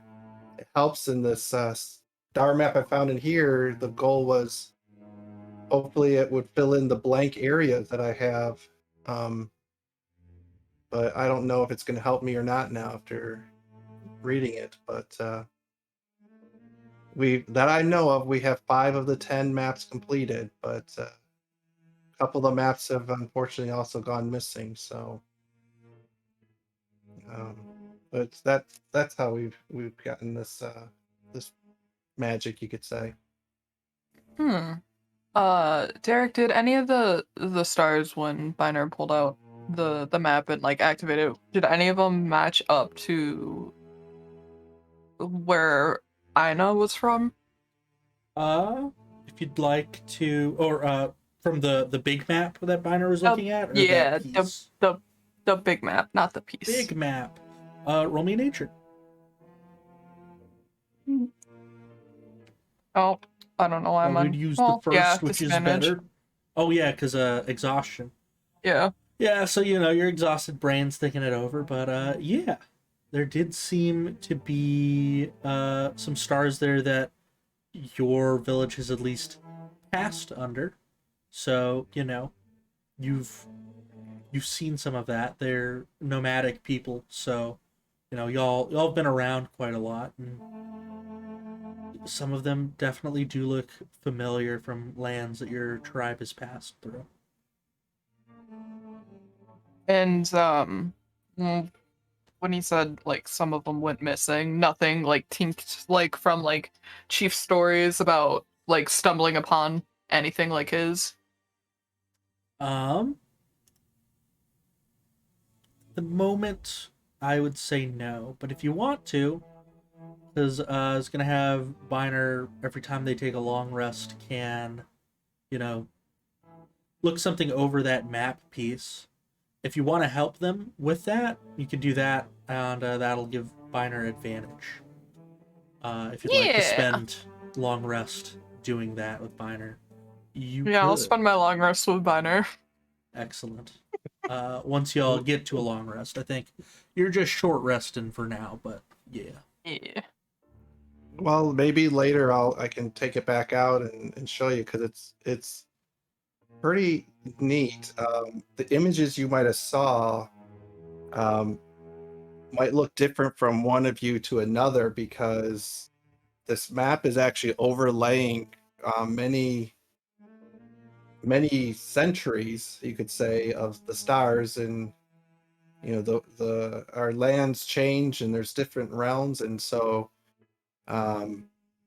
it helps. In this star map I found in here, the goal was hopefully it would fill in the blank areas that I have. But I don't know if it's going to help me or not now after reading it. But that I know of, we have 5 of the 10 maps completed, but a couple of the maps have unfortunately also gone missing. So, but that's how we've gotten this this magic, you could say. Derek, did any of the stars when Biner pulled out the map and like activated, did any of them match up to where Ina was from? If you'd like to, or from the big map that Biner was looking at, or yeah, that piece? the big map, not the piece. Big map. Roll me nature. Oh, I don't know why I'm on. You'd use the first, which is disadvantage. better. Oh yeah, because exhaustion. Yeah. Yeah, so your exhausted brain's thinking it over, but yeah, there did seem to be some stars there that your village has at least passed under. So you've seen some of that. They're nomadic people, so y'all have been around quite a lot, and some of them definitely do look familiar from lands that your tribe has passed through. And when he said like some of them went missing, nothing like tinked like from like chief stories about like stumbling upon anything like his. The moment I would say no, but if you want to, because I was gonna have Biner every time they take a long rest can, look something over that map piece. If you want to help them with that, you can do that, and that'll give Biner advantage. If you'd like to spend long rest doing that with Biner, you could. I'll spend my long rest with Biner. Excellent. Once y'all get to a long rest, I think you're just short resting for now, but yeah. Yeah. Well, maybe later I can take it back out and show you, because it's pretty neat. The images you might have saw might look different from one of you to another, because this map is actually overlaying many centuries, you could say, of the stars. And the our lands change and there's different realms. And so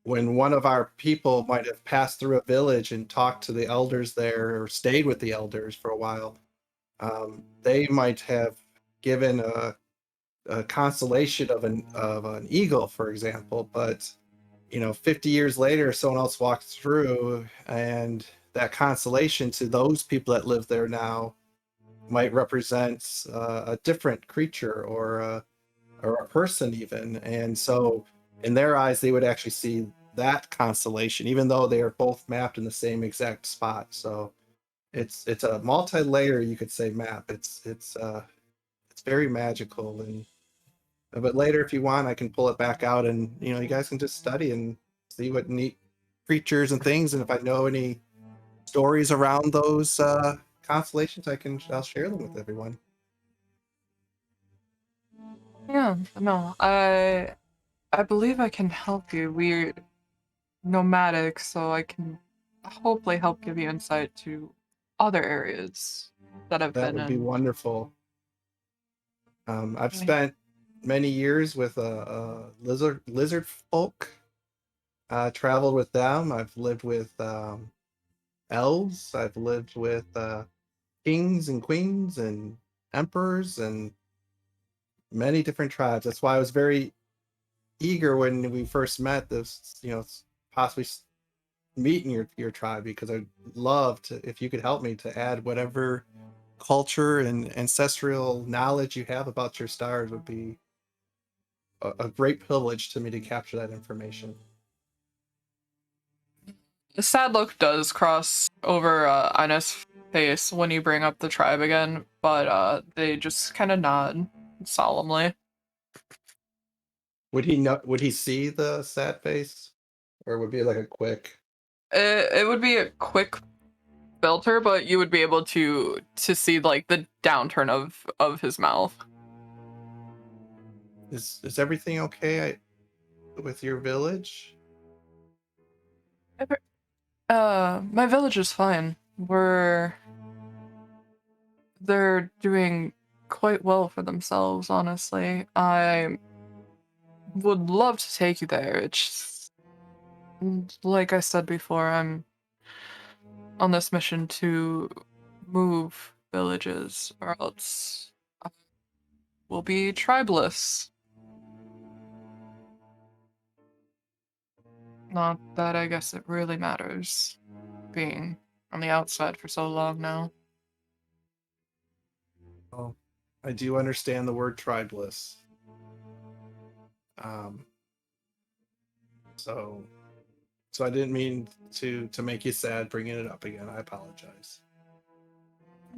when one of our people might have passed through a village and talked to the elders there, or stayed with the elders for a while, they might have given a constellation of an eagle, for example. But 50 years later, someone else walks through, and that constellation to those people that live there now might represent a different creature, or a person even. And so in their eyes, they would actually see that constellation, even though they are both mapped in the same exact spot. So it's a multi-layer, you could say, map. It's very magical. And but later, if you want, I can pull it back out, and you guys can just study and see what neat creatures and things. And if I know any stories around those constellations, I'll share them with everyone. Yeah, no, I believe I can help you. We're nomadic, so I can hopefully help give you insight to other areas that I've been That would be in. wonderful. I've spent many years with lizard folk. Traveled with them. I've lived with elves. I've lived with kings and queens and emperors and many different tribes. That's why I was very eager when we first met, this possibly meeting your tribe, because I'd love to, if you could help me to add whatever culture and ancestral knowledge you have about your stars. Would be a great privilege to me to capture that information. A sad look does cross over Ina's face when you bring up the tribe again, but they just kind of nod solemnly. Would he see the sad face, or would it be like a quick? It would be a quick filter, but you would be able to see like the downturn of his mouth. Is everything okay with your village? My village is fine. They're doing quite well for themselves, honestly. I would love to take you there. It's like I said before, I'm on this mission to move villages, or else we'll be tribeless. Not that I guess it really matters, being on the outside for so long now. Well, I do understand the word tribeless. So I didn't mean to make you sad bringing it up again. I apologize.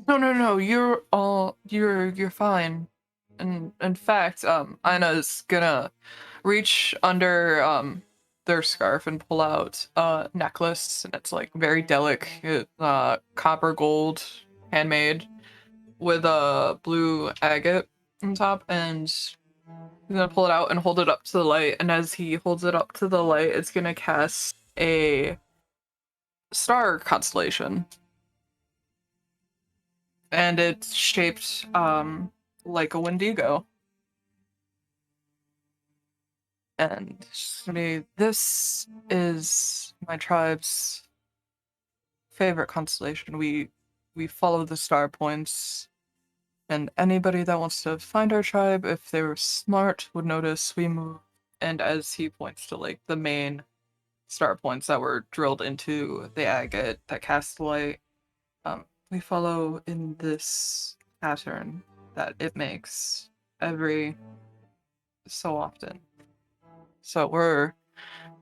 No. You're fine. And in fact, Ina's gonna reach under their scarf and pull out a necklace, and it's like very delicate, copper gold, handmade, with a blue agate on top. And He's gonna pull it out and hold it up to the light, and as he holds it up to the light, it's gonna cast a star constellation. And it's shaped like a Wendigo. And it's gonna be, this is my tribe's favorite constellation. We follow the star points, and anybody that wants to find our tribe, if they were smart, would notice we move. And as he points to like the main star points that were drilled into the agate that cast light, we follow in this pattern that it makes every so often. So we're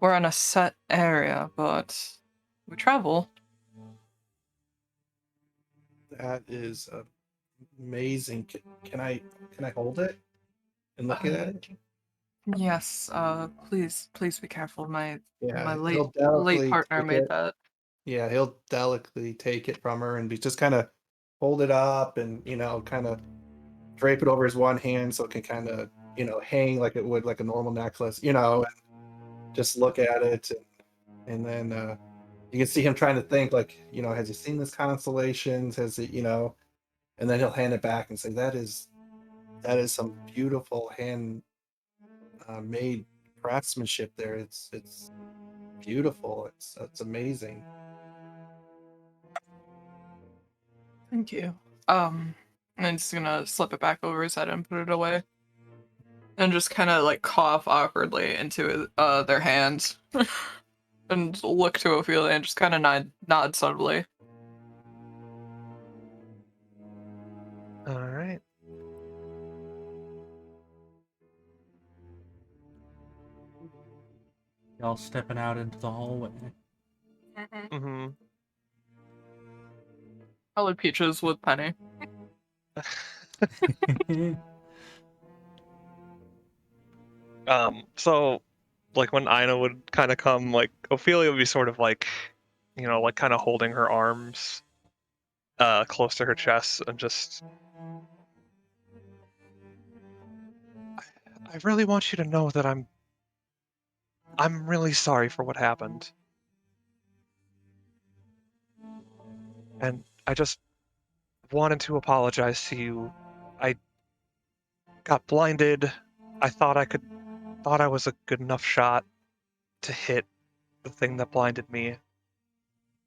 in a set area, but we travel. That is amazing. Can I hold it and look at it? Yes, please be careful. My He'll late delicately partner take made it. that. Yeah, he'll delicately take it from her and be just kind of hold it up and kind of drape it over his one hand so it can kind of hang like it would like a normal necklace, and just look at it and then you can see him trying to think like has he seen this constellations, has it and then he'll hand it back and say that is some beautiful hand made craftsmanship there. It's beautiful. It's amazing. Thank you. And I'm just gonna slip it back over his head and put it away. And just kind of like cough awkwardly into their hands. And look to Ophelia and just kind of nod subtly. Alright. Y'all stepping out into the hallway. Mm-hmm. Colored peaches with Penny. So, like, when Ina would kind of come, like, Ophelia would be sort of like, like kind of holding her arms close to her chest and just... I really want you to know that I'm really sorry for what happened. And I just wanted to apologize to you. I got blinded. I thought I was a good enough shot to hit the thing that blinded me.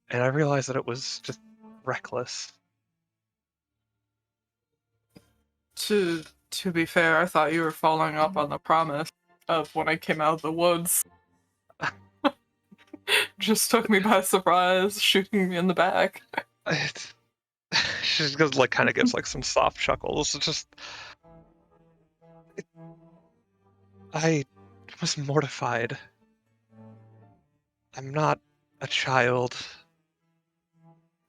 And I realized that it was just reckless. To be fair, I thought you were following up on the promise of when I came out of the woods. Just took me by surprise, shooting me in the back. She just like kind of gives like some soft chuckles. It's just I was mortified. I'm not a child.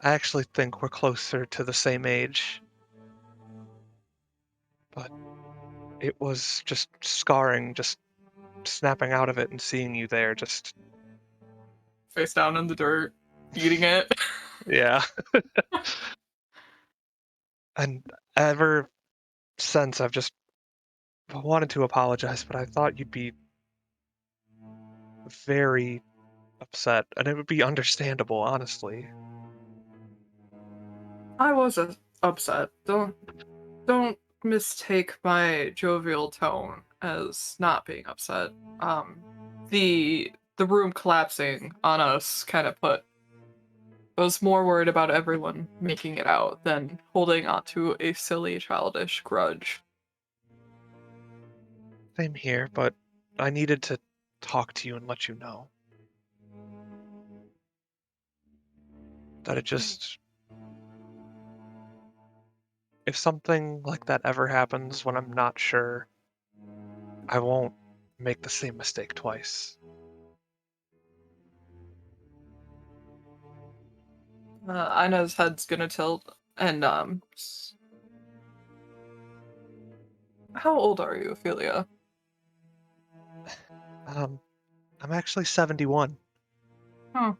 I actually think we're closer to the same age. But it was just scarring, just snapping out of it and seeing you there, just... Face down in the dirt, eating it. Yeah. And ever since, I've just wanted to apologize, but I thought you'd be very upset, and it would be understandable, honestly. I was upset. Don't mistake my jovial tone as not being upset. The room collapsing on us kind of I was more worried about everyone making it out than holding onto a silly, childish grudge. Same here, but I needed to talk to you and let you know that it just... If something like that ever happens when I'm not sure, I won't make the same mistake twice. Ina's head's gonna tilt, and how old are you, Ophelia? I'm actually 71. Oh,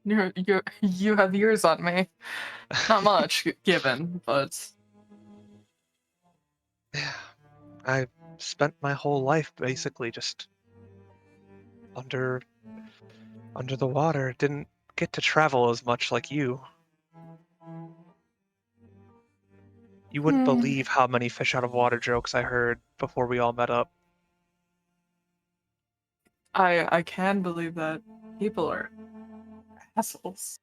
you have years on me. Not much given, but Yeah, I spent my whole life basically just under the water. Didn't get to travel as much like you. You wouldn't believe how many fish out of water jokes I heard before we all met up. I can believe that. People are assholes.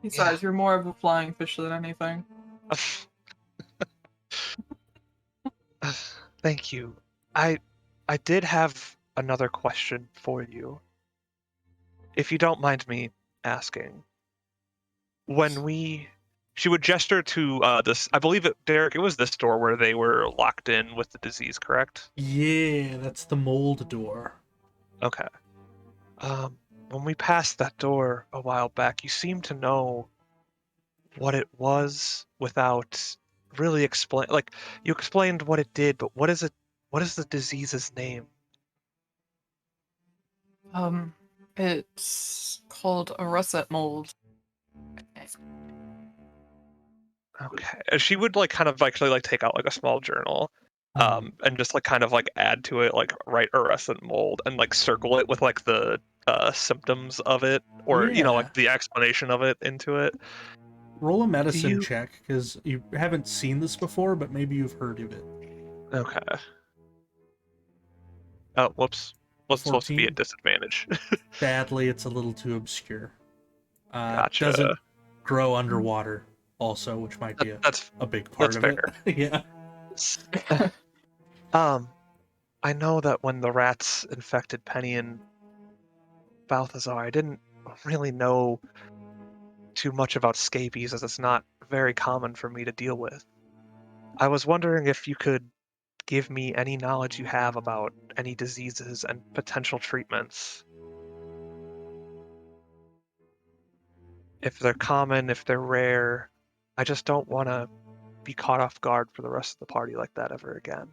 Besides, you're more of a flying fish than anything. Thank you. I did have another question for you. If you don't mind me asking. She would gesture to this, I believe Derek, it was this door where they were locked in with the disease, correct? Yeah, that's the mold door. Okay. When we passed that door a while back, you seemed to know what it was without really you explained what it did, but what is the disease's name? It's called a russet mold. Okay. And she would kind of actually take out a small journal, and just kind of add to it write arrescent mold and circle it with the symptoms of it, or Yeah. the explanation of it into it. Roll a medicine check, because you haven't seen this before, but maybe you've heard of it. Okay. Oh, whoops. Was supposed to be 14? at disadvantage. Sadly, it's a little too obscure. Gotcha. Doesn't grow underwater, also, which might be a big part of fair. it. Yeah. I know that when the rats infected Penny and Balthazar, I didn't really know too much about scabies, as it's not very common for me to deal with. I was wondering if you could give me any knowledge you have about any diseases and potential treatments. If they're common, if they're rare. I just don't want to be caught off guard for the rest of the party like that ever again.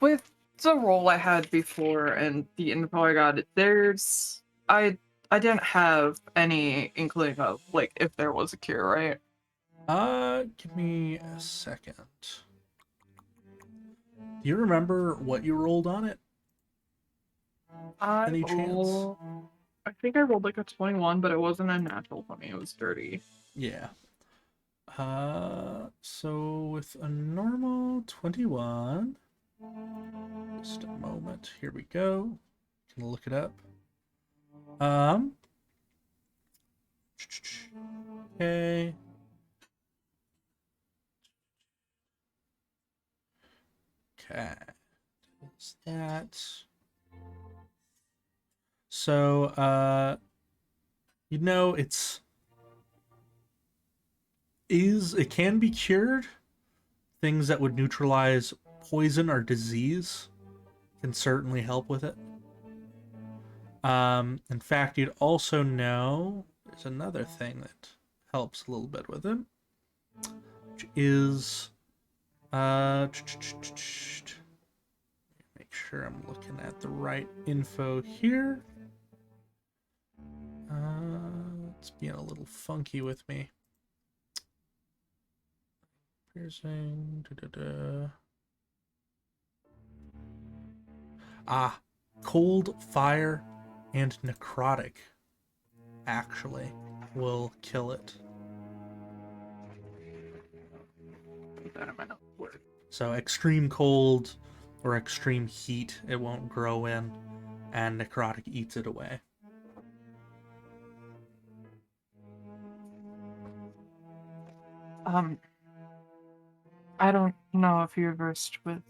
With the role I had before and the info I got, I didn't have any inkling of if there was a cure, right? Give me a second. Do you remember what you rolled on it? Any chance? I think I rolled a 21, but it wasn't a natural 20. It was dirty. Yeah. So with a normal 21, just a moment. Here we go. Gonna look it up. Okay. Okay. What's that? So, it can be cured. Things that would neutralize poison or disease can certainly help with it. In fact, you'd also know there's another thing that helps a little bit with it, which is make sure I'm looking at the right info here. It's being a little funky with me. Piercing. Cold, fire, and necrotic actually will kill it. So extreme cold or extreme heat, it won't grow in, and necrotic eats it away. I don't know if you're versed with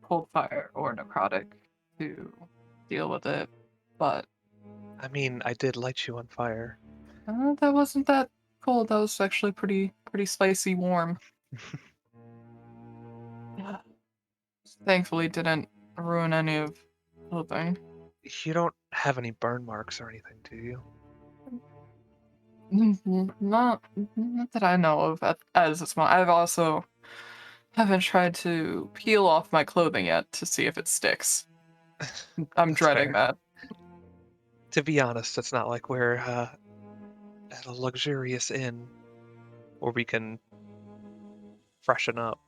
cold fire or necrotic to deal with it, but I mean, I did light you on fire. That wasn't that cold. That was actually pretty spicy warm. Thankfully, didn't ruin any of clothing. You don't have any burn marks or anything, do you? Not that I know of as a small. I've also haven't tried to peel off my clothing yet to see if it sticks. I'm dreading that. To be honest, it's not like we're at a luxurious inn where we can freshen up.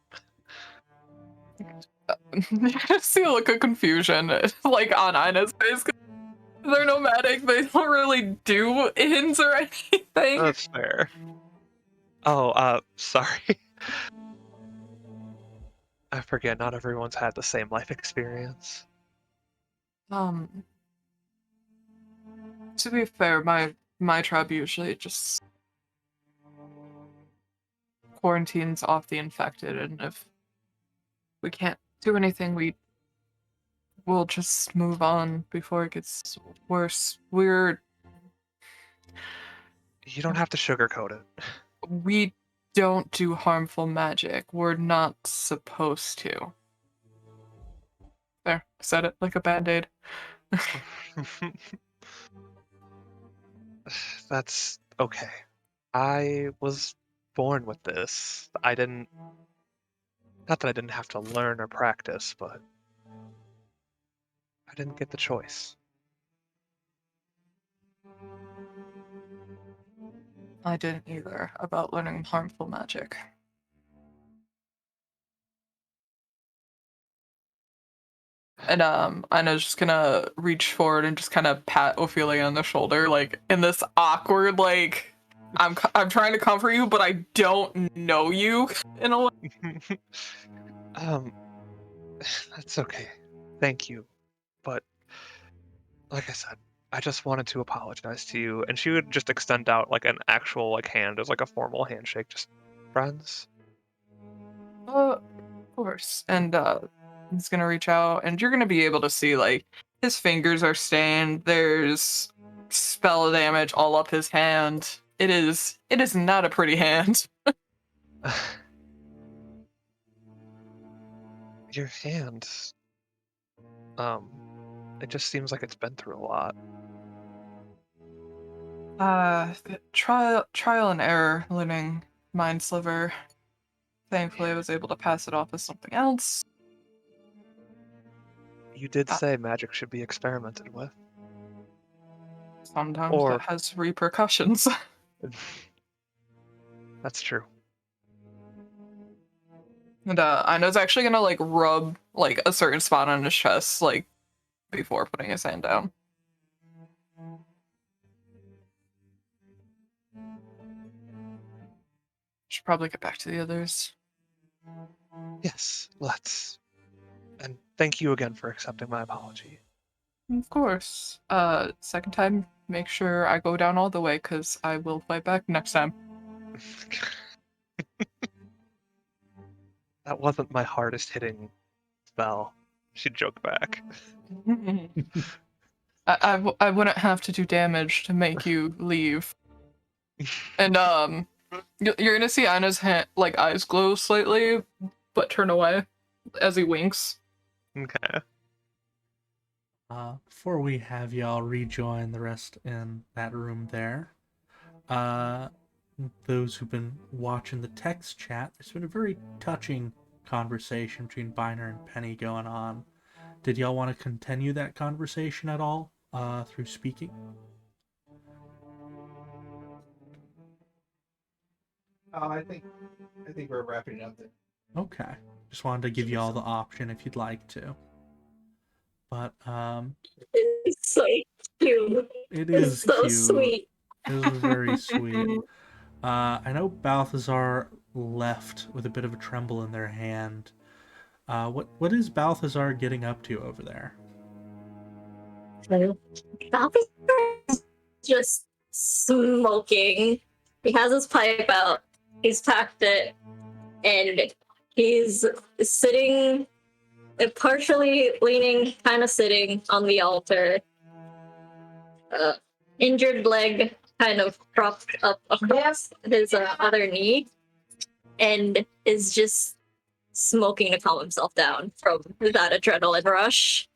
I see a look of confusion, like on Ina's face. They're nomadic. They don't really do inns or anything. That's fair. Oh, sorry. I forget. Not everyone's had the same life experience. To be fair, my tribe usually just quarantines off the infected, and if we can't do anything, we'll just move on before it gets worse. You don't have to sugarcoat it. We don't do harmful magic. We're not supposed to. There, said it like a band-aid. That's okay. I was born with this. Not that I didn't have to learn or practice, but I didn't get the choice. I didn't either about learning harmful magic. And Ina's just gonna reach forward and just kind of pat Ophelia on the shoulder, like in this awkward, like I'm trying to comfort you, but I don't know you in a way. That's okay. Thank you. But like I said, I just wanted to apologize to you, and she would just extend out like an actual like hand as like a formal handshake, just friends. Of course. And he's gonna reach out, and you're gonna be able to see like his fingers are stained. There's spell damage all up his hand. It is not a pretty hand. Your hand, it just seems like it's been through a lot. Trial and error learning Mind Sliver. Thankfully, I was able to pass it off as something else. You did say magic should be experimented with. Sometimes that has repercussions. That's true. And Ina's actually gonna like rub like a certain spot on his chest, like before putting his hand down. Should probably get back to the others. Yes, let's. And thank you again for accepting my apology. Of course. Second time, make sure I go down all the way, because I will fight back next time. That wasn't my hardest hitting spell. She joked back. I wouldn't have to do damage to make you leave. And you're gonna see Ina's like eyes glow slightly, but turn away as he winks. Okay. Before we have y'all rejoin the rest in that room there, those who've been watching the text chat, there's been a very touching conversation between Biner and Penny going on. Did y'all want to continue that conversation at all through speaking? I think we're wrapping it up there. Okay. Just wanted to give you all the option if you'd like to. But It's so cute. it is It's so cute. sweet. It was very sweet. I know Balthazar left with a bit of a tremble in their hand. What is Balthazar getting up to over there? Balthazar just smoking. He has his pipe out. He's packed it, and he's sitting, partially leaning, kind of sitting on the altar. Injured leg kind of propped up across his other knee, and is just smoking to calm himself down from that adrenaline rush.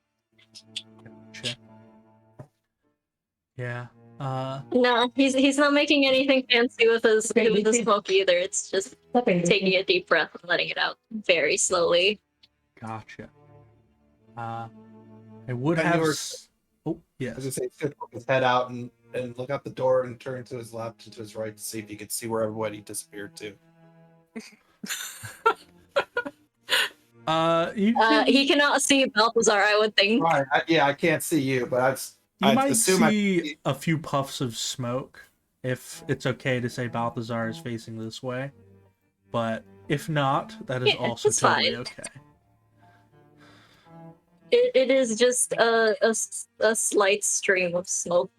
Gotcha. Yeah. No, he's not making anything fancy with his smoke either. It's just taking a deep breath and letting it out very slowly. Gotcha. I would have. Oh, I was gonna yes. say he's gonna poke his head out and look out the door and turn to his left and to his right to see if he could see where everybody disappeared to. You can, He cannot see Balthazar, I would think. Right. I can't see you, but you I'd might assume see a few puffs of smoke if it's okay to say Balthazar is facing this way. But if not, that is Yeah, also it's totally fine. okay. It is just a slight stream of smoke.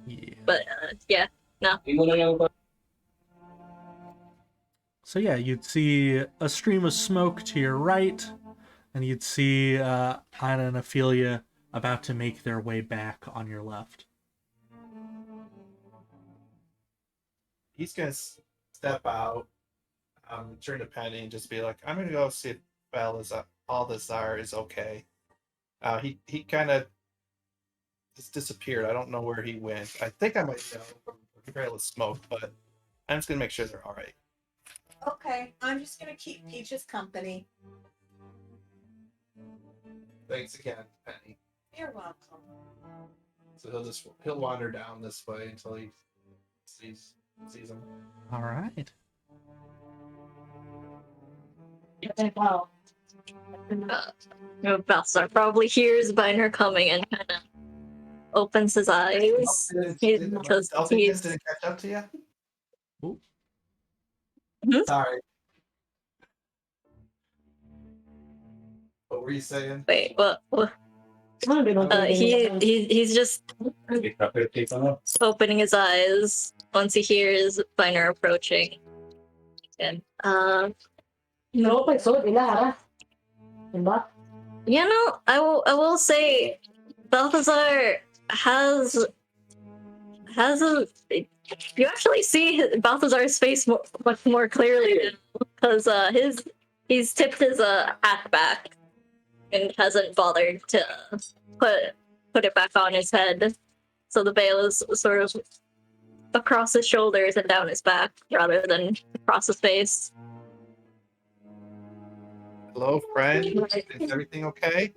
Yeah. But, yeah, no. So yeah, you'd see a stream of smoke to your right, and you'd see Anna and Ophelia about to make their way back on your left. he's gonna step out, turn to Penny and just be like, "I'm gonna go see if Balthazar is okay." He kind of just disappeared. I don't know where he went. I think I might know from the trail of smoke, but I'm just gonna make sure they're all right. Okay, I'm just gonna keep Peaches company. Thanks again, Penny. You're welcome. So he'll wander down this way until he sees him. All right. Balthazar probably hears Biner coming and kind of opens his eyes. Because he's... didn't catch up to you? Ooh. Sorry. What were you saying? Wait, what? He's just opening his eyes once he hears Biner approaching. And, you know, I will say Balthazar has a... You actually see Balthazar's face much more clearly because he's tipped his hat back and hasn't bothered to put it back on his head. So the veil is sort of across his shoulders and down his back rather than across his face. Hello, friend. Is everything okay?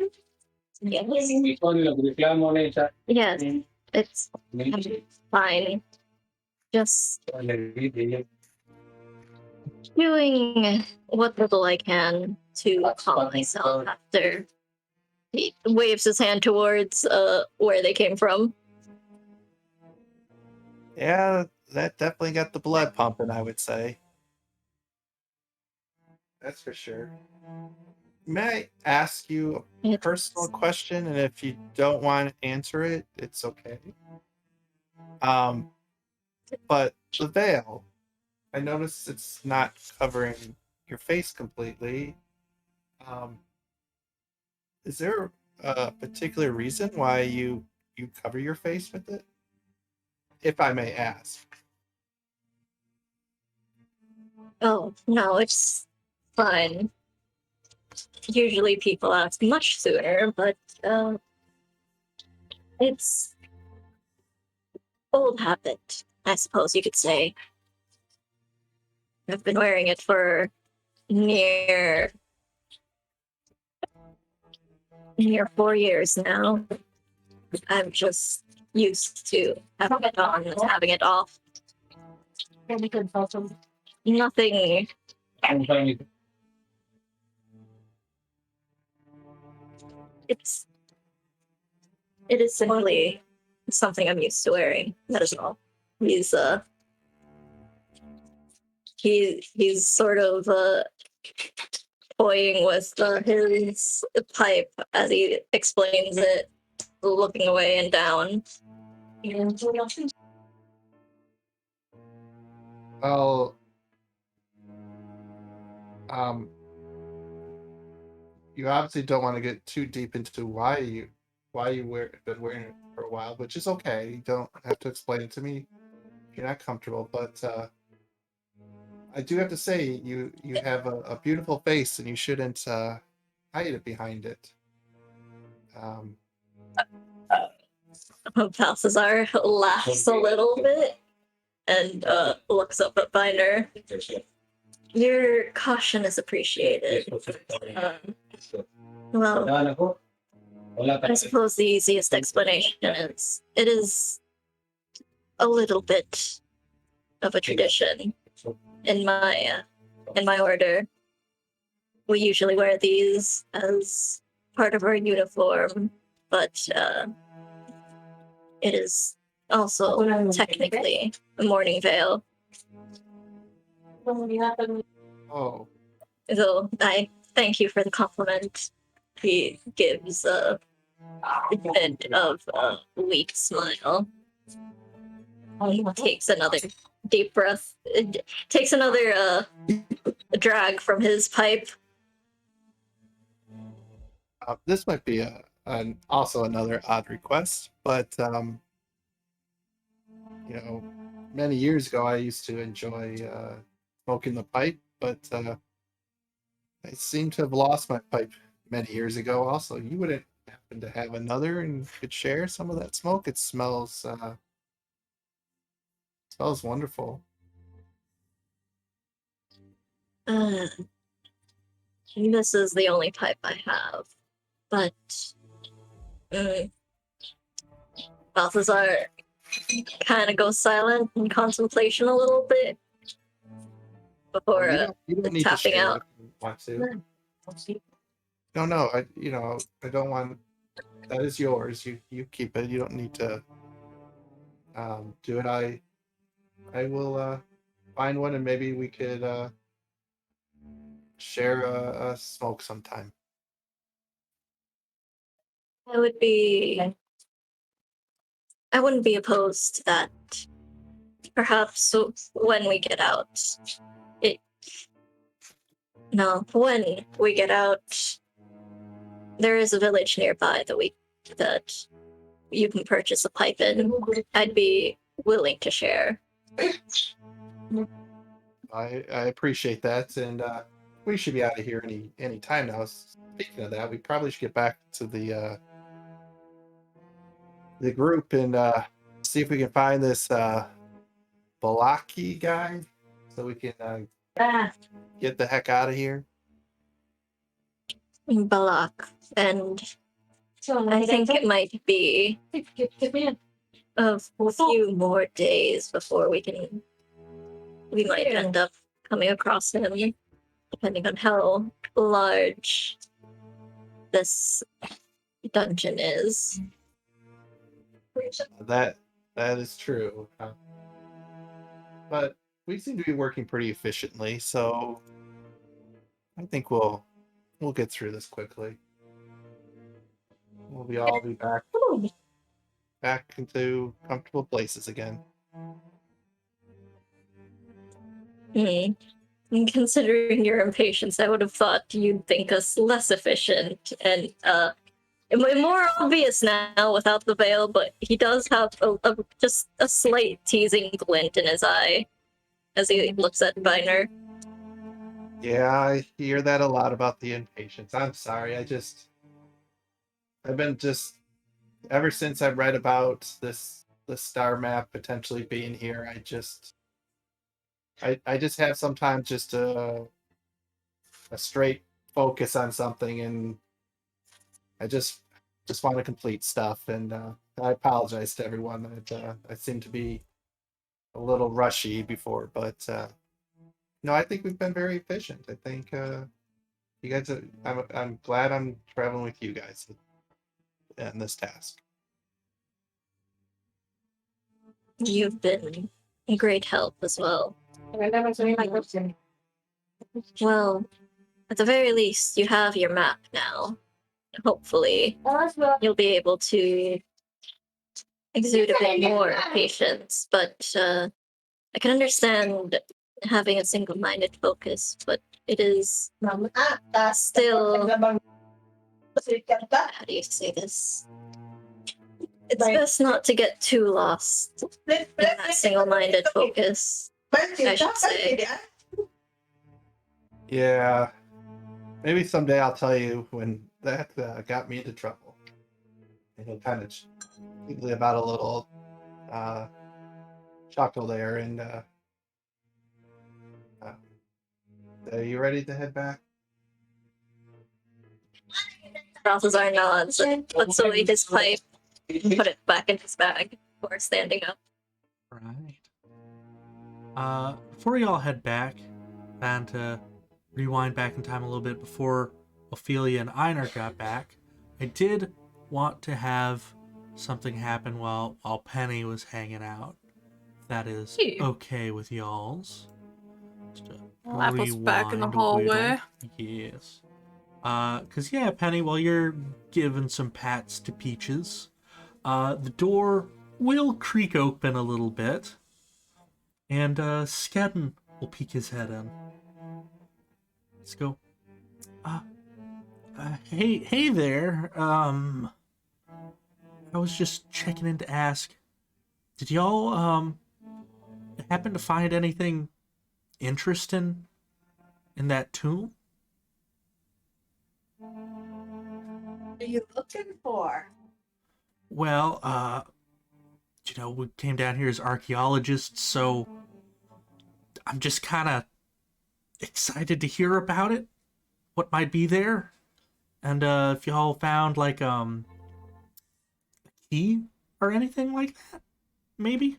Yes. Yes, it's fine. Just doing what little I can to calm myself after he waves his hand towards where they came from. Yeah, that definitely got the blood pumping, I would say. That's for sure. May I ask you a personal question, and if you don't want to answer it, it's okay. But the veil, I noticed it's not covering your face completely. Is there a particular reason why you cover your face with it? If I may ask. Oh, no, it's fine. Usually people ask much sooner, but it's old habit, I suppose you could say. I've been wearing it for near 4 years now. I'm just used to having it on and having it off. Nothing. It is simply something I'm used to wearing. That is all. He's sort of toying with his pipe as he explains it, looking away and down. Well, you obviously don't want to get too deep into why you been wearing it for a while, which is okay. You don't have to explain it to me if you're not comfortable. But I do have to say you have a beautiful face, and you shouldn't hide it behind it. Balthazar laughs a little bit and looks up at Binder. Your caution is appreciated. Well, I suppose the easiest explanation is it is a little bit of a tradition in my order. We usually wear these as part of our uniform, but it is also technically a mourning veil. Oh, Though I thank you for the compliment. He gives a bit of a weak smile. He takes another deep breath, takes another drag from his pipe. this might be also another odd request, but you know, many years ago I used to enjoy smoking the pipe, but I seem to have lost my pipe many years ago. Also, you wouldn't happen to have another and could share some of that smoke? It smells wonderful. This is the only pipe I have, but Balthazar kind of goes silent in contemplation a little bit before You don't need to tapping share out. if you want to. No, I don't want. That is yours. You keep it. You don't need to do it. I will find one and maybe we could share a smoke sometime. I wouldn't be opposed to that. Perhaps when we get out. When we get out, there is a village nearby that you can purchase a pipe in. I'd be willing to share. I appreciate that, and we should be out of here any time now. Speaking of that, we probably should get back to the group and see if we can find this Balaki guy, so we can get the heck out of here. Balak, and I think it might be a few more days before we might end up coming across him, depending on how large this dungeon is. That is true. But we seem to be working pretty efficiently, so I think we'll get through this quickly. We'll all be back into comfortable places again. And considering your impatience, I would have thought you'd think us less efficient and more obvious now without the veil, but he does have just a slight teasing glint in his eye as he looks at Viner. Yeah, I hear that a lot about the impatience. I'm sorry. I've been ever since I read about the star map potentially being here, I just have sometimes just a straight focus on something, and I just want to complete stuff. And I apologize to everyone that I seem to be a little rushy before, but no, I think we've been very efficient. I think you guys. I'm glad I'm traveling with you guys in this task. You've been a great help as well. Well, at the very least, you have your map now. Hopefully, you'll be able to exude a bit more patience, but I can understand having a single-minded focus, but it is still... How do you say this? It's best not to get too lost in that single-minded focus, I should say. Yeah, maybe someday I'll tell you when that got me into trouble. And he'll kind of think about a little chuckle there. And are you ready to head back? Balthazar nods and puts away his pipe, put it back in his bag before standing up. Right. Before y'all head back, and to rewind back in time a little bit before Ophelia and Einar got back, I did want to have something happen while Penny was hanging out. If that is okay with y'all's. Apple's back in the Rewind a hallway. whittle. Yes. Cause yeah, Penny, while you're giving some pats to Peaches, the door will creak open a little bit, and Skedden will peek his head in. Let's go. Hey there. I was just checking in to ask, did y'all happen to find anything interesting in that tomb? What are you looking for? Well, we came down here as archaeologists, so I'm just kind of excited to hear about it, what might be there, and if y'all found like a key or anything like that, maybe.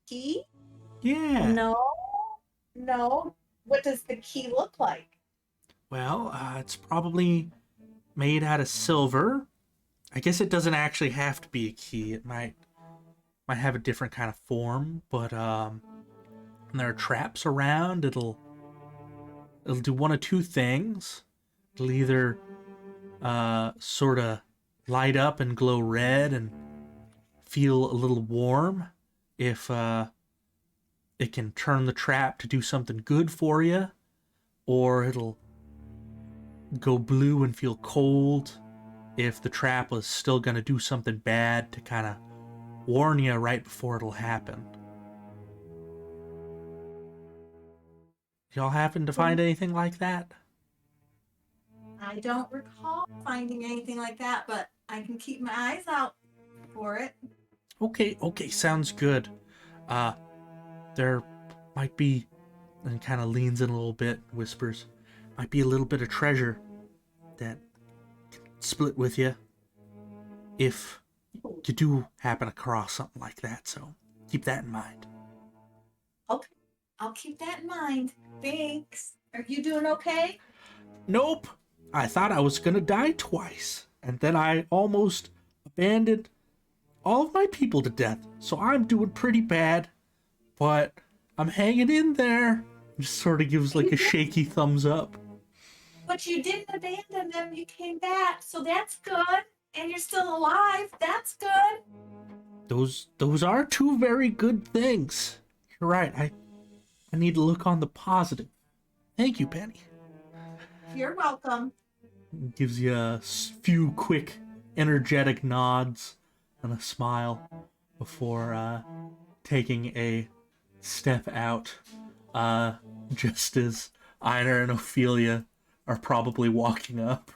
Key? Yeah. No. What does the key look like? Well, it's probably made out of silver. I guess it doesn't actually have to be a key. It might have a different kind of form, but when there are traps around, it'll do one of two things. It'll either sort of light up and glow red and feel a little warm if it can turn the trap to do something good for you, or it'll go blue and feel cold if the trap was still going to do something bad to kind of warn you right before it'll happen. Y'all happen to find anything like that? I don't recall finding anything like that, but I can keep my eyes out for it. Okay, sounds good. There might be, and kind of leans in a little bit, whispers, might be a little bit of treasure that can split with you if you do happen across something like that, so keep that in mind. Okay, I'll keep that in mind. Thanks. Are you doing okay? Nope. I thought I was gonna die twice, and then I almost abandoned all of my people to death, so I'm doing pretty bad, but I'm hanging in there. Just sort of gives like a shaky thumbs up. But you didn't abandon them. You came back, so that's good. And you're still alive. That's good. Those are two very good things. You're right. I need to look on the positive. Thank you, Penny. You're welcome. Gives you a few quick, energetic nods and a smile before taking a step out. Just as Einar and Ophelia are probably walking up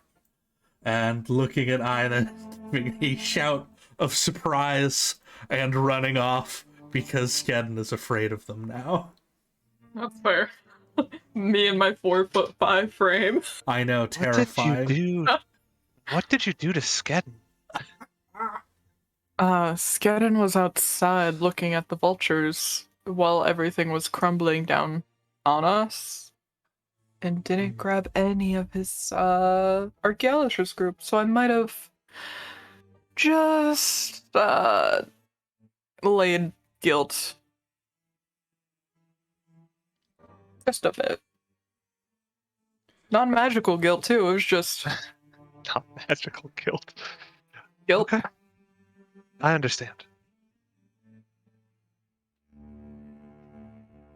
and looking at Einar, giving a shout of surprise and running off because Skedden is afraid of them now. That's fair. Me and my 4'5" frame. I know, terrifying. What did you do to Skedden? Skedden was outside looking at the vultures while everything was crumbling down on us, and didn't grab any of his archaeologist group, so I might have just laid guilt. Just a bit. Non-magical guilt too, it was just Not magical guilt. guilt. Okay. I understand.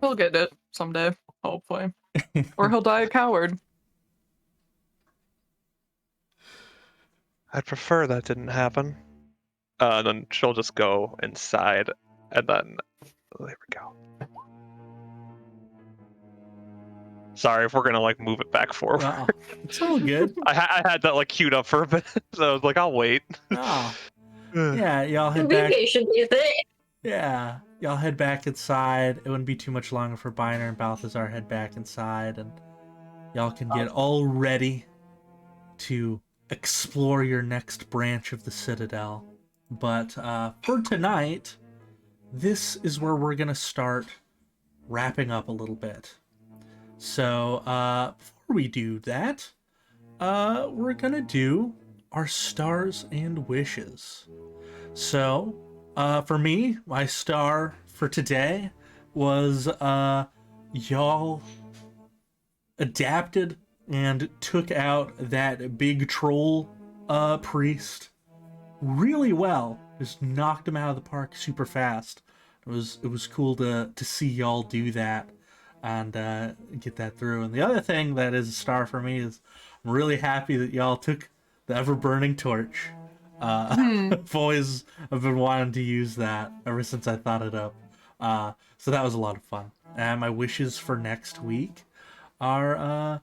He'll get it someday, hopefully. Or he'll die a coward. I'd prefer that didn't happen. Then she'll just go inside, and then there we go. Sorry if we're gonna like move it back forward. Oh, it's all good. I had that like queued up for a bit, so I was like, I'll wait. Oh. Yeah, y'all head Be back. patient, you think? Yeah, y'all head back inside. It wouldn't be too much longer for Biner and Balthazar head back inside, and y'all can get all ready to explore your next branch of the Citadel. But for tonight, this is where we're going to start wrapping up a little bit. So before we do that, we're going to do our stars and wishes. So for me, my star for today was y'all adapted and took out that big troll priest really well. Just knocked him out of the park super fast. It was cool to see y'all do that and get that through. And the other thing that is a star for me is I'm really happy that y'all took the ever-burning torch. I've been wanting to use that ever since I thought it up. So that was a lot of fun. And my wishes for next week are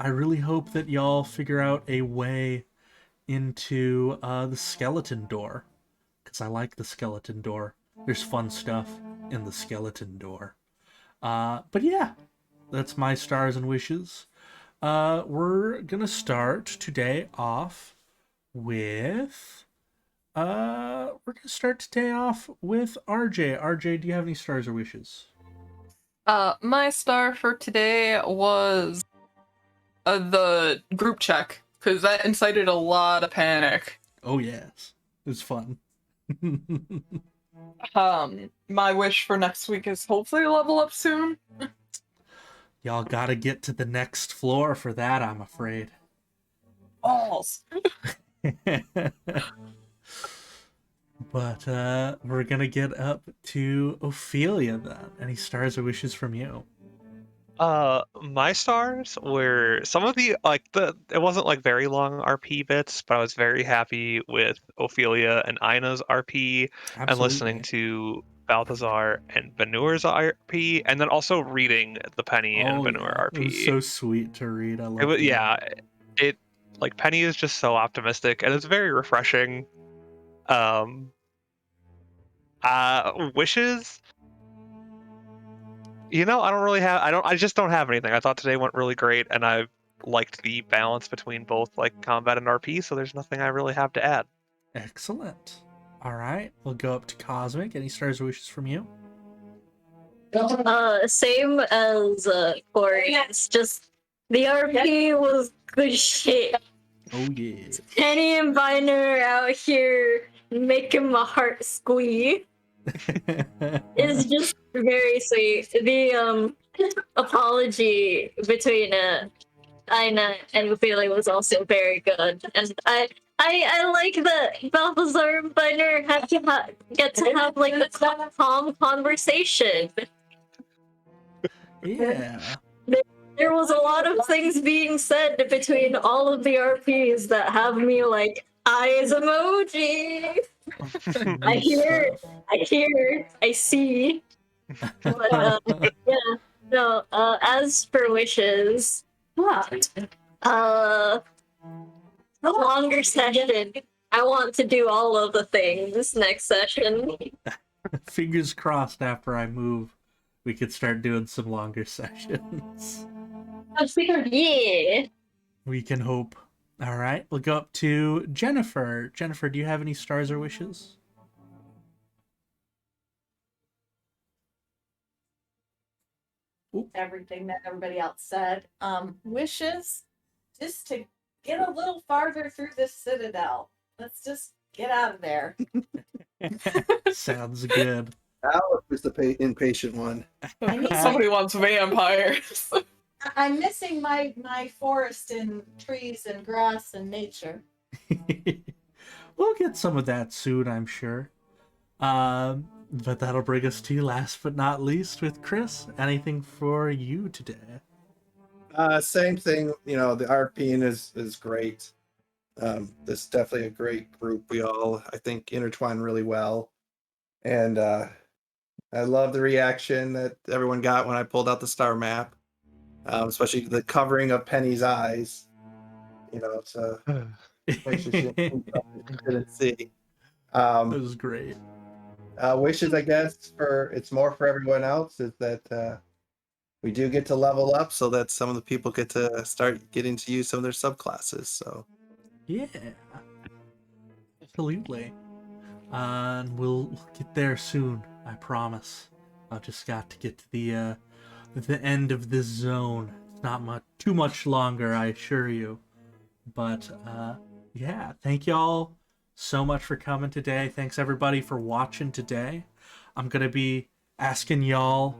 I really hope that y'all figure out a way into the skeleton door, because I like the skeleton door. There's fun stuff in the skeleton door. But yeah, that's my stars and wishes. We're gonna start today off with RJ. RJ, do you have any stars or wishes? My star for today was the group check, because that incited a lot of panic. Oh yes, it was fun. My wish for next week is hopefully level up soon. Y'all gotta get to the next floor for that, I'm afraid. Balls. But we're gonna get up to Ophelia then. Any stars or wishes from you? My stars were some of the it wasn't like very long RP bits, but I was very happy with Ophelia and Ina's RP and listening to Balthazar and Benur's RP, and then also reading the Penny and Benur RP. It was so sweet to read. I love it. Yeah, it like Penny is just so optimistic and it's very refreshing. Wishes. You know, I just don't have anything. I thought today went really great, and I liked the balance between both like combat and RP, so there's nothing I really have to add. Excellent. All right, we'll go up to Cosmic. Any stars or wishes from you? Same as Corey. It's just the RP was good shit. Oh yeah. Penny and Viner out here making my heart squeak. It's just very sweet. The apology between Ina and Ophelia was also very good, and I like that Balthazar and Viner have to get to have like a calm conversation. Yeah. There was a lot of things being said between all of the RPs that have me like eyes emoji. I hear, I see. But yeah, no. As for wishes, a longer session. I want to do all of the things next session. Fingers crossed. After I move, we could start doing some longer sessions. Yeah. We can hope. All right, we'll go up to Jennifer. Jennifer, do you have any stars or wishes? Everything that everybody else said. Wishes just to get a little farther through this citadel. Let's just get out of there. Sounds good. Alex is the impatient one. Somebody wants vampires. I'm missing my forest and trees and grass and nature. We'll get some of that soon, I'm sure. But that'll bring us to last but not least with Chris. Anything for you today? Same thing. You know, the RPing is great. This is definitely a great group. We all, I think, intertwine really well. And I love the reaction that everyone got when I pulled out the star map. Especially the covering of Penny's eyes. You know, it's makes you didn't see. That was great. Wishes, I guess, it's more for everyone else, is that we do get to level up so that some of the people get to start getting to use some of their subclasses. So Yeah, absolutely. And we'll get there soon, I promise. I've just got to get to the end of this zone. It's not too much longer, I assure you. But yeah, thank y'all so much for coming today. Thanks everybody for watching today. I'm gonna be asking y'all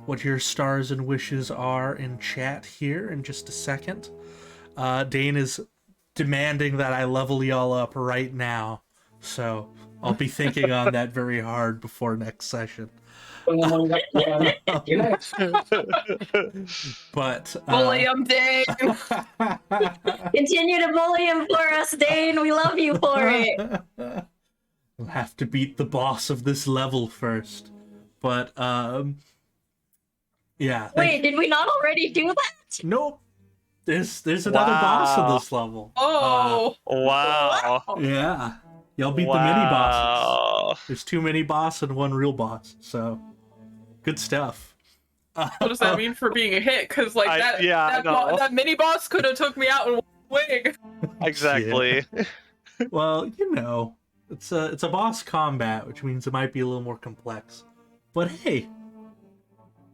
what your stars and wishes are in chat here in just a second. Dane is demanding that I level y'all up right now, so I'll be thinking on that very hard before next session. But Bully him, Dane. Continue to bully him for us, Dane. We love you for it. We'll have to beat the boss of this level first. But yeah. Wait, did we not already do that? Nope. There's another boss of this level. Oh. Wow. Yeah. Y'all beat the mini bosses. There's 2 mini boss and 1 real boss. So good stuff. What does that mean for being a hit? Because like that mini boss could have took me out in one wing. Exactly. Yeah. Well, you know, it's a boss combat, which means it might be a little more complex. But hey,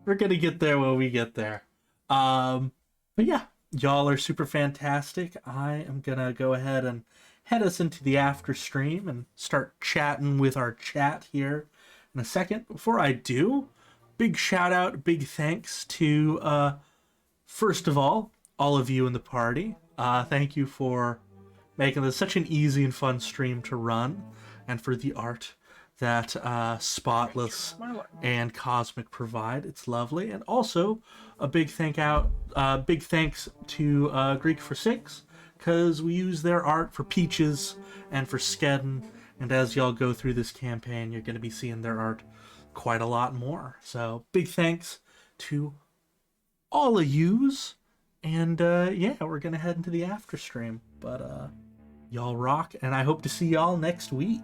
we're gonna get there when we get there. But yeah, y'all are super fantastic. I am gonna go ahead and head us into the after stream and start chatting with our chat here in a second. Before I do, big shout out, big thanks to first of all of you in the party. Thank you for making this such an easy and fun stream to run, and for the art that Spotless and Cosmic provide. It's lovely. And also a big thanks to Greek for Six, because we use their art for Peaches and for Skedden, and as y'all go through this campaign, you're going to be seeing their art quite a lot more. So big thanks to all of yous, and yeah, we're going to head into the after stream. But y'all rock, and I hope to see y'all next week.